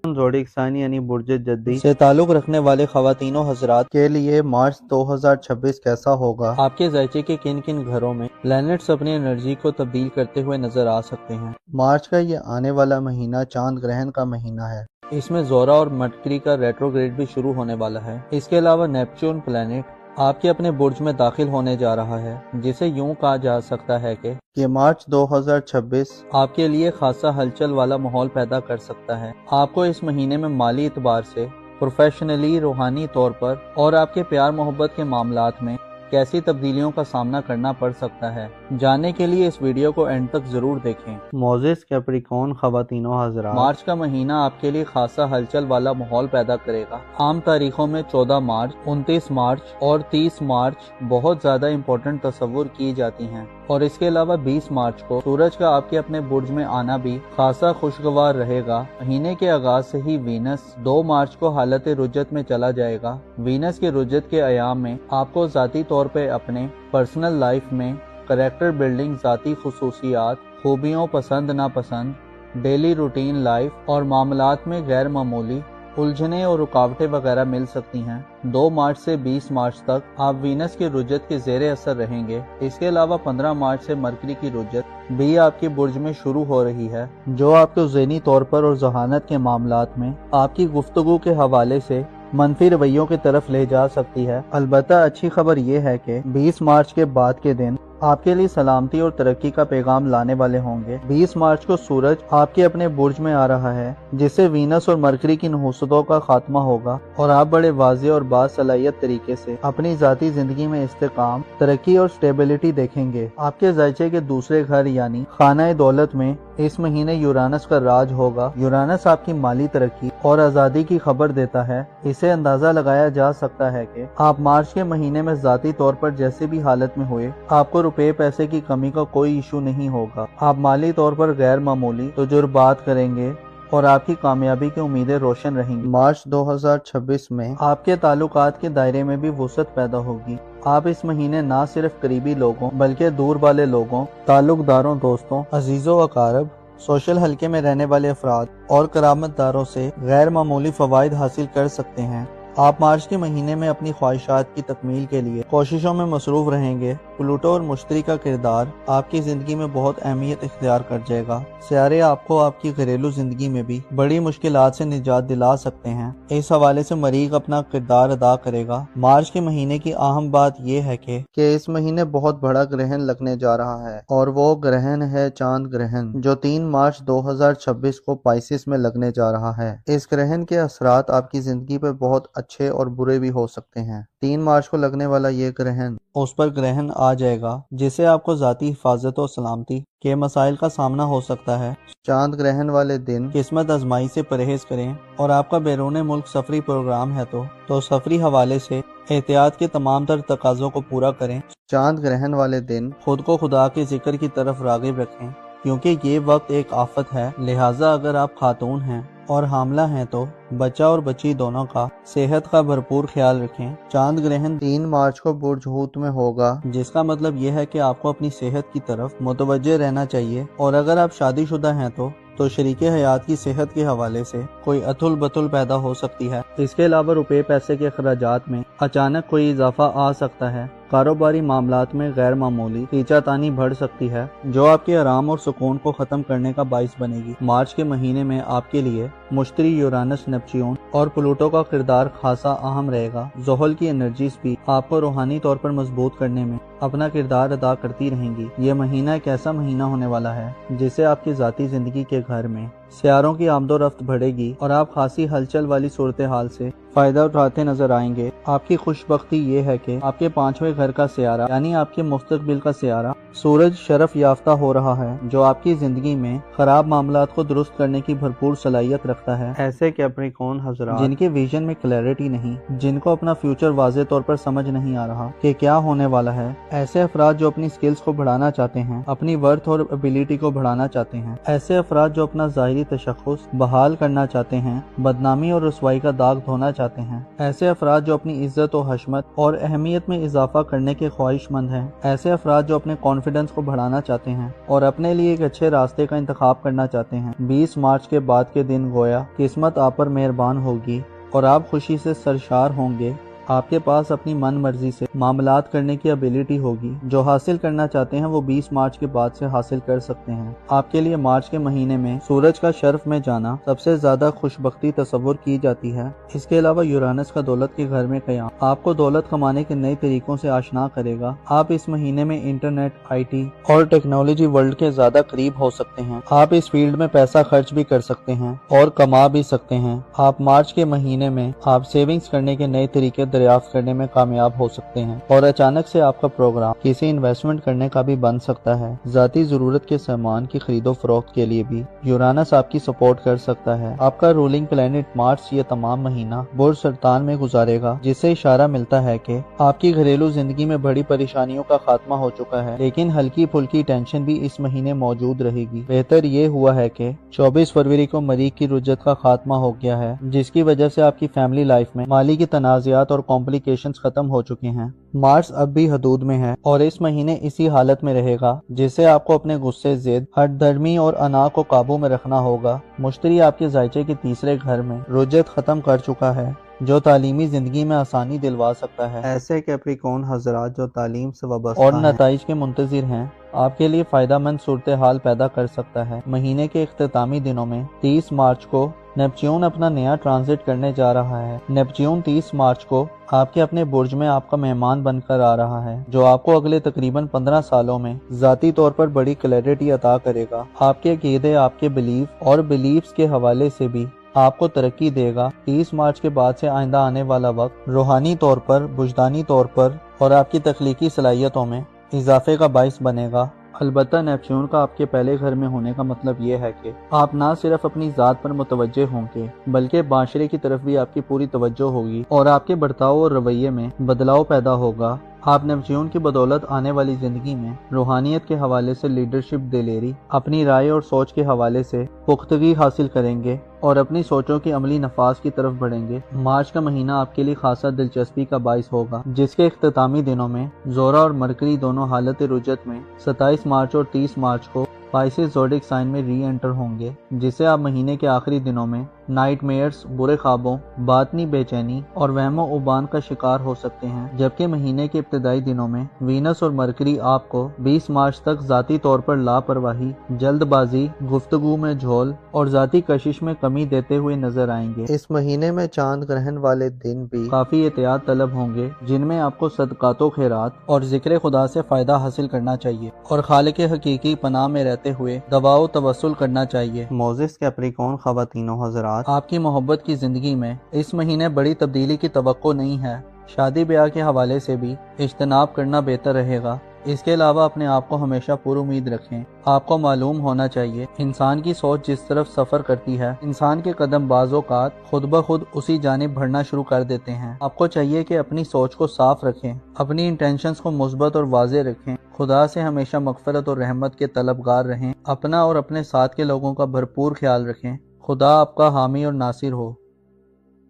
زوڈک سائن یعنی برج جدی سے تعلق رکھنے والے خواتین و حضرات کے لیے مارچ 2026 کیسا ہوگا؟ آپ کے ذائچے کے کن کن گھروں میں پلینٹس اپنی انرجی کو تبدیل کرتے ہوئے نظر آ سکتے ہیں؟ مارچ کا یہ آنے والا مہینہ چاند گرہن کا مہینہ ہے۔ اس میں زورا اور مرکری کا ریٹروگریڈ بھی شروع ہونے والا ہے۔ اس کے علاوہ نیپچون پلینٹ آپ کے اپنے برج میں داخل ہونے جا رہا ہے، جسے یوں کہا جا سکتا ہے کہ یہ مارچ 2026 آپ کے لیے خاصا ہلچل والا ماحول پیدا کر سکتا ہے۔ آپ کو اس مہینے میں مالی اعتبار سے، پروفیشنلی، روحانی طور پر اور آپ کے پیار محبت کے معاملات میں کیسی تبدیلیوں کا سامنا کرنا پڑ سکتا ہے، جاننے کے لیے اس ویڈیو کو اینڈ تک ضرور دیکھیں۔ معزز کیپریکون خواتین و حضرات، مارچ کا مہینہ آپ کے لیے خاصا ہلچل والا ماحول پیدا کرے گا۔ عام تاریخوں میں 14 مارچ، 29 مارچ اور 30 مارچ بہت زیادہ امپورٹنٹ تصور کی جاتی ہیں، اور اس کے علاوہ 20 مارچ کو سورج کا آپ کے اپنے برج میں آنا بھی خاصا خوشگوار رہے گا۔ مہینے کے آغاز سے ہی وینس 2 مارچ کو حالت رجت میں چلا جائے گا۔ وینس کے رجت کے ایام میں آپ کو ذاتی طور پہ اپنے پرسنل لائف میں کریکٹر بلڈنگ، ذاتی خصوصیات، خوبیوں، پسند ناپسند، ڈیلی روٹین لائف اور معاملات میں غیر معمولی उलझने और रुकावटें वगैरह मिल सकती हैं। 2 मार्च से 20 मार्च तक आप वीनस की रुजत के ज़ेरे असर रहेंगे। इसके अलावा 15 मार्च से मरकरी की रुजत भी आपके बुर्ज में शुरू हो रही है, जो आपको ज़हनी तौर पर और ज़हानत के मामलात में आपकी गुफ्तगू के हवाले से मनफी रवैयों की तरफ ले जा सकती है। अलबत्ता अच्छी खबर यह है कि 20 मार्च के बाद के दिन आपके लिए सलामती और तरक्की का पैगाम लाने वाले होंगे। 20 मार्च को सूरज आपके अपने बुर्ज में आ रहा है, जिससे वीनस और मरकरी की नहुसतों का खात्मा होगा और आप बड़े वाज़ेह और बासलाहियत तरीके से अपनी ज़ाती जिंदगी में इस्तेकाम, तरक्की और स्टेबिलिटी देखेंगे। आपके ज़ायचे के दूसरे घर यानी खाना दौलत में इस महीने यूरानस का राज होगा। यूरानस आपकी माली तरक्की और आज़ादी की खबर देता है। इसे अंदाजा लगाया जा सकता है कि आप मार्च के महीने में ज़ाती तौर पर जैसे भी हालत में हुए, आपको रुपए पैसे की कमी का कोई इशू नहीं होगा। आप माली तौर पर गैर मामूली तजुर्बात करेंगे और आपकी कामयाबी की उम्मीदें रोशन रहेंगी। मार्च 2026 में आपके ताल्लुकात के दायरे में भी वुसअत पैदा होगी। आप इस महीने ना सिर्फ करीबी लोगों बल्कि दूर वाले लोगों, ताल्लुकदारों, दोस्तों, अजीजों अकारब, सोशल हल्के में रहने वाले अफराद और करामतदारों से गैर मामूली फवाइद हासिल कर सकते हैं। आप मार्च के महीने में अपनी ख्वाहिशात की तकमील के लिए कोशिशों में मसरूफ रहेंगे। प्लूटो और मुश्तरी का किरदार आपकी जिंदगी में बहुत अहमियत इख्तियार कर जाएगा। सियारे आपको आपकी घरेलू जिंदगी में भी बड़ी मुश्किलात से निजात दिला सकते हैं। इस हवाले से मरीख अपना किरदार अदा करेगा। मार्च के महीने की अहम बात यह है कि इस महीने बहुत बड़ा ग्रहण लगने जा रहा है और वो ग्रहण है चांद ग्रहण, जो 3 मार्च 2026 को पाइसिस में लगने जा रहा है। इस ग्रहण के असरात आपकी जिंदगी पर बहुत अच्छे और बुरे भी हो सकते हैं। 3 मार्च को लगने वाला ये ग्रहण उस पर ग्रहण आ जाएगा जिससे आपको जाती हिफाजत और सलामती के मसाइल का सामना हो सकता है। चांद ग्रहण वाले दिन किस्मत आजमाई से परहेज करें और आपका बैरून मुल्क सफरी प्रोग्राम है तो सफरी हवाले से एहतियात के तमाम तर तकाज़ों को पूरा करें। चांद ग्रहण वाले दिन खुद को खुदा के जिक्र की तरफ राग़िब रखें, क्योंकि ये वक्त एक आफत है। लिहाजा अगर आप खातून हैं और हामला हैं तो बच्चा और बच्ची दोनों का सेहत का भरपूर ख्याल रखें। चांद ग्रहण 3 मार्च को बुर्ज हूत में होगा, जिसका मतलब यह है कि आपको अपनी सेहत की तरफ मुतवज्जे रहना चाहिए। और अगर आप शादीशुदा हैं तो शरीके हयात की सेहत के हवाले से कोई अतुल बतुल पैदा हो सकती है। इसके अलावा रुपए पैसे के अखराजात में अचानक कोई इजाफा आ सकता है। कारोबारी मामलात में गैर मामूली खींचातानी बढ़ सकती है, जो आपके आराम और सुकून को खत्म करने का बाइस बनेगी। मार्च के महीने में आपके लिए मुश्तरी, यूरानस, नेपच्यून और प्लूटो का किरदार खासा अहम रहेगा। ज़ोहल की एनर्जीज भी आपको रूहानी तौर पर मजबूत करने में अपना किरदार अदा करती रहेंगी। ये महीना एक ऐसा महीना होने वाला है जिससे आपकी जाती जिंदगी के घर में सियारों की आमदोरफ्त बढ़ेगी और आप खासी हलचल वाली सूरत हाल से फायदा उठाते नजर आएंगे। आपकी खुशबख्ती ये है कि आपके 5वें घर का सियारा यानी आपके मुस्तकबिल का सियारा सूरज शरफ याफ्ता हो रहा है, जो आपकी जिंदगी में खराब मामलात को दुरुस्त करने की भरपूर सलाहियत रखता है। ऐसे कैप्रिकॉर्न हज़रात जिनके विजन में क्लैरिटी नहीं, जिनको अपना फ्यूचर वाज़े तौर पर समझ नहीं आ रहा कि क्या होने वाला है, ऐसे अफराद जो अपनी स्किल्स को बढ़ाना चाहते हैं, अपनी वर्थ और एबिलिटी को बढ़ाना चाहते हैं, ऐसे अफराद जो अपना ज़ाहिरी तशख़्ख़ुस बहाल करना चाहते हैं, बदनामी और रुसवाई का दाग धोना चाहते हैं, ऐसे अफराद जो अपनी इज्जत और हशमत और अहमियत में इजाफा करने के ख्वाहिशमंद हैं, ऐसे अफराद जो अपने कॉन्फिडेंस को बढ़ाना चाहते हैं और अपने लिए एक अच्छे रास्ते का इंतखाब करना चाहते हैं। 20 मार्च के बाद के दिन गोया किस्मत आप पर मेहरबान होगी और आप खुशी से सरशार होंगे। आपके पास अपनी मन मर्जी से मामलात करने की एबिलिटी होगी। जो हासिल करना चाहते हैं वो 20 मार्च के बाद से हासिल कर सकते हैं। आपके लिए मार्च के महीने में सूरज का शर्फ में जाना सबसे ज्यादा खुशबख्ती तस्वुर की जाती है। इसके अलावा यूरानस का दौलत के घर में कयाम आपको दौलत कमाने के नए तरीकों से आशना करेगा। आप इस महीने में इंटरनेट, IT और टेक्नोलॉजी वर्ल्ड के ज्यादा करीब हो सकते हैं। आप इस फील्ड में पैसा खर्च भी कर सकते हैं और कमा भी सकते हैं। आप मार्च के महीने में आप सेविंग्स करने के नए तरीके दरियाफ्त करने में कामयाब हो सकते हैं और अचानक से आपका प्रोग्राम किसी इन्वेस्टमेंट करने का भी बन सकता है। जाती जरूरत के सामान की खरीदो फरोख्त के लिए भी यूरानस आपकी सपोर्ट कर सकता है। आपका रूलिंग प्लेनेट मार्च ये तमाम महीना बुर्ज सरतान में गुजारेगा, जिससे इशारा मिलता है कि आपकी घरेलू जिंदगी में बड़ी परेशानियों का खात्मा हो चुका है, लेकिन हल्की फुल्की टेंशन भी इस महीने मौजूद रहेगी। बेहतर ये हुआ है कि 24 फरवरी को मरीख की रुजत का खात्मा हो गया है, जिसकी वजह से आपकी फैमिली लाइफ में माली की तनाज़ात और कॉम्प्लिकेशंस खत्म हो चुके हैं। मार्स अब भी हदूद में है और इस महीने इसी हालत में रहेगा, जिससे आपको अपने गुस्से, जिद, हठधर्मी और अना को काबू में रखना होगा। मुश्तरी आपके जायचे के तीसरे घर में रुजत खत्म कर चुका है, जो तालीमी जिंदगी में आसानी दिलवा सकता है। ऐसे कैप्रिकॉर्न हजरात जो तालीम से वाबस्ता और नताइज के मुंतजिर हैं, आपके लिए फायदा मंद सूरत हाल पैदा कर सकता है। महीने के इख्तितामी दिनों में 30 मार्च को नेपच्यून अपना नया ट्रांजिट करने जा रहा है। नेपच्यून 30 मार्च को आपके अपने बुर्ज में आपका मेहमान बनकर आ रहा है, जो आपको अगले तकरीबन 15 सालों में जाती तौर पर बड़ी क्लैरिटी अता करेगा। आपके अकीदे, आपके बिलीफ और बिलीफ्स के हवाले से भी आपको तरक्की देगा। 30 मार्च के बाद से आइंदा आने वाला वक्त रूहानी तौर पर, बुजदानी तौर पर और आपकी तख्लीकी सलाहियतों में इजाफे का बाइस बनेगा। अलबत्ता नेपच्यून का आपके पहले घर में होने का मतलब ये है कि आप ना सिर्फ अपनी ज़ात पर मुतवज्जे होंगे, बल्कि माशरे की तरफ भी आपकी पूरी तवज्जो होगी और आपके बर्ताव और रवैये में बदलाव पैदा होगा। आप नेपच्यून की बदौलत आने वाली जिंदगी में रूहानियत के हवाले से लीडरशिप दिलेरी, अपनी राय और सोच के हवाले से पुख्तगी हासिल करेंगे और अपनी सोचों की अमली नफाज की तरफ बढ़ेंगे। मार्च का महीना आपके लिए खासा दिलचस्पी का बाइस होगा, जिसके इख्तितामी दिनों में जोरा और मरकरी दोनों हालत रुजत में 27 मार्च और 30 मार्च को पाइसेस ज़ोडिक साइन में री एंटर होंगे, जिससे आप महीने के आखिरी दिनों में नाइटमेयर्स, बुरे ख्वाबों, बातनी बेचैनी और वहमो उबान का शिकार हो सकते हैं। जबकि महीने के इब्तिदाई दिनों में वीनस और मरकरी आपको 20 मार्च तक जाती तौर पर लापरवाही, जल्दबाजी, गुफ्तगू में झोल और जाती कशिश में कमी देते हुए नजर आएंगे। इस महीने में चांद ग्रहण वाले दिन भी काफी एहतियात तलब होंगे, जिनमें आपको सदकातो खैरात और जिक्र खुदा से फायदा हासिल करना चाहिए और खालिक हकीकी पनाह में रहते हुए दवाओ तवस्सुल करना चाहिए। मोजिस कैप्रिकॉर्न ख़वातीनो हज़रात, आपकी मोहब्बत की जिंदगी में इस महीने बड़ी तब्दीली की तवक्को नहीं है। शादी ब्याह के हवाले से भी इज्तनाब करना बेहतर रहेगा। इसके अलावा अपने आप को हमेशा पुरुमीद रखें। आपको मालूम होना चाहिए, इंसान की सोच जिस तरफ सफर करती है, इंसान के कदम बाज़-औक़ात खुद ब खुद उसी जानिब बढ़ना शुरू कर देते हैं। आपको चाहिए कि अपनी सोच को साफ रखें, अपनी इंटेंशंस को मुस्बत और वाज़े रखें, खुदा से हमेशा मग़फ़िरत और रहमत के तलबगार रहें, अपना और अपने साथ के लोगों का भरपूर ख्याल रखें। खुदा आपका हामी और नासिर हो।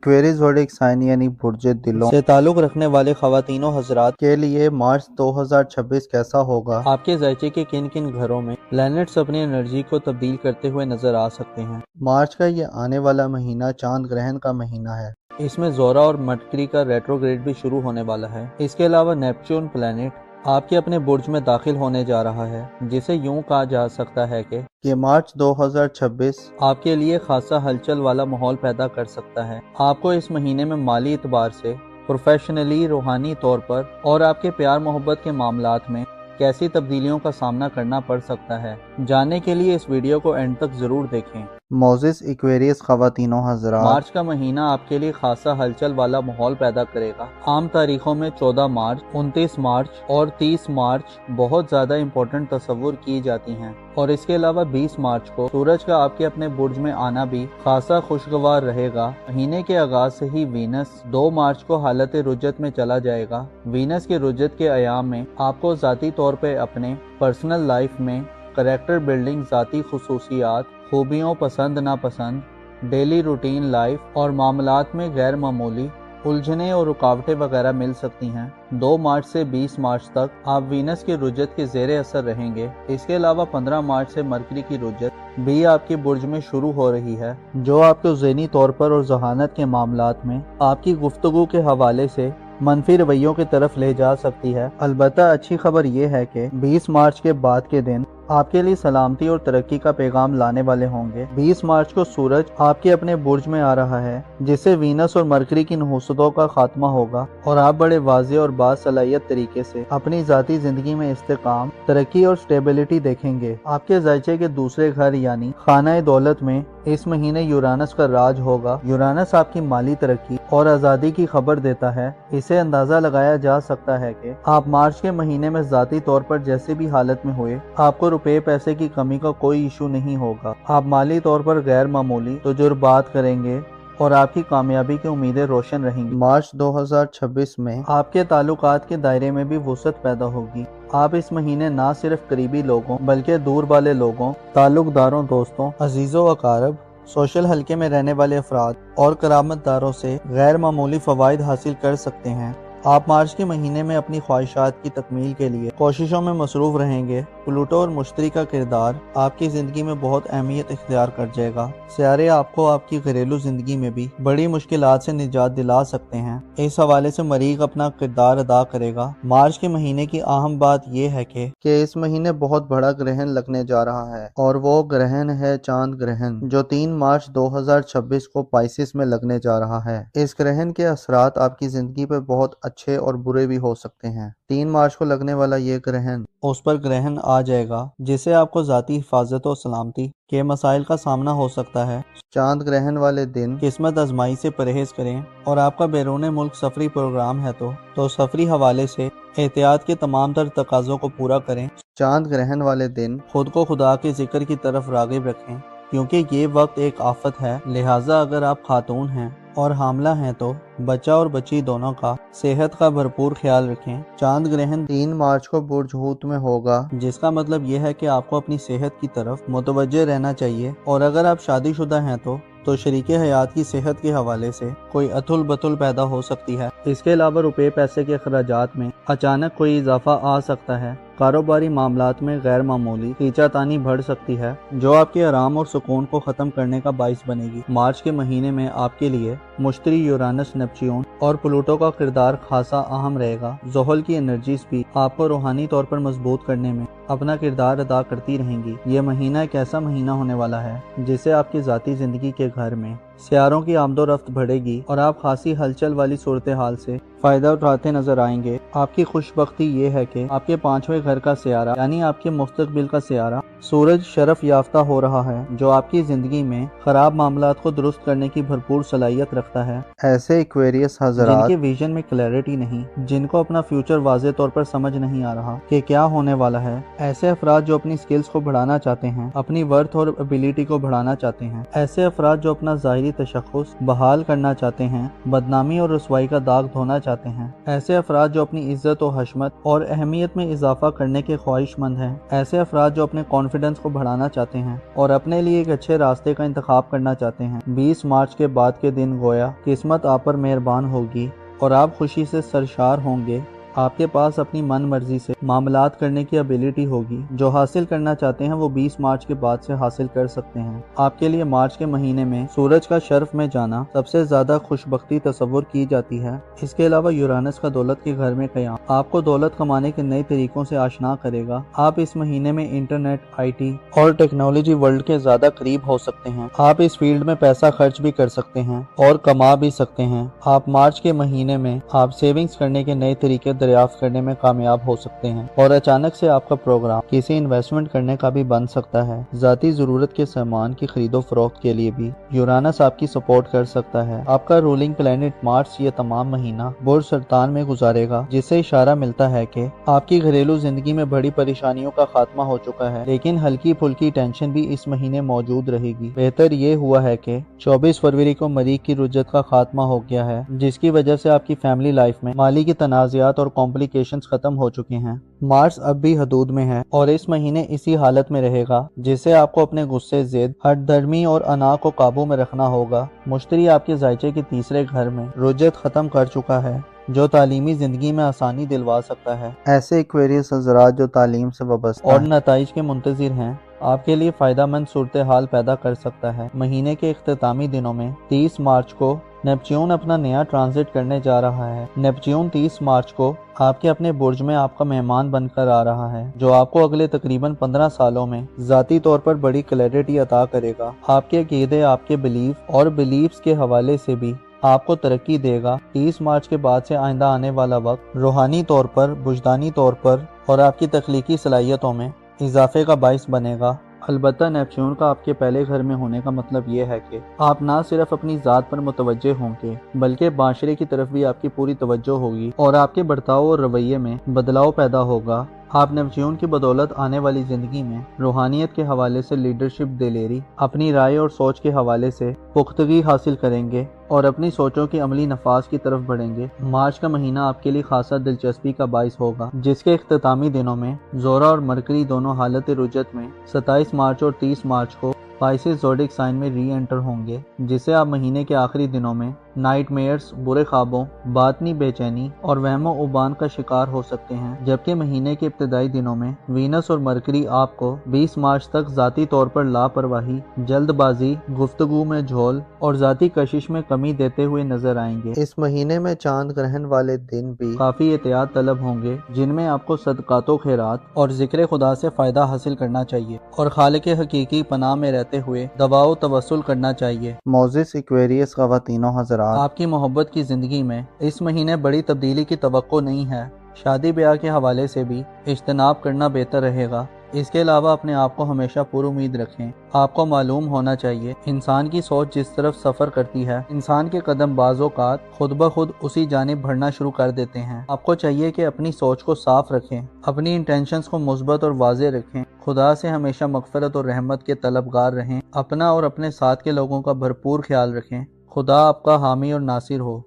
एक्वेरियस ज़ोडिक साइन यानी बुर्ज दिलों से ताल्लुक़ रखने वाले ख़वातीनों हज़रात के लिए मार्च 2026 कैसा होगा? आपके ज़ायचे के किन किन घरों में प्लैनेट्स अपनी एनर्जी को तब्दील करते हुए नजर आ सकते हैं? मार्च का ये आने वाला महीना चांद ग्रहण का महीना है। इसमें जोरा और मरकरी का रेट्रोग्रेड भी शुरू होने वाला है। इसके अलावा नेपच्यून प्लैनेट आपके अपने बुर्ज में दाखिल होने जा रहा है, जिसे यूं कहा जा सकता है कि ये मार्च 2026 आपके लिए खासा हलचल वाला माहौल पैदा कर सकता है। आपको इस महीने में माली एतबार से, प्रोफेशनली, रूहानी तौर पर और आपके प्यार मोहब्बत के मामलात में कैसी तब्दीलियों का सामना करना पड़ सकता है, जानने के लिए इस वीडियो को एंड तक जरूर देखें। मोजिस एक्वेरियस ख़वातीनों हज़रात, मार्च का महीना आपके लिए खासा हलचल वाला माहौल पैदा करेगा। आम तारीखों में 14 मार्च, 29 मार्च और 30 मार्च बहुत ज़्यादा इम्पोर्टेंट तस्वुर की जाती हैं और इसके अलावा 20 मार्च को सूरज का आपके अपने बुर्ज में आना भी खासा खुशगवार रहेगा। महीने के आगाज से ही वीनस 2 मार्च को हालत रुजत में चला जाएगा। वीनस के रुजत के अयाम में आपको ज़ाती तौर पर अपने पर्सनल लाइफ में करैक्टर बिल्डिंग, ज़ाती खुसूसियात, खूबियों, पसंद नापसंद, डेली रूटीन लाइफ और मामलात में गैर मामूली उलझने और रुकावटें वगैरह मिल सकती हैं। 2 मार्च से 20 मार्च तक आप वीनस के रुजत के ज़ेरे असर रहेंगे। इसके अलावा 15 मार्च से मरकरी की रुजत भी आपके बुर्ज में शुरू हो रही है, जो आपको ज़हनी तौर पर और ज़हानत के मामलात में आपकी गुफ्तगू के हवाले से मनफी रवैयों की तरफ ले जा सकती है। अलबत्ता अच्छी खबर यह है कि 20 मार्च के बाद के दिन आपके लिए सलामती और तरक्की का पैगाम लाने वाले होंगे। 20 मार्च को सूरज आपके अपने बुर्ज में आ रहा है, जिससे वीनस और मरकरी की नहुसतों का खात्मा होगा और आप बड़े वाज़े और बासलाहियत तरीके से अपनी ज़ाती ज़िंदगी में इस्तेकाम, तरक्की और स्टेबिलिटी देखेंगे। आपके ज़ायचे के दूसरे घर यानी खाना दौलत में इस महीने यूरानस का राज होगा। यूरानस आपकी माली तरक्की और आज़ादी की खबर देता है। इसे अंदाज़ा लगाया जा सकता है कि आप मार्च के महीने में ज़ाती तौर पर जैसे भी हालत में हुए, आपको रुपए पैसे की कमी का कोई इशू नहीं होगा। आप माली तौर पर गैर मामूली तजुर्बात करेंगे और आपकी कामयाबी की उम्मीदें रोशन रहेंगी। मार्च 2026 में आपके ताल्लुकात के दायरे में भी वुसअत पैदा होगी। आप इस महीने ना सिर्फ करीबी लोगों बल्कि दूर वाले लोगों, ताल्लुकदारों, दोस्तों, अजीजों अकारब सोशल हलके में रहने वाले अफराद और करामतदारों से गैर मामूली फवाइद हासिल कर सकते हैं। आप मार्च के महीने में अपनी ख्वाहिशात की तकमील के लिए कोशिशों में मसरूफ रहेंगे। प्लूटो और मुश्तरी का किरदार आपकी जिंदगी में बहुत अहमियत इख्तियार कर जाएगा। सियारे आपको आपकी घरेलू जिंदगी में भी बड़ी मुश्किलात से निजात दिला सकते हैं। इस हवाले से मरीख अपना किरदार अदा करेगा। मार्च के महीने की अहम बात यह है कि इस महीने बहुत बड़ा ग्रहण लगने जा रहा है और वो ग्रहण है चांद ग्रहण, जो 3 मार्च 2026 को पाइसिस में लगने जा रहा है। इस ग्रहण के असरात आपकी जिंदगी पर बहुत अच्छे और बुरे भी हो सकते हैं। 3 मार्च को लगने वाला ये ग्रहण उस पर ग्रहण आ जाएगा जिससे आपको ज़ाती हिफाजत और सलामती के मसाइल का सामना हो सकता है। चांद ग्रहण वाले दिन किस्मत आजमाई से परहेज करें और आपका बैरून मुल्क सफरी प्रोग्राम है तो सफरी हवाले से एहतियात के तमाम तर तकाज़ों को पूरा करें। चांद ग्रहण वाले दिन खुद को खुदा के जिक्र की तरफ राग़िब रखें, क्योंकि ये वक्त एक आफत है। लिहाजा अगर आप खातून हैं और हामला हैं तो बच्चा और बच्ची दोनों का सेहत का भरपूर ख्याल रखें। चांद ग्रहण 3 मार्च को बुर्ज हूत में होगा, जिसका मतलब यह है कि आपको अपनी सेहत की तरफ मुतवज्जे रहना चाहिए। और अगर आप शादीशुदा हैं तो शरीके हयात की सेहत के हवाले से कोई अतुल बतुल पैदा हो सकती है। इसके अलावा रुपए पैसे के अखराजात में अचानक कोई इजाफा आ सकता है। कारोबारी मामलात में गैर मामूली खींचातानी बढ़ सकती है, जो आपके आराम और सुकून को ख़त्म करने का बाइस बनेगी। मार्च के महीने में आपके लिए मुश्तरी, यूरानस, नेपच्यून और प्लूटो का किरदार खासा अहम रहेगा। ज़ोहल की एनर्जीज भी आपको रूहानी तौर पर मजबूत करने में अपना किरदार अदा करती रहेंगी। ये महीना एक ऐसा महीना होने वाला है जिससे आपकी ज़ाती ज़िंदगी के घर में सियारों की आमदोरफ्त बढ़ेगी और आप खासी हलचल वाली सूरत हाल से फ़ायदा उठाते नजर आएंगे। आपकी खुशबख्ती ये है कि आपके 5वें घर का सियारा यानी आपके मुस्तकबिल का सियारा सूरज शरफ याफ्ता हो रहा है, जो आपकी ज़िंदगी में ख़राब मामलात को दुरुस्त करने की भरपूर सलाहियत रखता है। ऐसे एक्वेरियस हज़रात जिनके विजन में क्लैरिटी नहीं, जिनको अपना फ्यूचर वाज़े तौर पर समझ नहीं आ रहा कि क्या होने वाला है, ऐसे अफराद जो अपनी स्किल्स को बढ़ाना चाहते हैं, अपनी वर्थ और एबिलिटी को बढ़ाना चाहते हैं, ऐसे अफराद जो अपना ज़ाहिरी तशख़्ख़ुस बहाल करना चाहते हैं, बदनामी और रुसवाई का दाग धोना चाहते हैं, ऐसे अफराद जो अपनी इज्जत और हशमत और अहमियत में इजाफा करने के ख्वाहिशमंद हैं, ऐसे अफराद जो अपने कॉन्फिडेंस को बढ़ाना चाहते हैं और अपने लिए एक अच्छे रास्ते का इंतखाब करना चाहते हैं। 20 मार्च के बाद के दिन गोया किस्मत आप पर मेहरबान होगी और आप खुशी से सरशार होंगे। आपके पास अपनी मन मर्जी से मामलात करने की एबिलिटी होगी। जो हासिल करना चाहते हैं वो 20 मार्च के बाद से हासिल कर सकते हैं। आपके लिए मार्च के महीने में सूरज का शर्फ में जाना सबसे ज्यादा खुशबख्ती तस्वुर की जाती है। इसके अलावा यूरानस का दौलत के घर में क़याम आपको दौलत कमाने के नए तरीकों से आशना करेगा। आप इस महीने में इंटरनेट, IT और टेक्नोलॉजी वर्ल्ड के ज्यादा करीब हो सकते हैं। आप इस फील्ड में पैसा खर्च भी कर सकते हैं और कमा भी सकते हैं। आप मार्च के महीने में आप सेविंग्स करने के नए तरीके दरियाफ्त करने में कामयाब हो सकते हैं और अचानक से आपका प्रोग्राम किसी इन्वेस्टमेंट करने का भी बन सकता है। ज़ाती ज़रूरत के सामान की खरीदो फरोख्त के लिए भी यूरानस आपकी सपोर्ट कर सकता है। आपका रूलिंग प्लेनेट मार्च ये तमाम महीना बुर्ज सरतान में गुजारेगा, जिससे इशारा मिलता है कि आपकी घरेलू जिंदगी में बड़ी परेशानियों का खात्मा हो चुका है, लेकिन हल्की फुल्की टेंशन भी इस महीने मौजूद रहेगी। बेहतर ये हुआ है कि 24 फरवरी को मरीख की रुज्जत का खात्मा हो गया है, जिसकी वजह से आपकी फैमिली लाइफ में माली की तनाज़ात और कॉम्प्लिकेशंस खत्म हो चुके हैं। मार्च अब भी हदूद में है और इस महीने इसी हालत में रहेगा, जिससे आपको अपने गुस्से, जिद, हठधर्मी और अना को काबू में रखना होगा। मुश्तरी आपके जायचे के तीसरे घर में रुज्जत खत्म कर चुका है, जो तालीमी जिंदगी में आसानी दिलवा सकता है। ऐसे एक्वेरियस हज़रात जो तालीम से वाबस्ता और नताइज के मुंतज़िर हैं, आपके लिए फ़ायदामंद सूरत हाल पैदा कर सकता है। महीने के इख्तितामी दिनों में 30 मार्च को नेपच्यून अपना नया ट्रांजिट करने जा रहा है। नेपच्यून 30 मार्च को आपके अपने बुर्ज में आपका मेहमान बनकर आ रहा है, जो आपको अगले तकरीबन 15 सालों में ज़ाती तौर पर बड़ी क्लैरिटी अता करेगा। आपके अकीदे, आपके बिलीफ और बिलीफ्स के हवाले से भी आपको तरक्की देगा। 30 मार्च के बाद से आइंदा आने वाला वक्त रूहानी तौर पर, वुजदानी तौर पर और आपकी तख्लीकी सलाहियतों में इजाफे का बाइस बनेगा। अलबत्ता नेपच्यून का आपके पहले घर में होने का मतलब ये है कि आप ना सिर्फ अपनी ज़ात पर मुतवज्जे होंगे, बल्कि माशरे की तरफ भी आपकी पूरी तवज्जो होगी और आपके बर्ताव और रवैये में बदलाव पैदा होगा। आप नेपच्यून की बदौलत आने वाली ज़िंदगी में रूहानियत के हवाले से लीडरशिप, दिलेरी, अपनी राय और सोच के हवाले से पुख्तगी हासिल करेंगे और अपनी सोचों की अमली नफाज की तरफ बढ़ेंगे। मार्च का महीना आपके लिए खासा दिलचस्पी का बाइस होगा, जिसके इख्तितामी दिनों में ज़ोरा और मरकरी दोनों हालत रुजत में 27 मार्च और 30 मार्च को स्पाइसेस ज़ोडिक साइन में री एंटर होंगे, जिससे आप महीने के आखिरी दिनों में नाइट मेयर्स, बुरे ख्वाबों, बातनी बेचैनी और वहमो उबान का शिकार हो सकते हैं। जबकि महीने के इब्तिदाई दिनों में वीनस और मरकरी आपको 20 मार्च तक ज़ाती तौर पर लापरवाही, जल्दबाजी, गुफ्तगू में झोल और ज़ाती कशिश में कमी देते हुए नजर आएंगे। इस महीने में चांद ग्रहण वाले दिन भी काफी एहतियात तलब होंगे, जिनमें आपको सदकातो खैरात और जिक्र खुदा से फायदा हासिल करना चाहिए और खालिक हकीकी पनाह में रहते हुए दवाओ तवस्सुल करना चाहिए। मोज़िस एक्वेरियस ख़वातीनो हज़रात, आपकी मोहब्बत की जिंदगी में इस महीने बड़ी तब्दीली की तवक्को नहीं है। शादी ब्याह के हवाले से भी इज्तनाब करना बेहतर रहेगा। इसके अलावा अपने आप को हमेशा पुरुमीद रखें। आपको मालूम होना चाहिए, इंसान की सोच जिस तरफ सफर करती है, इंसान के कदम बाज़-औक़ात खुद ब खुद उसी जानिब बढ़ना शुरू कर देते हैं। आपको चाहिए कि अपनी सोच को साफ रखें, अपनी इंटेंशंस को मुस्बत और वाज़े रखें, खुदा से हमेशा मग़फ़िरत और रहमत के तलबगार रहें, अपना और अपने साथ के लोगों का भरपूर ख्याल रखें। खुदा आपका हामी और नासिर हो।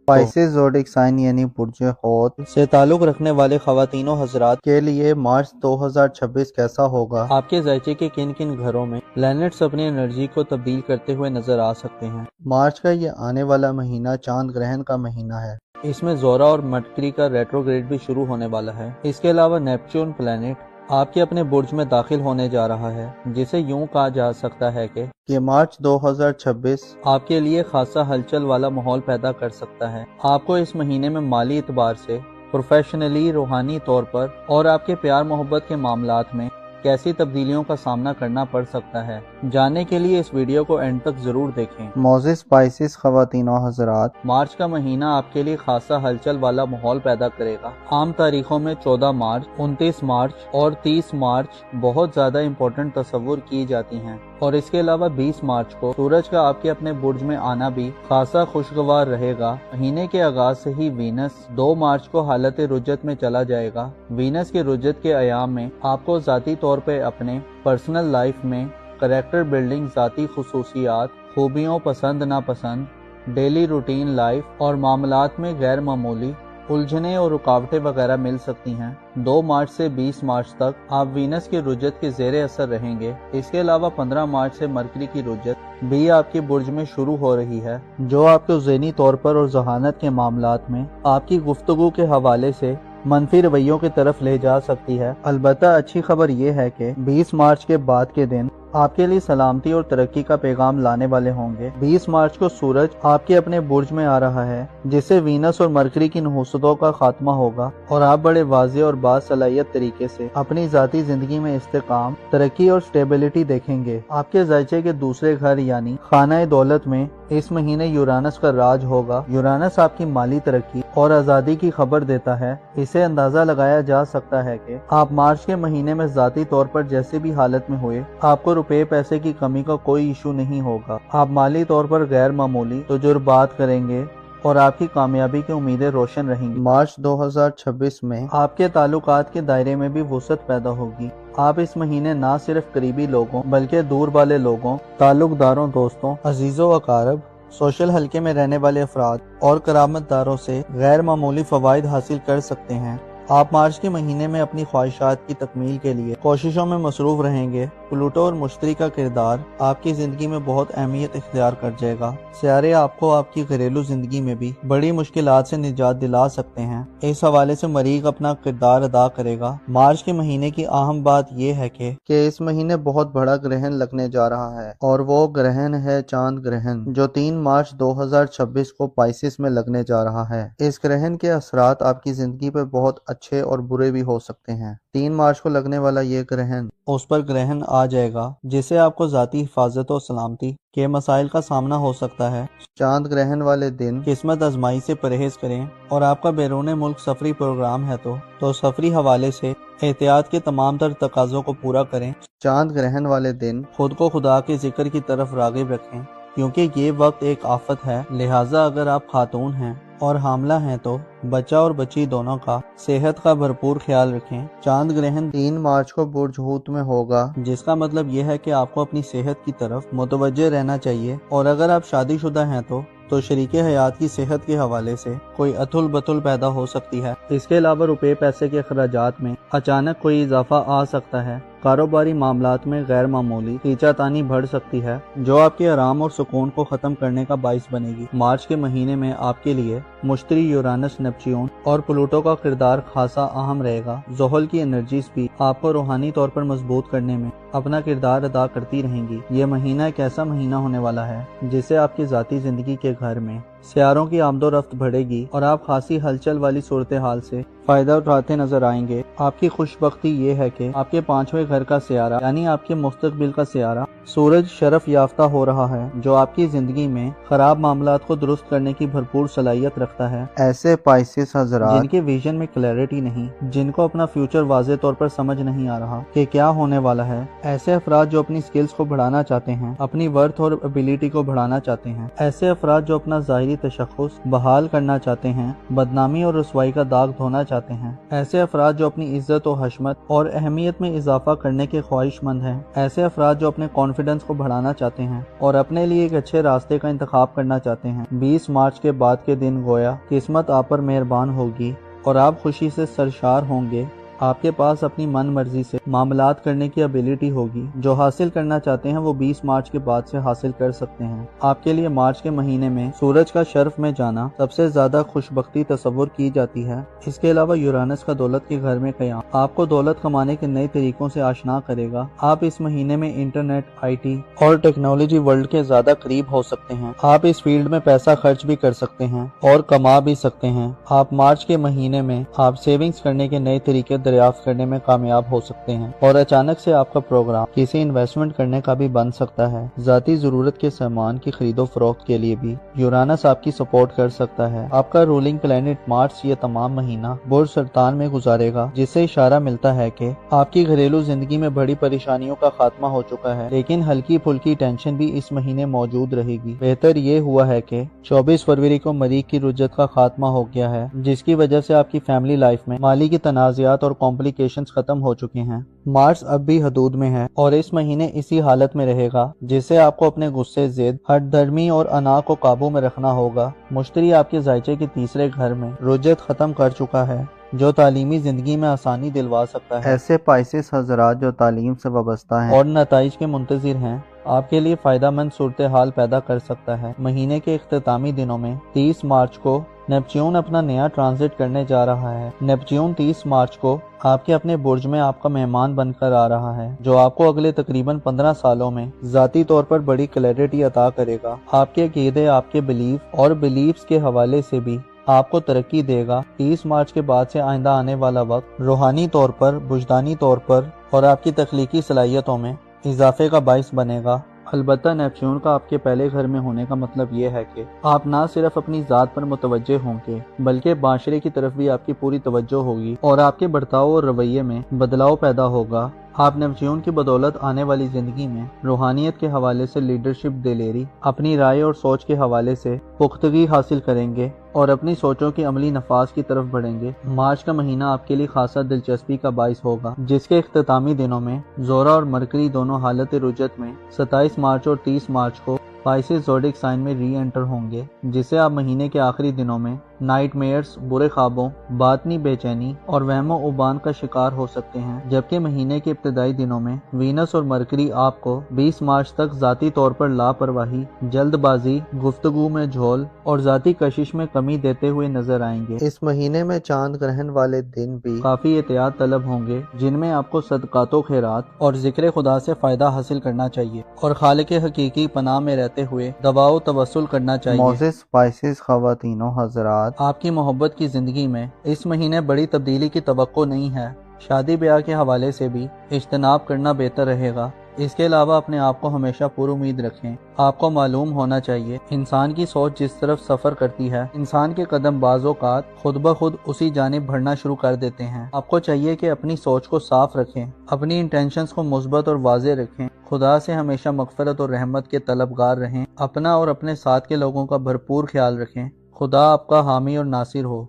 स्पाइसेस ज़ोडिक साइन यानी बुर्ज हौत से ताल्लुक़ रखने वाले ख़वातीनो हज़रात के लिए मार्च 2026 कैसा होगा? आपके ज़ायचे के किन किन घरों में प्लैनेट्स अपनी एनर्जी को तब्दील करते हुए नजर आ सकते हैं? मार्च का ये आने वाला महीना चांद ग्रहण का महीना है। इसमें ज़ोरा और मरकरी का रेट्रोग्रेड भी शुरू होने वाला है। इसके अलावा नेपच्यून प्लैनेट आपके अपने बुर्ज में दाखिल होने जा रहा है, जिसे यूं कहा जा सकता है कि मार्च 2026 आपके लिए खासा हलचल वाला माहौल पैदा कर सकता है। आपको इस महीने में माली एतबार से, प्रोफेशनली, रूहानी तौर पर और आपके प्यार मोहब्बत के मामलात में कैसी तब्दीलियों का सामना करना पड़ सकता है, जानने के लिए इस वीडियो को एंड तक जरूर देखें। मोज़िस स्पाइसेस ख़वातीनो हज़रात, मार्च का महीना आपके लिए खासा हलचल वाला माहौल पैदा करेगा। आम तारीखों में 14 मार्च, 29 मार्च और 30 मार्च बहुत ज्यादा इम्पोर्टेंट तस्वुर की जाती हैं और इसके अलावा 20 मार्च को सूरज का आपके अपने बुर्ज में आना भी खासा खुशगवार रहेगा। महीने के आगाज से ही वीनस 2 मार्च को हालत रुजत में चला जाएगा। वीनस के रुजत के अयाम में आपको ज़ाती तौर पे अपने पर्सनल लाइफ में करैक्टर बिल्डिंग, ज़ाती खुसूसियात, खूबियों, पसंद नापसंद, डेली रूटीन लाइफ और मामलात में गैर मामूली उलझने और रुकावटें वगैरह मिल सकती हैं। 2 मार्च से 20 मार्च तक आप वीनस के रुजत के ज़ेरे असर रहेंगे। इसके अलावा 15 मार्च से मरकरी की रुजत भी आपके बुर्ज में शुरू हो रही है, जो आपको ज़हनी तौर पर और ज़हानत के मामलात में आपकी गुफ्तगू के हवाले से मनफी रवैयों की तरफ ले जा सकती है। अलबत्ता अच्छी खबर यह है कि 20 मार्च के बाद के दिन आपके लिए सलामती और तरक्की का पैगाम लाने वाले होंगे। 20 मार्च को सूरज आपके अपने बुर्ज में आ रहा है, जिससे वीनस और मरकरी की नहुसतों का खात्मा होगा और आप बड़े वाज़े और बासलाहियत तरीके से अपनी ज़ाती जिंदगी में इस्तेकाम, तरक्की और स्टेबिलिटी देखेंगे। आपके ज़ायचे के दूसरे घर यानी खाना दौलत में इस महीने यूरानस का राज होगा। यूरानस आपकी माली तरक्की और आज़ादी की खबर देता है। इसे अंदाजा लगाया जा सकता है कि आप मार्च के महीने में ज़ाती तौर पर जैसे भी हालत में हुए, आपको रुपए पैसे की कमी का कोई इशू नहीं होगा। आप माली तौर पर गैर मामूली तजुर्बात करेंगे और आपकी कामयाबी की उम्मीदें रोशन रहेंगी। मार्च 2026 में आपके ताल्लुकात के दायरे में भी वुसअत पैदा होगी। आप इस महीने ना सिर्फ करीबी लोगों बल्कि दूर वाले लोगों, ताल्लुकदारों, दोस्तों, अजीजों अकारब, सोशल हल्के में रहने वाले अफराद और करामतदारों से गैर मामूली फवाइद हासिल कर सकते हैं। आप मार्च के महीने में अपनी ख्वाहिशात की तकमील के लिए कोशिशों में मसरूफ रहेंगे। प्लूटो और मुश्तरी का किरदार आपकी जिंदगी में बहुत अहमियत इख्तियार कर जाएगा। सियारे आपको आपकी घरेलू जिंदगी में भी बड़ी मुश्किलात से निजात दिला सकते हैं। इस हवाले से मरीख अपना किरदार अदा करेगा। मार्च के महीने की अहम बात यह है कि इस महीने बहुत बड़ा ग्रहण लगने जा रहा है और वो ग्रहण है चांद ग्रहण, जो 3 मार्च 2026 को पाइसिस में लगने जा रहा है। इस ग्रहण के असरात आपकी जिंदगी पर बहुत अच्छे और बुरे भी हो सकते हैं। 3 मार्च को लगने वाला ये ग्रहण उस पर ग्रहण आ जाएगा, जिससे आपको ज़ाती हिफाजत और सलामती के मसाइल का सामना हो सकता है। चांद ग्रहण वाले दिन किस्मत आजमाई से परहेज करें और आपका बैरून मुल्क सफरी प्रोग्राम है तो सफरी हवाले से एहतियात के तमाम तर तकाज़ों को पूरा करें। चांद ग्रहण वाले दिन खुद को खुदा के जिक्र की तरफ राग़िब रखें, क्योंकि ये वक्त एक आफत है। लिहाजा अगर आप खातून हैं और हामला हैं तो बच्चा और बच्ची दोनों का सेहत का भरपूर ख्याल रखें। चांद ग्रहण 3 मार्च को बुर्ज हूत में होगा, जिसका मतलब यह है कि आपको अपनी सेहत की तरफ मुतवज्जे रहना चाहिए। और अगर आप शादीशुदा हैं तो शरीके हयात की सेहत के हवाले से कोई अतुल बतुल पैदा हो सकती है। इसके अलावा रुपए पैसे के अखराजात में अचानक कोई इजाफा आ सकता है। کاروباری معاملات میں غیر معمولی کھینچا تانی بڑھ سکتی ہے جو آپ کے آرام اور سکون کو ختم کرنے کا باعث بنے گی۔ مارچ کے مہینے میں آپ کے لیے مشتری، یورانس، نیپچیون اور پلوٹو کا کردار خاصا اہم رہے گا۔ زحل کی انرجیز بھی آپ کو روحانی طور پر مضبوط کرنے میں اپنا کردار ادا کرتی رہیں گی۔ یہ مہینہ ایک ایسا مہینہ ہونے والا ہے جسے آپ کی ذاتی زندگی کے گھر میں سیاروں کی آمد و رفت بڑھے گی اور آپ خاصی ہلچل والی صورتحال سے فائدہ اٹھاتے نظر آئیں گے۔ آپ کی خوش بختی یہ ہے کہ آپ کے 5ویں گھر کا سیارہ یعنی آپ کے مستقبل کا سیارہ سورج شرف یافتہ ہو رہا ہے جو آپ کی زندگی میں خراب معاملات کو درست کرنے کی بھرپور صلاحیت رکھتا ہے۔ ایسے پائسس حضرات جن کے ویژن میں کلیئرٹی نہیں، جن کو اپنا فیوچر واضح طور پر سمجھ نہیں آ رہا کہ کیا ہونے والا ہے، ایسے افراد جو اپنی سکلز کو بڑھانا چاہتے ہیں، اپنی ورتھ اور ابیلٹی کو بڑھانا چاہتے ہیں، ایسے افراد جو اپنا ظاہری تشخص بحال کرنا چاہتے ہیں، بدنامی اور رسوائی کا داغ دھونا چاہتے ہیں، ایسے افراد جو اپنی عزت و حشمت اور اہمیت میں اضافہ کرنے کے خواہش مند ہیں، ایسے افراد جو اپنے کانفیڈنس کو بڑھانا چاہتے ہیں اور اپنے لیے ایک اچھے راستے کا انتخاب کرنا چاہتے ہیں۔ 20 مارچ کے بعد کے دن گویا قسمت آپ پر مہربان ہوگی اور آپ خوشی سے سرشار ہوں گے۔ آپ کے پاس اپنی من مرضی سے معاملات کرنے کی ابیلٹی ہوگی۔ جو حاصل کرنا چاہتے ہیں وہ 20 مارچ کے بعد سے حاصل کر سکتے ہیں۔ آپ کے لیے مارچ کے مہینے میں سورج کا شرف میں جانا سب سے زیادہ خوش بختی تصور کی جاتی ہے۔ اس کے علاوہ یورانس کا دولت کے گھر میں قیام آپ کو دولت کمانے کے نئے طریقوں سے آشنا کرے گا۔ آپ اس مہینے میں انٹرنیٹ، آئی ٹی اور ٹیکنالوجی ورلڈ کے زیادہ قریب ہو سکتے ہیں۔ آپ اس فیلڈ میں پیسہ خرچ بھی کر سکتے ہیں اور کما بھی سکتے ہیں۔ آپ مارچ کے مہینے میں آپ سیونگز کرنے کے نئے طریقے دریافت کرنے میں کامیاب ہو سکتے ہیں اور اچانک سے آپ کا پروگرام کسی انویسٹمنٹ کرنے کا بھی بن سکتا ہے۔ ذاتی ضرورت کے سامان کی خرید و فروخت کے لیے بھی یورانس آپ کی سپورٹ کر سکتا ہے۔ آپ کا رولنگ پلینٹ مارس یہ تمام مہینہ برج سرطان میں گزارے گا، جس سے اشارہ ملتا ہے کہ آپ کی گھریلو زندگی میں بڑی پریشانیوں کا خاتمہ ہو چکا ہے، لیکن ہلکی پھلکی ٹینشن بھی اس مہینے موجود رہے گی۔ بہتر یہ ہوا ہے کہ 24 فروری کو مریخ کی رجت کا خاتمہ ہو گیا ہے، جس کی وجہ سے آپ کی فیملی لائف میں مالی کی تنازعات اور کمپلیکیشنز ختم ہو چکے ہیں۔ مارس اب بھی حدود میں ہے اور اس مہینے اسی حالت میں رہے گا، جس سے آپ کو اپنے غصے، ضد، ہٹ دھرمی اور انا کو قابو میں رکھنا ہوگا۔ مشتری آپ کے ذائچے کے 3 گھر میں رجت ختم کر چکا ہے، جو تعلیمی زندگی میں آسانی دلوا سکتا ہے۔ ایسے پائسس حضرات جو تعلیم سے وابستہ ہیں اور نتائج کے منتظر ہیں، آپ کے لیے فائدہ مند صورتحال پیدا کر سکتا ہے۔ مہینے کے اختتامی دنوں میں 30 مارچ کو نیپچیون اپنا نیا ٹرانزٹ کرنے جا رہا ہے۔ نیپچیون 30 مارچ کو آپ کے اپنے برج میں آپ کا مہمان بن کر آ رہا ہے، جو آپ کو اگلے تقریباً 15 سالوں میں ذاتی طور پر بڑی کلیئرٹی عطا کرے گا۔ آپ کے عقیدے، آپ کے بلیف اور بلیفز کے حوالے سے بھی آپ کو ترقی دے گا۔ 30 مارچ کے بعد سے آئندہ آنے والا وقت روحانی طور پر، وجدانی طور پر اور آپ کی تخلیقی صلاحیتوں میں اضافے کا باعث بنے گا۔ البتہ نیپچیون کا آپ کے پہلے گھر میں ہونے کا مطلب یہ ہے کہ آپ نہ صرف اپنی ذات پر متوجہ ہوں گے بلکہ معاشرے کی طرف بھی آپ کی پوری توجہ ہوگی اور آپ کے برتاؤ اور رویے میں بدلاؤ پیدا ہوگا۔ آپ نیپچیون کی بدولت آنے والی زندگی میں روحانیت کے حوالے سے لیڈرشپ، دلیری، اپنی رائے اور سوچ کے حوالے سے پختگی حاصل کریں گے اور اپنی سوچوں کے عملی نفاذ کی طرف بڑھیں گے۔ مارچ کا مہینہ آپ کے لیے خاصا دلچسپی کا باعث ہوگا، جس کے اختتامی دنوں میں زورا اور مرکری دونوں حالت رجت میں 27 مارچ اور 30 مارچ کو پائسس زوڈک سائن میں ری انٹر ہوں گے، جس سے آپ مہینے کے آخری دنوں میں نائٹ میئرز، برے خوابوں، باطنی بے چینی اور وہم و عبان کا شکار ہو سکتے ہیں، جبکہ مہینے کے ابتدائی دنوں میں وینس اور مرکری آپ کو 20 مارچ تک ذاتی طور پر لاپرواہی، جلد بازی، گفتگو میں جھول اور ذاتی کشش میں کمی دیتے ہوئے نظر آئیں گے۔ اس مہینے میں چاند گرہن والے دن بھی کافی احتیاط طلب ہوں گے، جن میں آپ کو صدقات و خیرات اور ذکر خدا سے فائدہ حاصل کرنا چاہیے اور خالق حقیقی پناہ میں رہتے ہوئے دعا و توسل کرنا چاہیے۔ معزز پائسس خواتین و حضرات، آپ کی محبت کی زندگی میں اس مہینے بڑی تبدیلی کی توقع نہیں ہے۔ شادی بیاہ کے حوالے سے بھی اجتناب کرنا بہتر رہے گا۔ اس کے علاوہ اپنے آپ کو ہمیشہ پر امید رکھیں۔ آپ کو معلوم ہونا چاہیے انسان کی سوچ جس طرف سفر کرتی ہے، انسان کے قدم بعض اوقات خود بخود اسی جانب بڑھنا شروع کر دیتے ہیں۔ آپ کو چاہیے کہ اپنی سوچ کو صاف رکھیں، اپنی انٹینشنز کو مثبت اور واضح رکھیں، خدا سے ہمیشہ مغفرت اور رحمت کے طلبگار رہیں، اپنا اور اپنے ساتھ کے لوگوں کا بھرپور خیال رکھیں۔ خدا آپ کا حامی اور ناصر ہو۔